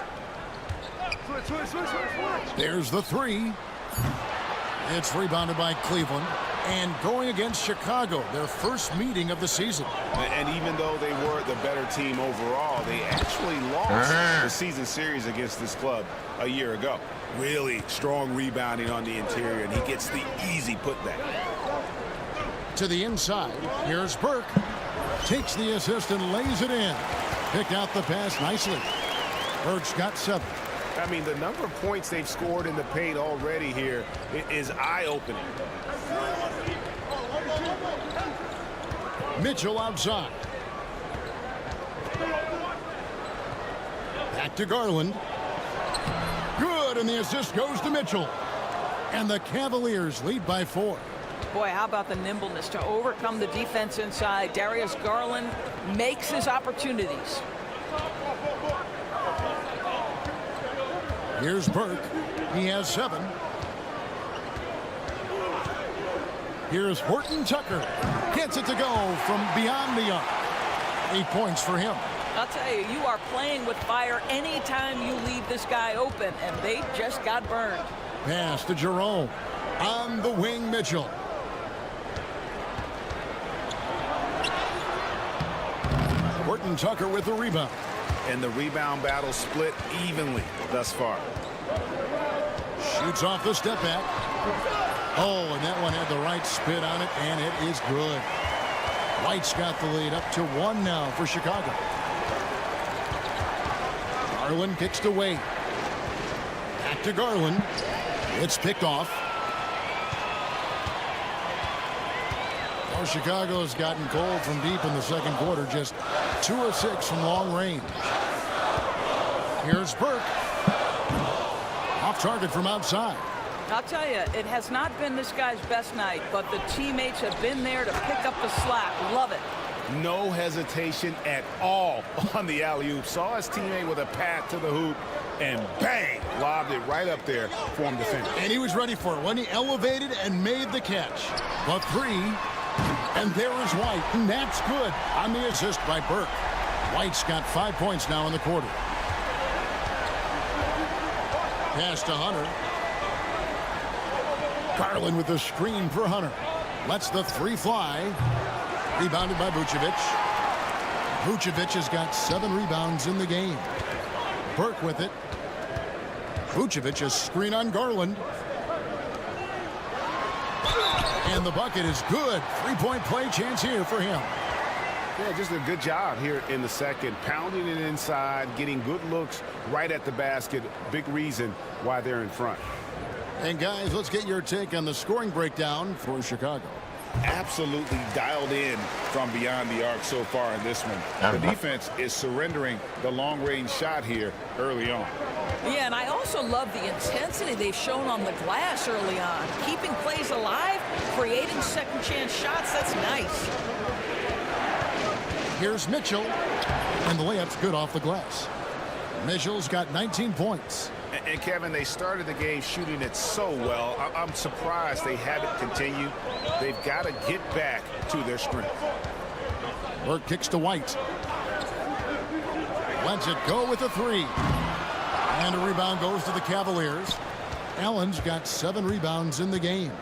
Speaker 9: There's the 3. It's rebounded by Cleveland. And going against Chicago, their first meeting of the season.
Speaker 10: And even though they were the better team overall, they actually lost the season series against this club a year ago. Really strong rebounding on the interior, and he gets the easy putback.
Speaker 9: To the inside, here's Burke. Takes the assist and lays it in. Picked out the pass nicely. Burke's got 7.
Speaker 17: I mean, the number of points they've scored in the paint already here is eye-opening.
Speaker 9: Mitchell outside. Back to Garland. Good, and the assist goes to Mitchell. And the Cavaliers lead by 4.
Speaker 7: Boy, how about the nimbleness to overcome the defense inside. Darius Garland makes his opportunities.
Speaker 9: Here's Burke. He has 7. Here's Horton-Tucker. Gets it to go from beyond the arc. 8 points for him.
Speaker 7: I'll tell you, you are playing with fire anytime you leave this guy open, and they just got burned.
Speaker 9: Pass to Jerome. On the wing, Mitchell. Horton-Tucker with the rebound.
Speaker 10: And the rebound battle split evenly thus far.
Speaker 9: Shoots off the step back. Oh, and that one had the right spin on it, and it is good. White's got the lead up to 1 now for Chicago. Garland kicks to Wade. Back to Garland. It's picked off. Oh, Chicago's gotten cold from deep in the second quarter. Just 2 of 6 from long range. Here's Burke. Off target from outside.
Speaker 7: I'll tell you, it has not been this guy's best night, but the teammates have been there to pick up the slack. Love it.
Speaker 10: No hesitation at all on the alley-oop. Saw his teammate with a path to the hoop, and bang, lobbed it right up there for him to finish.
Speaker 9: And he was ready for it when he elevated and made the catch. The 3, and there is White, and that's good on the assist by Burke. White's got 5 points now in the quarter. Pass to Hunter. Garland with the screen for Hunter. Lets the 3 fly. Rebounded by Vucevic. Vucevic has got 7 rebounds in the game. Burke with it. Vucevic a screen on Garland. And the bucket is good. Three-point play chance here for him.
Speaker 10: Yeah, just a good job here in the second. Pounding it inside, getting good looks right at the basket. Big reason why they're in front.
Speaker 9: And guys, let's get your take on the scoring breakdown for Chicago.
Speaker 10: Absolutely dialed in from beyond the arc so far in this one. The defense is surrendering the long-range shot here early on.
Speaker 1: Yeah, and I also love the intensity they've shown on the glass early on. Keeping plays alive, creating second-chance shots, that's nice.
Speaker 9: Here's Mitchell, and the layup's good off the glass. Mitchell's got 19 points.
Speaker 10: And Kevin, they started the game shooting it so well. I'm surprised they haven't continued. They've got to get back to their strength.
Speaker 9: Burke kicks to White. Lets it go with a three. And a rebound goes to the Cavaliers. Allen's got 7 rebounds in the game.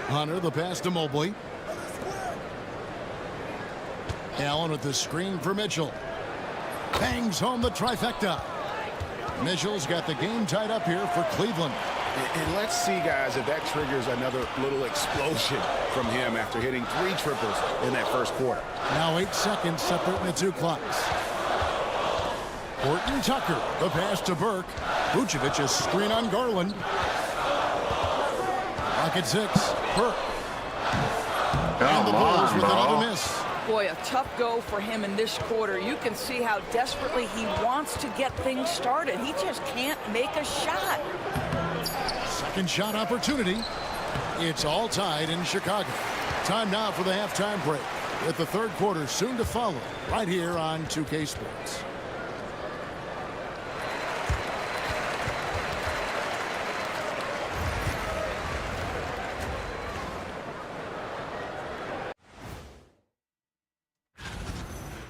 Speaker 9: Hunter, the pass to Mobley. Allen with the screen for Mitchell. Bangs home the trifecta. Mitchell's got the game tied up here for Cleveland.
Speaker 10: And let's see, guys, if that triggers another little explosion from him after hitting 3 triples in that first quarter.
Speaker 9: Now 8 seconds separating the two clocks. Horton Tucker, the pass to Burke. Vucevic, a screen on Garland. Pocket 6, Burke. And the Bulls with another miss.
Speaker 1: Boy, a tough go for him in this quarter. You can see how desperately he wants to get things started. He just can't make a shot.
Speaker 9: Second shot opportunity. It's all tied in Chicago. Time now for the halftime break, with the third quarter soon to follow right here on 2K Sports.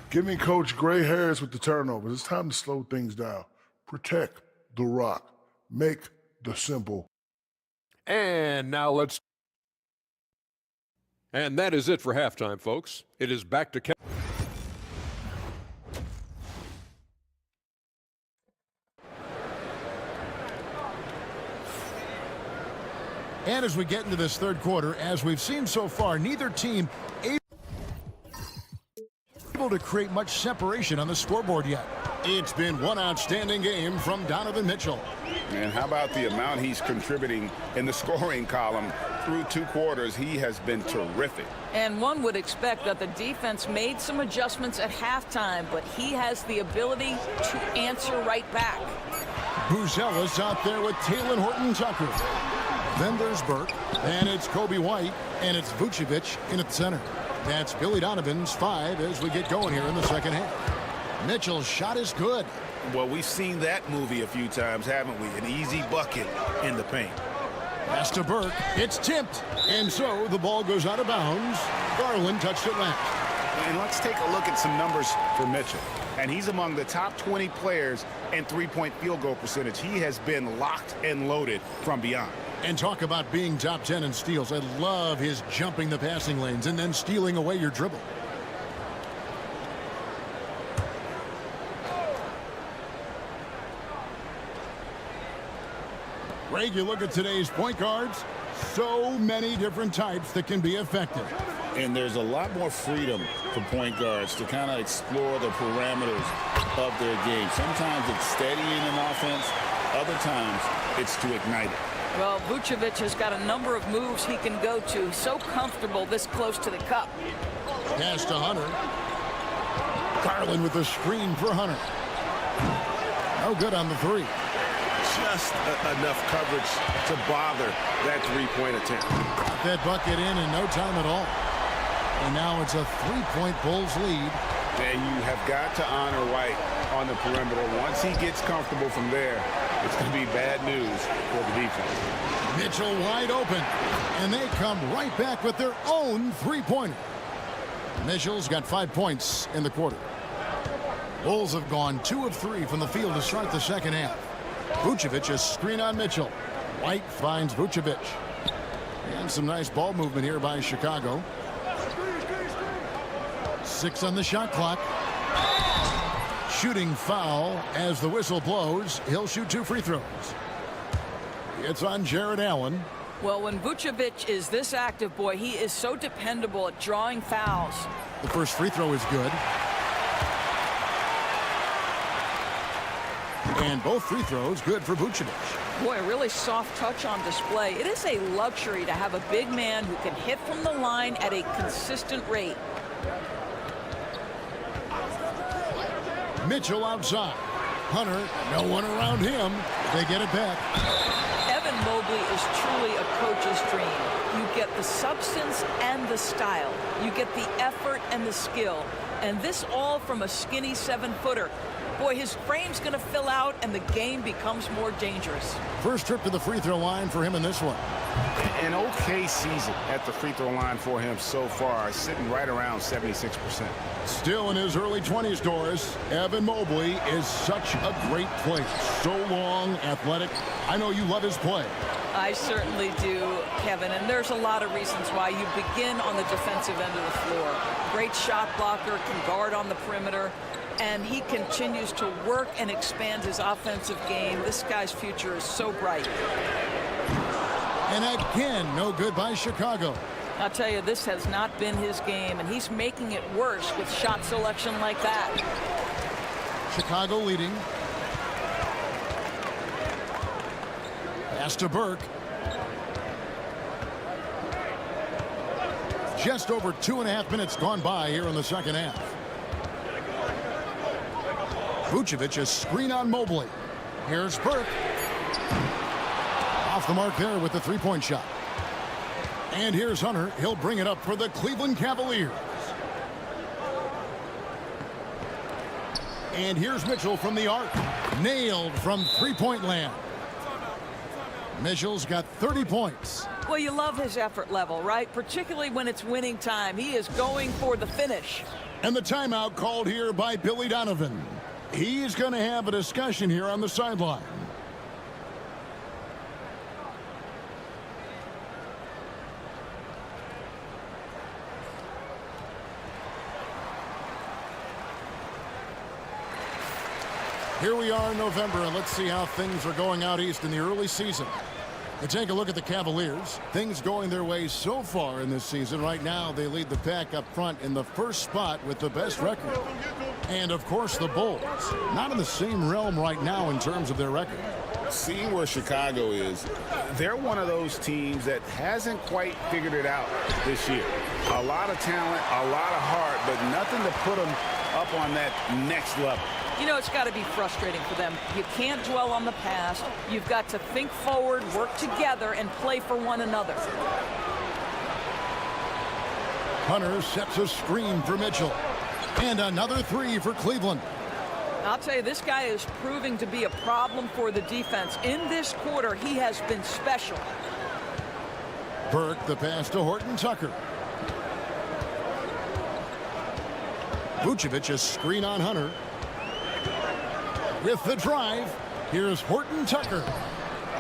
Speaker 22: Give me Coach gray hairs with the turnovers. It's time to slow things down. Protect the rock. Make the simple.
Speaker 13: And now let's... And that is it for halftime, folks. It is back to...
Speaker 9: And as we get into this third quarter, as we've seen so far, neither team able to create much separation on the scoreboard yet. It's been one outstanding game from Donovan Mitchell.
Speaker 10: And how about the amount he's contributing in the scoring column through 2 quarters? He has been terrific.
Speaker 1: And one would expect that the defense made some adjustments at halftime, but he has the ability to answer right back.
Speaker 9: Buzelis out there with Talen Horton-Tucker. Then there's Burke, and it's Kobe White, and it's Vucevic in at center. That's Billy Donovan's 5 as we get going here in the second half. Mitchell's shot is good.
Speaker 10: Well, we've seen that movie a few times, haven't we? An easy bucket in the paint.
Speaker 9: Pass to Burke. It's tipped. And so the ball goes out of bounds. Garland touched it last.
Speaker 10: And let's take a look at some numbers for Mitchell. And he's among the top 20 players in three-point field goal percentage. He has been locked and loaded from beyond.
Speaker 9: And talk about being top 10 in steals. I love his jumping the passing lanes and then stealing away your dribble. Greg, you look at today's point guards, so many different types that can be effective.
Speaker 10: And there's a lot more freedom for point guards to kind of explore the parameters of their game. Sometimes it's steadying an offense. Other times it's to ignite it.
Speaker 1: Well, Vucevic has got a number of moves he can go to. He's so comfortable this close to the cup.
Speaker 9: Pass to Hunter. Garland with the screen for Hunter. No good on the 3.
Speaker 10: Just enough coverage to bother that 3-point attempt.
Speaker 9: Got that bucket in no time at all. And now it's a 3-point Bulls lead.
Speaker 10: And you have got to honor White on the perimeter. Once he gets comfortable from there, it's going to be bad news for the defense.
Speaker 9: Mitchell wide open. And they come right back with their own 3-pointer. Mitchell's got 5 points in the quarter. Bulls have gone 2 of 3 from the field to start the second half. Vucevic a screen on Mitchell. White finds Vucevic. And some nice ball movement here by Chicago. 6 on the shot clock. Shooting foul as the whistle blows. He'll shoot 2 free throws. It's on Jared Allen.
Speaker 1: Well, when Vucevic is this active, boy, he is so dependable at drawing fouls.
Speaker 9: The first free throw is good. And both free throws good for Vucevic.
Speaker 1: Boy, a really soft touch on display. It is a luxury to have a big man who can hit from the line at a consistent rate.
Speaker 9: Mitchell outside. Hunter, no one around him. They get it back.
Speaker 1: Evan Mobley is truly a coach's dream. You get the substance and the style. You get the effort and the skill. And this all from a skinny 7-footer. Boy, his frame's going to fill out, and the game becomes more dangerous.
Speaker 9: First trip to the free throw line for him in this one.
Speaker 10: An okay season at the free throw line for him so far, sitting right around 76%.
Speaker 9: Still in his early 20s, Doris, Evan Mobley is such a great player. So long, athletic. I know you love his play.
Speaker 1: I certainly do, Kevin, and there's a lot of reasons why. You begin on the defensive end of the floor. Great shot blocker, can guard on the perimeter, and he continues to work and expand his offensive game. This guy's future is so bright.
Speaker 9: And again, no good by Chicago.
Speaker 1: I'll tell you, this has not been his game, and he's making it worse with shot selection like that.
Speaker 9: Chicago leading. Pass to Burke. Just over 2.5 minutes gone by here in the second half. Vucevic, a screen on Mobley. Here's Burke. Off the mark there with the three-point shot. And here's Hunter. He'll bring it up for the Cleveland Cavaliers. And here's Mitchell from the arc. Nailed from three-point land. Mitchell's got 30 points.
Speaker 1: Well, you love his effort level, right? Particularly when it's winning time. He is going for the finish.
Speaker 9: And the timeout called here by Billy Donovan. He's going to have a discussion here on the sideline. Here we are in November, and let's see how things are going out east in the early season. We take a look at the Cavaliers. Things going their way so far in this season. Right now, they lead the pack up front in the first spot with the best record. And, of course, the Bulls. Not in the same realm right now in terms of their record.
Speaker 10: Seeing where Chicago is, they're one of those teams that hasn't quite figured it out this year. A lot of talent, a lot of heart, but nothing to put them up on that next level.
Speaker 1: You know, it's got to be frustrating for them. You can't dwell on the past. You've got to think forward, work together, and play for one another.
Speaker 9: Hunter sets a screen for Mitchell. And another three for Cleveland.
Speaker 1: I'll tell you, this guy is proving to be a problem for the defense. In this quarter, he has been special.
Speaker 9: Burke, the pass to Horton Tucker. Vucevic, a screen on Hunter. With the drive, here's Horton Tucker.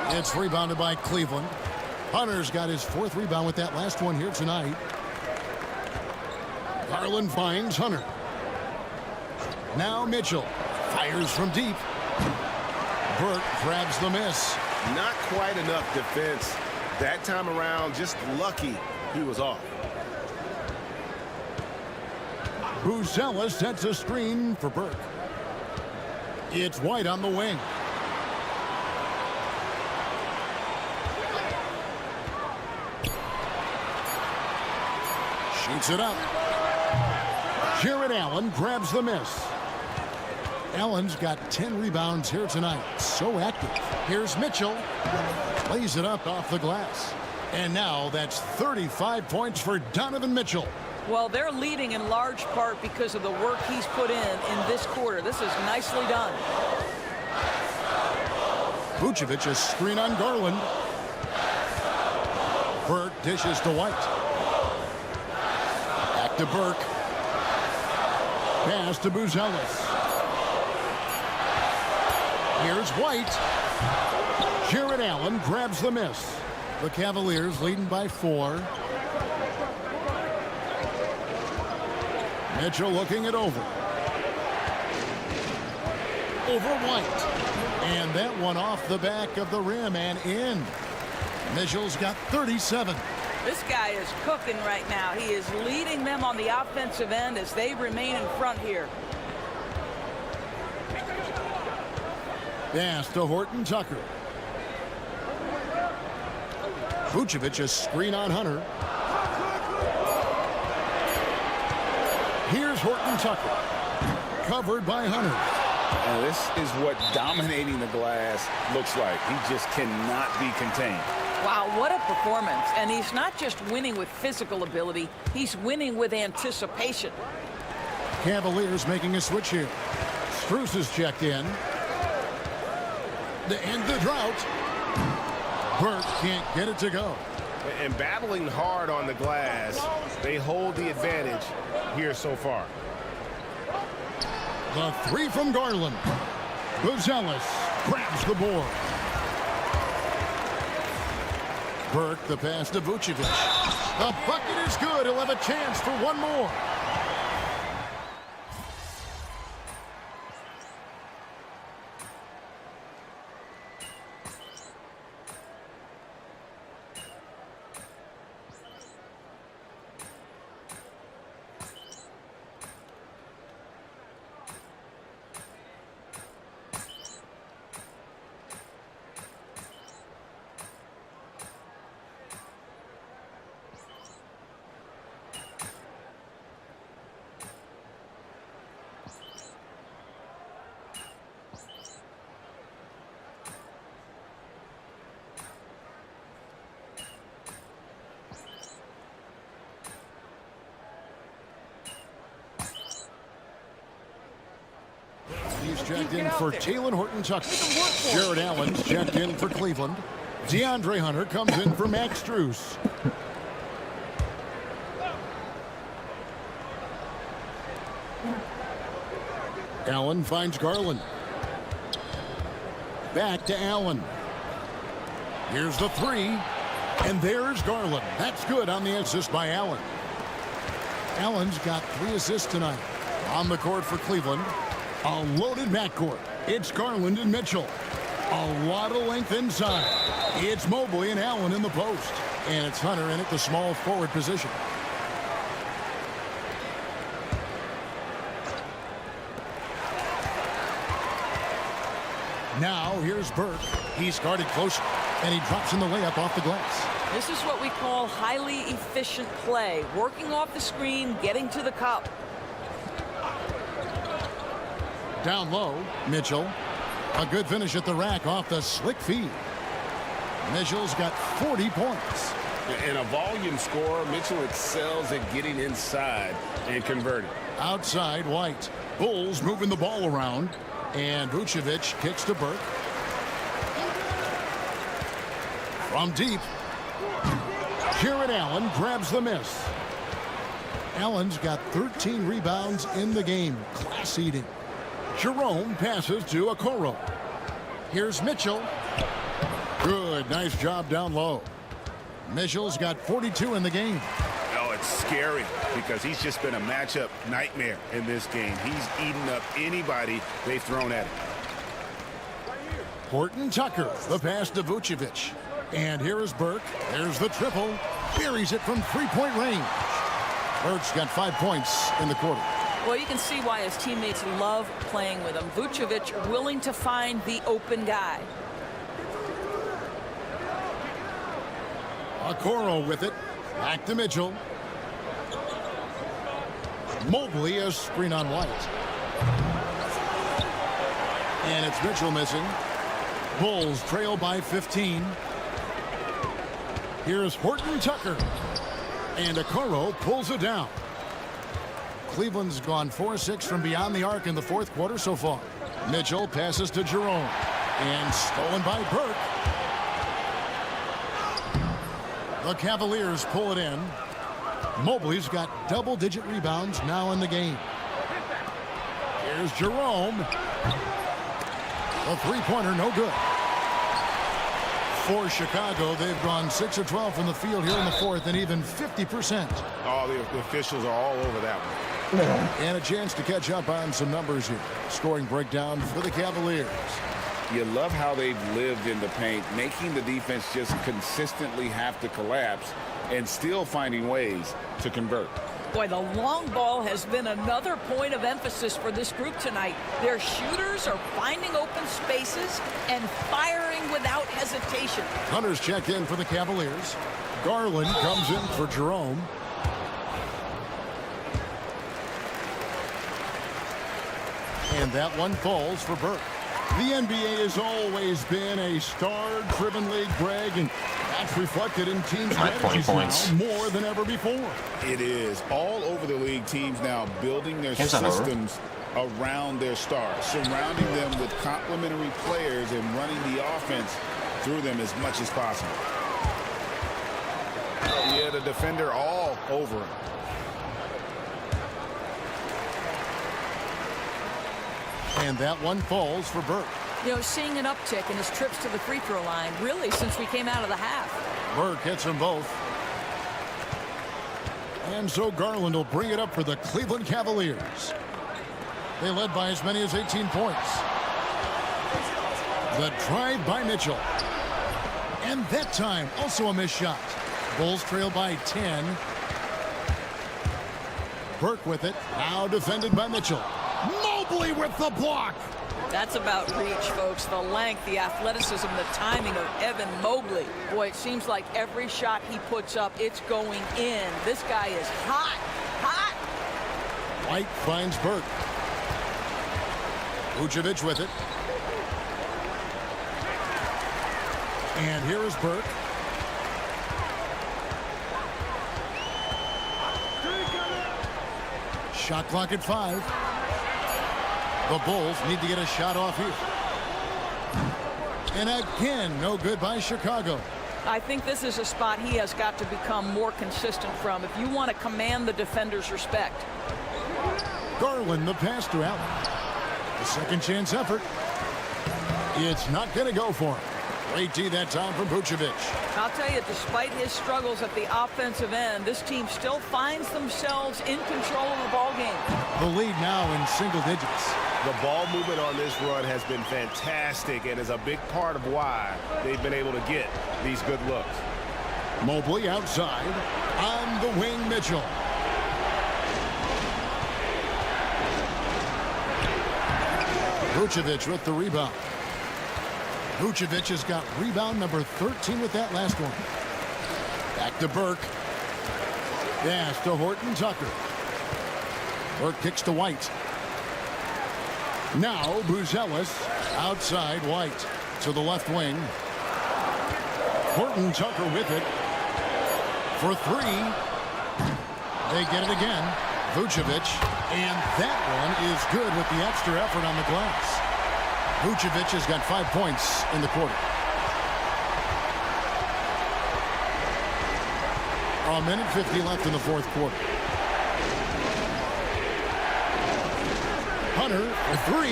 Speaker 9: It's rebounded by Cleveland. Hunter's got his fourth rebound with that last one here tonight. Garland finds Hunter. Now Mitchell fires from deep. Burke grabs the miss.
Speaker 17: Not quite enough defense. That time around, just lucky he was off.
Speaker 9: Buzella sets a screen for Burke. It's White on the wing. Shoots it up. Jared Allen grabs the miss. Allen's got 10 rebounds here tonight. So active. Here's Mitchell. Plays it up off the glass. And now that's 35 points for Donovan Mitchell.
Speaker 1: Well, they're leading in large part because of the work he's put in this quarter. This is nicely done.
Speaker 9: Vucevic, a screen on Garland. Burke dishes to White. Back to Burke. Pass to Buzelis. Here's White. Jared Allen grabs the miss. The Cavaliers leading by 4. Mitchell looking it over. Over White. And that one off the back of the rim and in. Mitchell's got 37.
Speaker 1: This guy is cooking right now. He is leading them on the offensive end as they remain in front here.
Speaker 9: Pass to Horton Tucker. Vucevic a screen on Hunter. Here's Horton Tucker. Covered by Hunter.
Speaker 10: And this is what dominating the glass looks like. He just cannot be contained.
Speaker 1: Wow, what a performance. And he's not just winning with physical ability, he's winning with anticipation.
Speaker 9: Cavaliers making a switch here. Strus is checked in. To end the drought. Burke can't get it to go.
Speaker 17: And battling hard on the glass, they hold the advantage here so far.
Speaker 9: The three from Garland. Buzelis grabs the board. Burke the pass to Vucevic. The bucket is good. He'll have a chance for one more. He's checked in for Talen Horton Tucker. Jared Allen's checked in for Cleveland. DeAndre Hunter comes in for Max Strus. Allen finds Garland. Back to Allen. Here's the three. And there's Garland. That's good on the assist by Allen. Allen's got 3 assists tonight. On the court for Cleveland. A loaded backcourt. It's Garland and Mitchell. A lot of length inside. It's Mobley and Allen in the post. And it's Hunter in at the small forward position. Now here's Burke. He's guarded closer. And he drops in the layup off the glass.
Speaker 1: This is what we call highly efficient play. Working off the screen, getting to the cup.
Speaker 9: Down low, Mitchell. A good finish at the rack off the slick feed. Mitchell's got 40 points.
Speaker 10: In a volume scorer, Mitchell excels at getting inside and converting.
Speaker 9: Outside, White. Bulls moving the ball around. And Vucevic kicks to Burke. From deep. Jared Allen grabs the miss. Allen's got 13 rebounds in the game. Class eating. Jerome passes to Okoro. Here's Mitchell. Good, nice job down low. Mitchell's got 42 in the game.
Speaker 10: Oh, it's scary because he's just been a matchup nightmare in this game. He's eaten up anybody they've thrown at him.
Speaker 9: Horton Tucker, the pass to Vucevic. And here is Burke. There's the triple. Buries it from three-point range. Burke's got 5 points in the quarter.
Speaker 1: Well, you can see why his teammates love playing with him. Vucevic willing to find the open guy.
Speaker 9: Okoro with it. Back to Mitchell. Mobley a screen on White. And it's Mitchell missing. Bulls trail by 15. Here's Horton Tucker. And Okoro pulls it down. Cleveland's gone 4-6 from beyond the arc in the fourth quarter so far. Mitchell passes to Jerome. And stolen by Burke. The Cavaliers pull it in. Mobley's got double-digit rebounds now in the game. Here's Jerome. A three-pointer, no good. For Chicago, they've gone 6 of 12 from the field here in the fourth and even 50%.
Speaker 10: Oh, the officials are all over that one.
Speaker 9: And a chance to catch up on some numbers here. Scoring breakdown for the Cavaliers.
Speaker 10: You love how they've lived in the paint, making the defense just consistently have to collapse and still finding ways to convert.
Speaker 1: Boy, the long ball has been another point of emphasis for this group tonight. Their shooters are finding open spaces and firing without hesitation.
Speaker 9: Hunter's checked in for the Cavaliers. Garland comes in for Jerome. And that one falls for Burke. The NBA has always been a star-driven league, Greg, and that's reflected in teams' strategies now more than ever before.
Speaker 10: It is. All over the league, teams now building their systems around their stars, surrounding them with complementary players and running the offense through them as much as possible. Yeah, the defender all over him.
Speaker 9: And that one falls for Burke.
Speaker 1: You know, seeing an uptick in his trips to the free throw line, really, since we came out of the half.
Speaker 9: Burke hits them both. And so Garland will bring it up for the Cleveland Cavaliers. They led by as many as 18 points. The drive by Mitchell. And that time, also a missed shot. Bulls trail by 10. Burke with it. Now defended by Mitchell. Mobley with the block.
Speaker 1: That's about reach, folks. The length, the athleticism, the timing of Evan Mobley. Boy, it seems like every shot he puts up, it's going in. This guy is hot, hot.
Speaker 9: White finds Burke. Vucevic with it. And here is Burke. Shot clock at 5. The Bulls need to get a shot off here. And again, no good by Chicago.
Speaker 1: I think this is a spot he has got to become more consistent from if you want to command the defender's respect.
Speaker 9: Garland, the pass to Allen. The second chance effort. It's not going to go for him. Great D that time from Vucevic.
Speaker 1: I'll tell you, despite his struggles at the offensive end, this team still finds themselves in control of the ball game.
Speaker 9: The lead now in single digits.
Speaker 17: The ball movement on this run has been fantastic and is a big part of why they've been able to get these good looks.
Speaker 9: Mobley outside. On the wing, Mitchell. Vucevic with the rebound. Vucevic has got rebound number 13 with that last one. Back to Burke. Pass to Horton Tucker. Burke kicks to White. Now Buzelis outside White to the left wing. Horton Tucker with it for 3. They get it again. Vucevic, and that one is good with the extra effort on the glass. Vucevic has got 5 points in the quarter. A minute 50 left in the fourth quarter. Hunter for 3,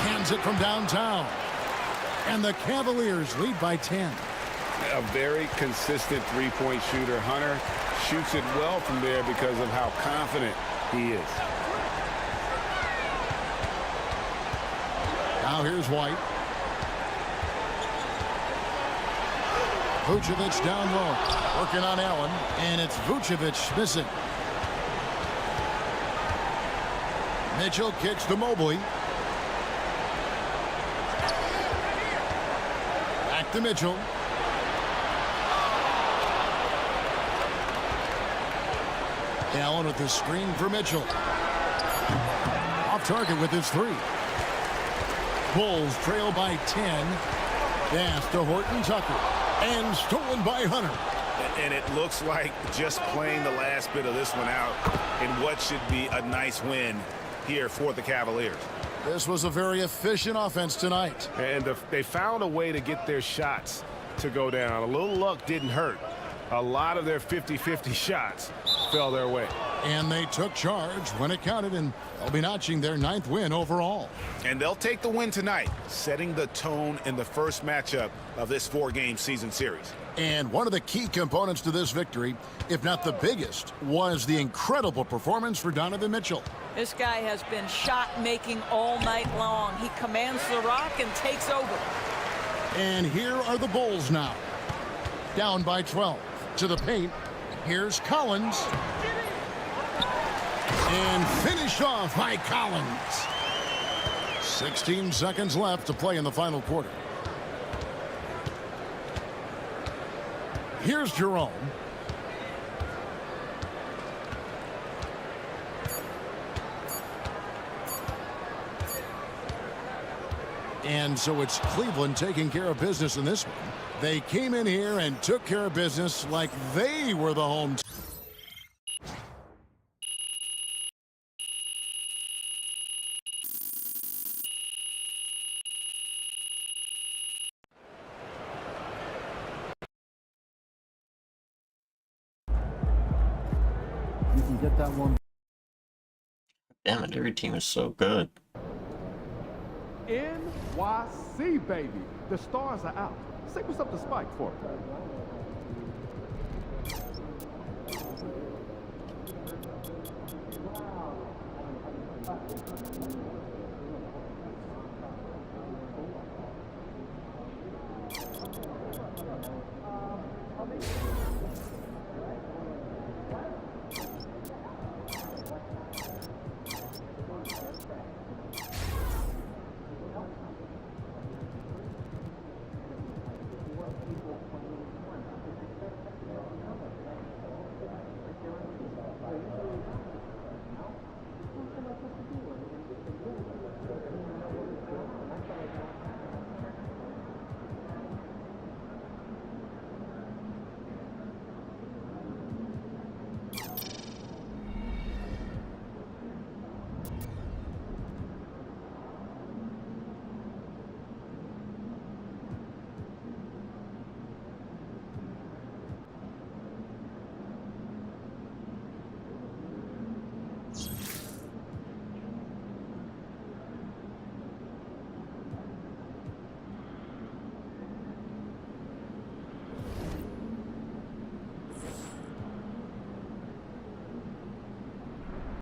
Speaker 9: hands it from downtown. And the Cavaliers lead by 10.
Speaker 10: A very consistent three-point shooter. Hunter shoots it well from there because of how confident he is.
Speaker 9: Now here's White. Vucevic down low. Working on Allen. And it's Vucevic missing. Mitchell kicks to Mobley. Back to Mitchell. Allen with the screen for Mitchell. Off target with his 3. Bulls trail by 10. Pass to Horton Tucker. And stolen by Hunter.
Speaker 17: And it looks like just playing the last bit of this one out in what should be a nice win here for the Cavaliers.
Speaker 9: This was a very efficient offense tonight.
Speaker 17: And they found a way to get their shots to go down. A little luck didn't hurt. A lot of their 50-50 shots fell their way.
Speaker 9: And they took charge when it counted, and they'll be notching their 9th win overall.
Speaker 17: And they'll take the win tonight, setting the tone in the first matchup of this 4-game season series.
Speaker 9: And one of the key components to this victory, if not the biggest, was the incredible performance for Donovan Mitchell.
Speaker 1: This guy has been shot-making all night long. He commands the rock and takes over.
Speaker 9: And here are the Bulls now. Down by 12. To the paint. Here's Collins. And finished off by Collins. 16 seconds left to play in the final quarter. Here's Jerome. And so it's Cleveland taking care of business in this one. They came in here and took care of business like they were the home team.
Speaker 14: You can get that one.
Speaker 6: Damn it, every team is so good.
Speaker 8: NYC, baby. The stars are out. Say what's up to Spike for it.